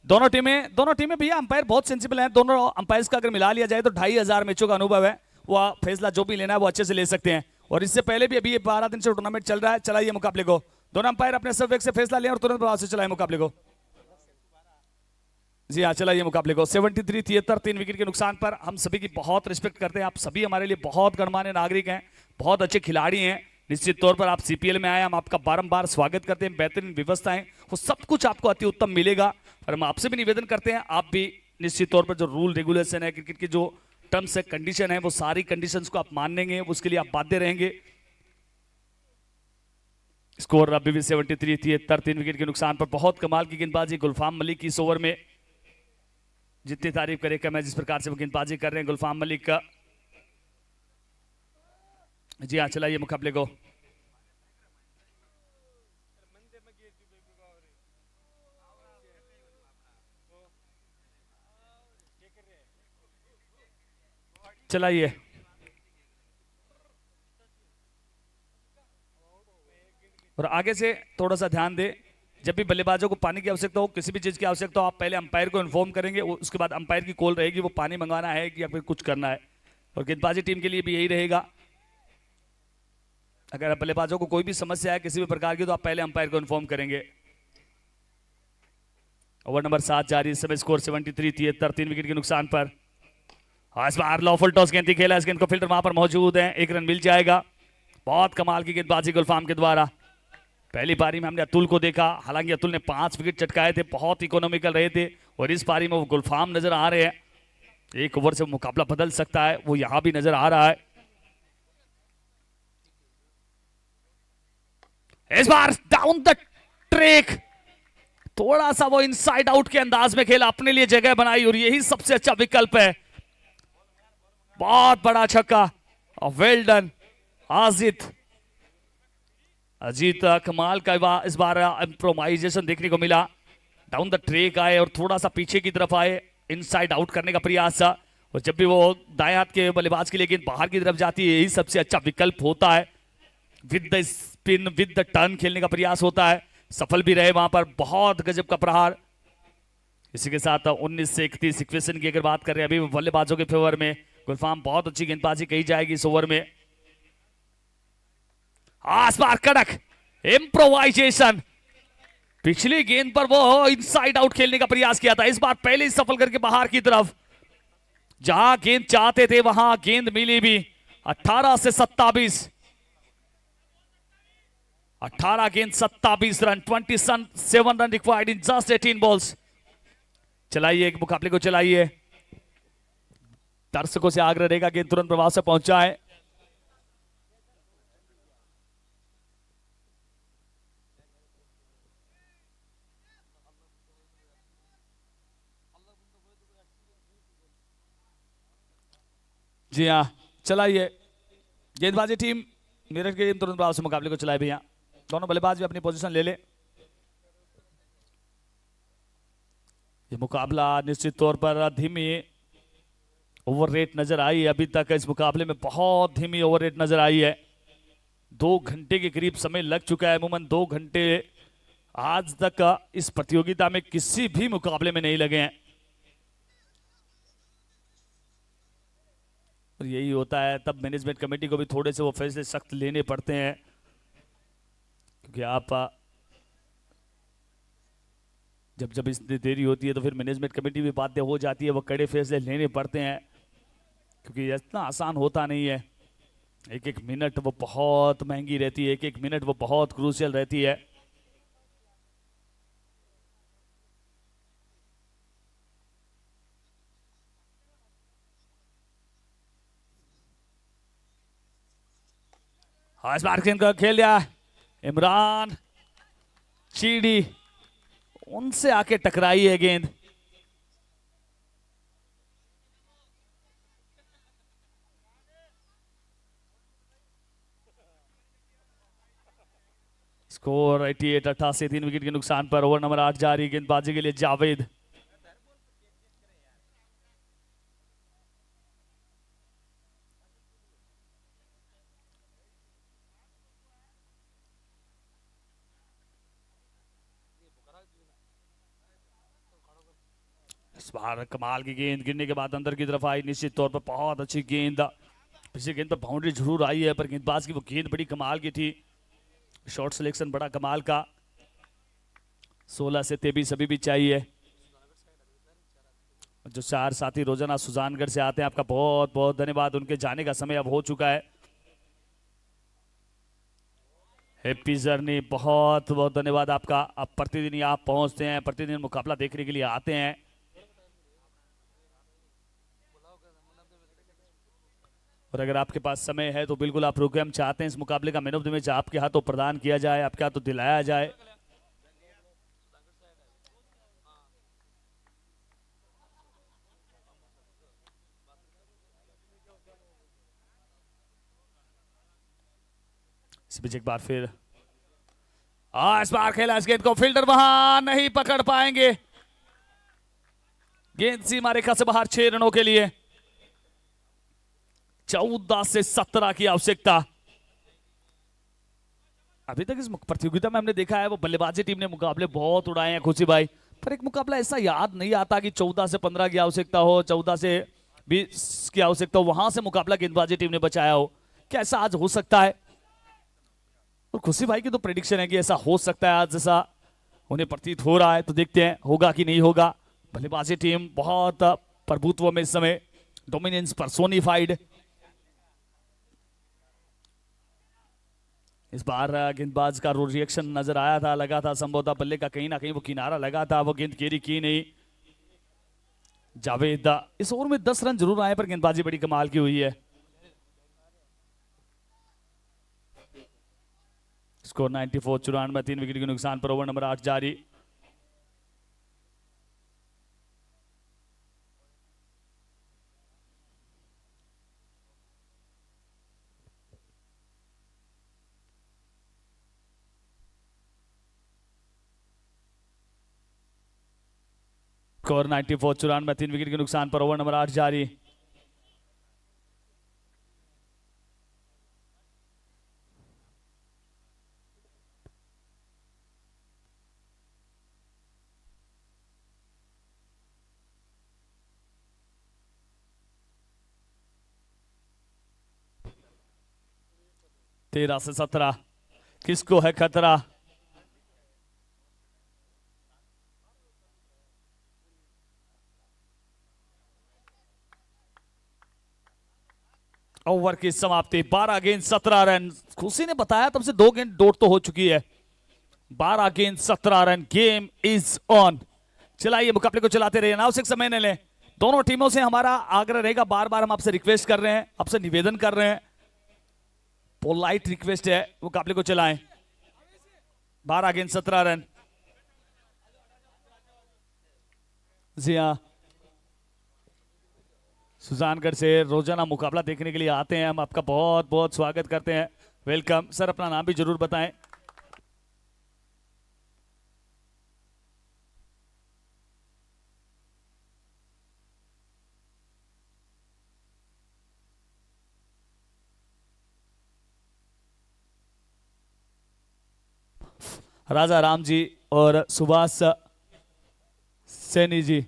दोनों टीमें भैया अंपायर बहुत सेंसिबल हैं। दोनों अंपायर्स का अगर मिला लिया जाए तो 2500 मैचों का अनुभव है। वह फैसला जो भी लेना है वो अच्छे से ले सकते हैं। और इससे पहले भी अभी ये 12 दिन से टूर्नामेंट चल रहा है। चलाइए मुकाबले को, दोनों अंपायर अपने सब वेग से फैसला लें और तुरंत प्रभाव से चलाएं मुकाबले को। जी हाँ, चलाइए मुकाबले को। 73-73 3 विकेट के नुकसान पर। हम सभी की बहुत रिस्पेक्ट करते हैं, आप सभी हमारे लिए बहुत गणमान्य नागरिक हैं, बहुत अच्छे खिलाड़ी हैं। निश्चित तौर पर आप सीपीएल में आए, हम आपका बारंबार स्वागत करते हैं। बेहतरीन व्यवस्थाएं, वो सब कुछ आपको अति उत्तम मिलेगा। और हम आपसे भी निवेदन करते हैं, आप भी निश्चित तौर पर जो रूल रेगुलेशन है, क्रिकेट की जो टर्म्स है, कंडीशन है, वो सारी कंडीशंस को आप मानेंगे, उसके लिए आप बाध्य रहेंगे। स्कोर अभी भी 73-73 3 विकेट के नुकसान पर। बहुत कमाल की गेंदबाजी गुलफाम मलिक की इस ओवर में, जितनी तारीफ करे कम है जिस प्रकार से वो गेंदबाजी कर रहे हैं गुलफाम मलिक का। जी हाँ, चलाइए मुकाबले को। चलाइए। और आगे से थोड़ा सा ध्यान दे, जब भी बल्लेबाजों को पानी की आवश्यकता हो, किसी भी चीज की आवश्यकता हो, आप पहले अंपायर को इन्फॉर्म करेंगे, उसके बाद अंपायर की कॉल रहेगी, वो पानी मंगवाना है कि या फिर कुछ करना है। और गेंदबाजी टीम के लिए भी यही रहेगा, अगर बल्लेबाजों को कोई भी समस्या है किसी भी प्रकार की, तो आप पहले अंपायर को इन्फॉर्म करेंगे। ओवर नंबर 7 जारी, इस समय स्कोर 73-73 3 विकेट के नुकसान पर। इस बार लॉफुल टॉस गेंद खेला, इस गेंद को फील्डर वहां पर मौजूद है, 1 रन मिल जाएगा। बहुत कमाल की गेंदबाजी गुलफाम के द्वारा। पहली पारी में हमने अतुल को देखा, हालांकि अतुल ने 5 विकेट चटकाए थे, बहुत इकोनॉमिकल रहे थे। और इस पारी में वो गुलफाम नजर आ रहे हैं, एक ओवर से मुकाबला बदल सकता है, वो यहां भी नजर आ रहा है। इस बार डाउन द ट्रैक, थोड़ा सा वो इनसाइड आउट के अंदाज में खेला, अपने लिए जगह बनाई, और यही सबसे अच्छा विकल्प है। बहुत बड़ा छक्का, वेल डन अजीत कमाल का इस बार इम्प्रोवाइजेशन देखने को मिला। डाउन द ट्रैक आए और थोड़ा सा पीछे की तरफ आए, इनसाइड आउट करने का प्रयास था। और जब भी वो दाएं हाथ के बल्लेबाज के लिए गेंद बाहर की तरफ जाती है, यही सबसे अच्छा विकल्प होता है। With the spin, with the turn खेलने का प्रयास होता है, सफल भी रहे वहां पर। बहुत गजब का प्रहार। इसी के साथ 19 से 31 इक्वेशन की अगर बात करें अभी बल्लेबाजों के फेवर में, गुलफाम बहुत अच्छी गेंदबाजी कही जाएगी इस ओवर में। इस बार कड़क इम्प्रोवाइजेशन, पिछली गेंद पर वो इनसाइड आउट खेलने का प्रयास किया था, इस बार पहले ही सफल करके बाहर की तरफ। जहां गेंद चाहते थे वहां गेंद मिली भी। 18 से 27, 18 गेंद 27 run, 27 run required in just 18 balls. चलाइए मुकाबले को, चलाइए। दर्शकों से आग्रह रहेगा गेंद तुरंत प्रभाव से पहुंचाए। जी हाँ, चलाइए। गेंदबाजी टीम मेरठ की टीम तुरंत प्रभाव से मुकाबले को चलाए भैया। दोनों बल्लेबाज भी अपनी पोजीशन ले ले। ये मुकाबला निश्चित तौर पर धीमी ओवर रेट नजर आई है अभी तक। इस मुकाबले में बहुत धीमी ओवर रेट नजर आई है। 2 घंटे के करीब समय लग चुका है। अमूमन 2 घंटे आज तक इस प्रतियोगिता में किसी भी मुकाबले में नहीं लगे हैं। और यही होता है, तब मैनेजमेंट कमेटी को भी थोड़े से वो फैसले सख्त लेने पड़ते हैं, क्योंकि आप जब इतनी देरी होती है तो फिर मैनेजमेंट कमेटी भी बाध्य हो जाती है, वो कड़े फैसले लेने पड़ते हैं, क्योंकि इतना आसान होता नहीं है। एक एक मिनट वो बहुत महंगी रहती है, एक एक मिनट वो बहुत क्रूशियल रहती है। इस बार का खेल दिया इमरान चीड़ी, उनसे आके टकराई है गेंद। स्कोर 88 3 विकेट के नुकसान पर। ओवर नंबर 8 जारी, गेंदबाजी के लिए जावेद। इस बार कमाल की गेंद गिरने के बाद अंदर की तरफ आई, निश्चित तौर पर बहुत अच्छी गेंद। पिछली गेंद पर बाउंड्री जरूर आई है, पर गेंदबाज की वो गेंद बड़ी कमाल की थी। शॉट सिलेक्शन बड़ा कमाल का। 16 से 23 अभी भी चाहिए। जो 4 साथी रोजाना सुजानगढ़ से आते हैं, आपका बहुत बहुत धन्यवाद। उनके जाने का समय अब हो चुका है। हैप्पी जर्नी, बहुत बहुत धन्यवाद आपका। अब प्रतिदिन ही आप पहुंचते हैं, प्रतिदिन मुकाबला देखने के लिए आते हैं। और अगर आपके पास समय है तो बिल्कुल आप रुके। हम चाहते हैं इस मुकाबले का मैन ऑफ द मैच आपके हाथों प्रदान किया जाए, आपके हाथों दिलाया जाए। इस बीच एक बार फिर इस बार खेला इस गेंद को, फील्डर वहां नहीं पकड़ पाएंगे। गेंद सीमा रेखा से बाहर 6 रनों के लिए। 14 से 17 की आवश्यकता। अभी तक इस प्रतियोगिता में हमने देखा है वो बल्लेबाजी टीम ने मुकाबले बहुत उड़ाए हैं खुशी भाई, पर एक मुकाबला ऐसा याद नहीं आता कि 14 से 15 की आवश्यकता हो, 14 से 20 की आवश्यकता हो, वहां से मुकाबला गेंदबाजी टीम ने बचाया हो। क्या ऐसा आज हो सकता है? और खुशी भाई की तो प्रेडिक्शन है कि ऐसा हो सकता है आज, जैसा उन्हें प्रतीत हो रहा है। तो देखते हैं होगा कि नहीं होगा। बल्लेबाजी टीम बहुत प्रभुत्व में इस समय, डोमिनेंस पर्सोनिफाइड। इस बार गेंदबाज का रिएक्शन नजर आया था, लगा था संभवतः बल्ले का कहीं ना कहीं वो किनारा लगा था, वो गेंद कैरी की नहीं। जावेद, इस ओवर में 10 रन जरूर आए, पर गेंदबाजी बड़ी कमाल की हुई है। स्कोर 94, 94, 3 विकेट के नुकसान पर ओवर नंबर 8 जारी। स्कोर 94, 94, 3 विकेट के नुकसान पर ओवर नंबर 8 जारी। तेरह से 17, किसको है खतरा? ओवर की समाप्ति, 12 गेंद 17 रन। खुशी ने बताया तब से 2 गेंद डॉट तो हो चुकी है। 12 गेंद 17 रन, गेम इज ऑन। चलाइए, मुकाबले को चलाते रहिए, नावसिक समय न लें। दोनों टीमों से हमारा आग्रह रहेगा, बार बार हम आपसे रिक्वेस्ट कर रहे हैं, आपसे निवेदन कर रहे हैं, पोलाइट रिक्वेस्ट है, मुकाबले को चलाएं। 12 गेंद 17 रन। जी हाँ, सुजानगढ़ से रोजाना मुकाबला देखने के लिए आते हैं, हम आपका बहुत बहुत स्वागत करते हैं। वेलकम सर, अपना नाम भी जरूर बताएं। राजा राम जी और सुभाष सैनी जी।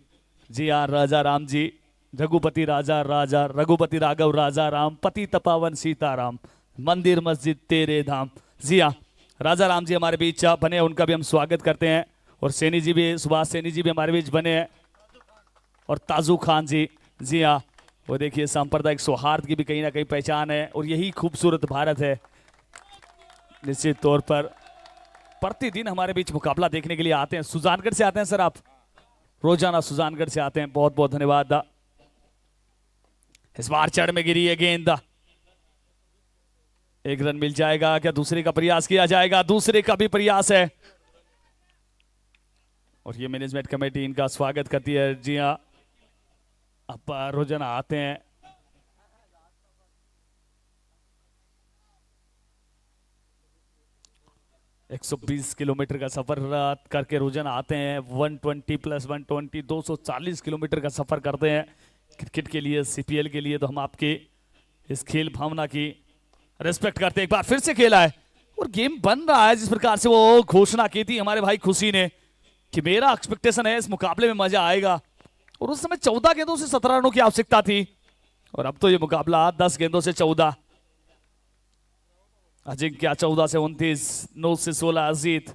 जी हाँ, राजा राम जी, रघुपति राजा, राजा रघुपति राघव, राजा राम, पति तपावन सीताराम, मंदिर मस्जिद तेरे धाम। जी हाँ, राजा राम जी हमारे बीच बने, उनका भी हम स्वागत करते हैं। और सैनी जी भी, सुभाष सैनी जी भी हमारे बीच बने हैं। और ताजू खान जी, जी हाँ, वो देखिए सांप्रदायिक सौहार्द की भी कहीं ना कहीं पहचान है, और यही खूबसूरत भारत है। निश्चित तौर पर प्रतिदिन हमारे बीच मुकाबला देखने के लिए आते हैं। सुजानगढ़ से आते हैं सर आप, रोजाना सुजानगढ़ से आते हैं, बहुत बहुत धन्यवाद। इस बार चढ़ में गिरी है गेंद, 1 रन मिल जाएगा क्या? दूसरे का प्रयास किया जाएगा, दूसरे का भी प्रयास है, और ये मैनेजमेंट कमेटी इनका स्वागत करती है। जी हाँ, अब रोजाना आते हैं। एक 120 किलोमीटर का सफर करके रोजाना आते हैं। 120 प्लस 120, 240 किलोमीटर का सफर करते हैं क्रिकेट के लिए, सीपीएल के लिए। तो हम आपके इस खेल भावना की रिस्पेक्ट करते हैं। एक बार फिर से खेला है और गेम बन रहा है जिस प्रकार से वो घोषणा की थी हमारे भाई खुशी ने कि मेरा एक्सपेक्टेशन है इस मुकाबले में मजा आएगा। और उस समय 14 गेंदों से 17 रनों की आवश्यकता थी, और अब तो ये मुकाबला 10 गेंदों से 14। अजिंक्य 14 से 29, 9 से 16 अजीत।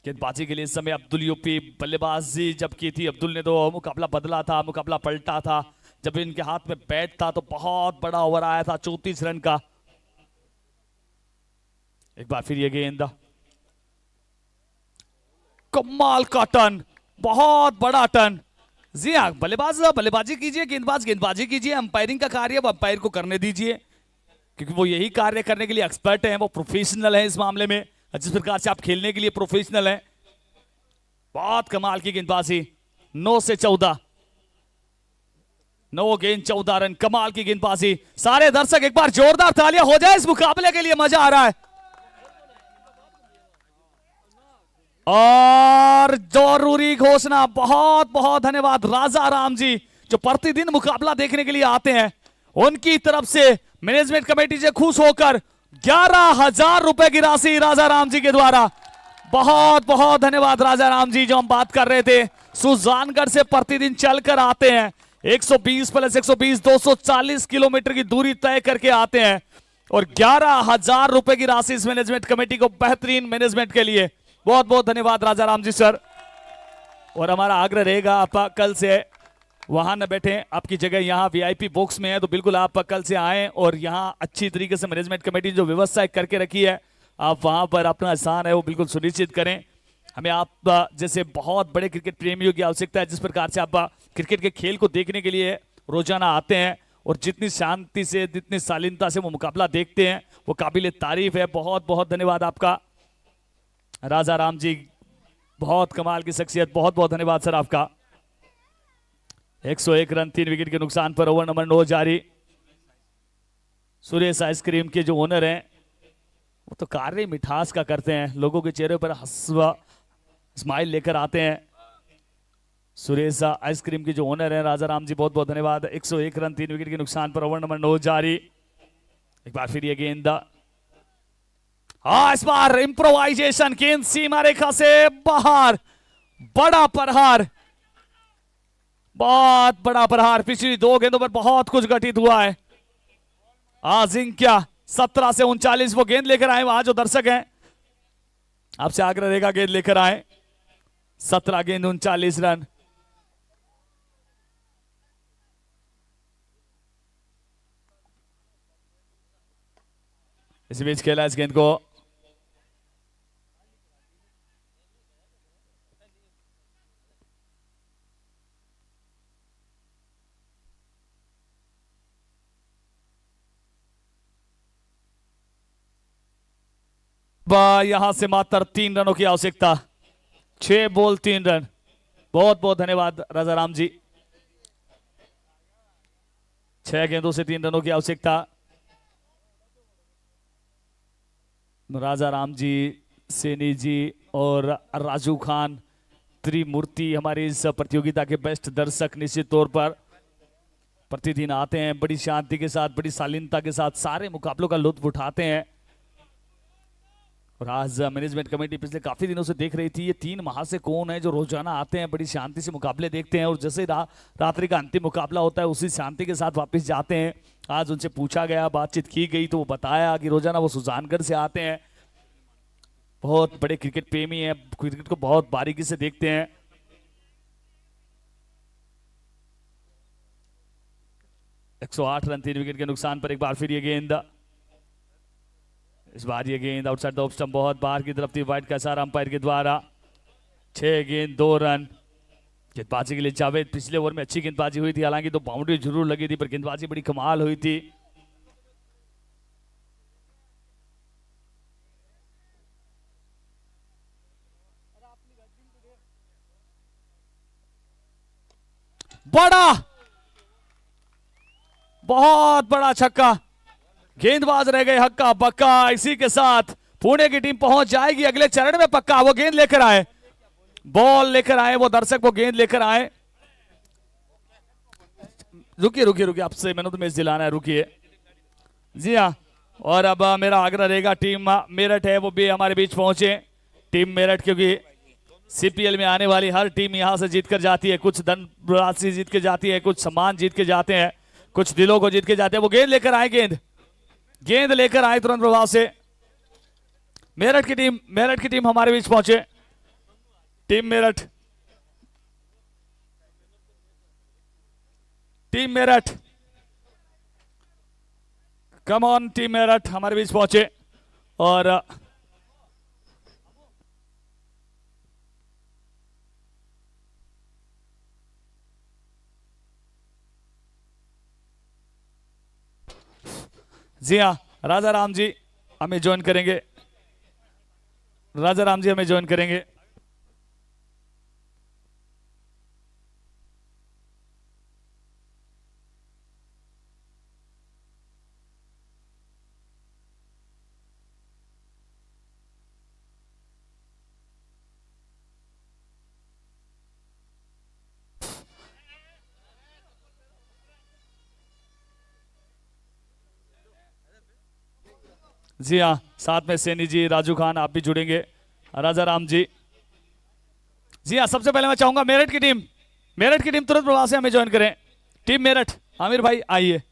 गेंदबाजी के लिए इस समय अब्दुल यूपी, बल्लेबाजी जब की थी अब्दुल ने तो मुकाबला बदला था, मुकाबला पलटा था। जब इनके हाथ में बैट था तो बहुत बड़ा ओवर आया था 34 रन का। एक बार फिर ये गेंद, कमाल का टर्न, बहुत बड़ा टर्न। जी हाँ, बल्लेबाज बल्लेबाजी कीजिए, गेंदबाज गेंदबाजी कीजिए, अंपायरिंग का कार्य वो अंपायर को करने दीजिए, क्योंकि वो यही कार्य करने के लिए एक्सपर्ट हैं, वो प्रोफेशनल हैं इस मामले में। जिस प्रकार से आप खेलने के लिए प्रोफेशनल हैं, बहुत कमाल की गेंदबाजी। 9 से 14, 9 गेंद 14 रन, कमाल की गेंदबाजी। सारे दर्शक एक बार जोरदार तालियां हो जाए इस मुकाबले के लिए, मजा आ रहा है। और जरूरी घोषणा, बहुत बहुत धन्यवाद राजा राम जी जो प्रतिदिन मुकाबला देखने के लिए आते हैं। उनकी तरफ से मैनेजमेंट कमेटी से खुश होकर 11,000 रुपए की राशि राजा राम जी के द्वारा। बहुत बहुत धन्यवाद राजा राम जी। जो हम बात कर रहे थे, सुजानगढ़ से प्रतिदिन चलकर आते हैं, 120 + 120 240 किलोमीटर की दूरी तय करके आते हैं, और 11,000 रुपए की राशि इस मैनेजमेंट कमेटी को, बेहतरीन मैनेजमेंट के लिए बहुत बहुत धन्यवाद राजा राम जी सर। और हमारा आग्रह रहेगा, आप कल से वहां न बैठे, आपकी जगह यहाँ वीआईपी बॉक्स में है, तो बिल्कुल आप कल से आएं और यहाँ अच्छी तरीके से मैनेजमेंट कमेटी जो व्यवस्था करके रखी है, आप वहां पर अपना स्थान है वो बिल्कुल सुनिश्चित करें। हमें आप जैसे बहुत बड़े क्रिकेट प्रेमियों की आवश्यकता है, जिस प्रकार से आप क्रिकेट के खेल को देखने के लिए रोजाना आते हैं और जितनी शांति से, जितनी शालीनता से वो मुकाबला देखते हैं, वो काबिल तारीफ है। बहुत बहुत धन्यवाद आपका राजा राम जी, बहुत कमाल की शख्सियत, बहुत बहुत धन्यवाद सर आपका। 101 रन, 3 विकेट के नुकसान पर ओवर नंबर 9 जारी। सुरेश आइसक्रीम के जो ओनर हैं वो तो कार्य मिठास का करते हैं, लोगों के चेहरे पर हंसवा स्माइल लेकर आते हैं। सुरेश आइसक्रीम के जो ओनर हैं राजा राम जी, बहुत बहुत धन्यवाद। 101 रन, 3 विकेट के नुकसान पर ओवर नंबर 9 जारी। एक बार फिर ये गेंद, इस बार इंप्रोवाइजेशन, गेंद सीमा रेखा से बाहर, बड़ा प्रहार, बहुत बड़ा प्रहार। पिछली 2 गेंदों पर बहुत कुछ घटित हुआ है। अजिंक्य 17 से 39 वो गेंद लेकर आए, वहां जो दर्शक हैं आपसे आग्रह रहेगा गेंद लेकर आए। 17 गेंद 39 रन। इसी बीच खेला इस गेंद को, यहां से मात्र 3 रनों की आवश्यकता, 6 बॉल 3 रन। बहुत बहुत धन्यवाद राजा राम जी। 6 गेंदों से 3 रनों की आवश्यकता। राजा राम जी, सैनी जी और राजू खान त्रिमूर्ति हमारी इस प्रतियोगिता के बेस्ट दर्शक निश्चित तौर पर प्रतिदिन आते हैं, बड़ी शांति के साथ, बड़ी शालीनता के साथ सारे मुकाबलों का लुत्फ उठाते हैं। और आज मैनेजमेंट कमेटी पिछले काफी दिनों से देख रही थी, ये 3 माह से कौन है जो रोजाना आते हैं, बड़ी शांति से मुकाबले देखते हैं, और जैसे रात्रि का अंतिम मुकाबला होता है उसी शांति के साथ वापस जाते हैं। आज उनसे पूछा गया, बातचीत की गई, तो वो बताया कि रोजाना वो सुजानगढ़ से आते हैं, बहुत बड़े क्रिकेट प्रेमी हैं, क्रिकेट को बहुत बारीकी से देखते हैं। एक 108 रन, 3 विकेट के नुकसान पर एक बार फिर ये गेंद, इस बार ये गेंद आउटसाइड द ऑफ स्टंप, बहुत बाहर की तरफ थी, वाइड का इशारा अंपायर के द्वारा। 6 गेंद 2 रन। गेंदबाजी के लिए जावेद, पिछले ओवर में अच्छी गेंदबाजी हुई थी, हालांकि तो बाउंड्री जरूर लगी थी, पर गेंदबाजी बड़ी कमाल हुई थी। बड़ा, बहुत बड़ा छक्का, गेंदबाज रह गए हक्का बक्का। इसी के साथ पुणे की टीम पहुंच जाएगी अगले चरण में पक्का। वो गेंद लेकर आए, बॉल लेकर आए, वो दर्शक वो गेंद लेकर आए। रुकिए रुकिए रुकिए, आपसे मैंने तो मैच दिलाना है, रुकिए। जी हाँ, और अब मेरा आग्रह रहेगा, टीम मेरठ है वो भी हमारे बीच पहुंचे। टीम मेरठ, क्योंकि सीपीएल में आने वाली हर टीम यहां से जीत कर जाती है, कुछ धन राशि जीत के जाती है, कुछ सम्मान जीत के जाते हैं, कुछ दिलों को जीत के जाते हैं। वो गेंद लेकर आए, गेंद लेकर आए तुरंत प्रभाव से। मेरठ की टीम हमारे बीच पहुंचे। Team Meerut, come on team Meerut हमारे बीच पहुंचे। और जी हाँ, राजा राम जी हमें ज्वाइन करेंगे। जी हाँ, साथ में सैनी जी, राजू खान आप भी जुड़ेंगे, राजा राम जी। जी हाँ, सबसे पहले मैं चाहूंगा मेरठ की टीम तुरंत प्रभाव से हमें ज्वाइन करें। टीम मेरठ, आमिर भाई आइए।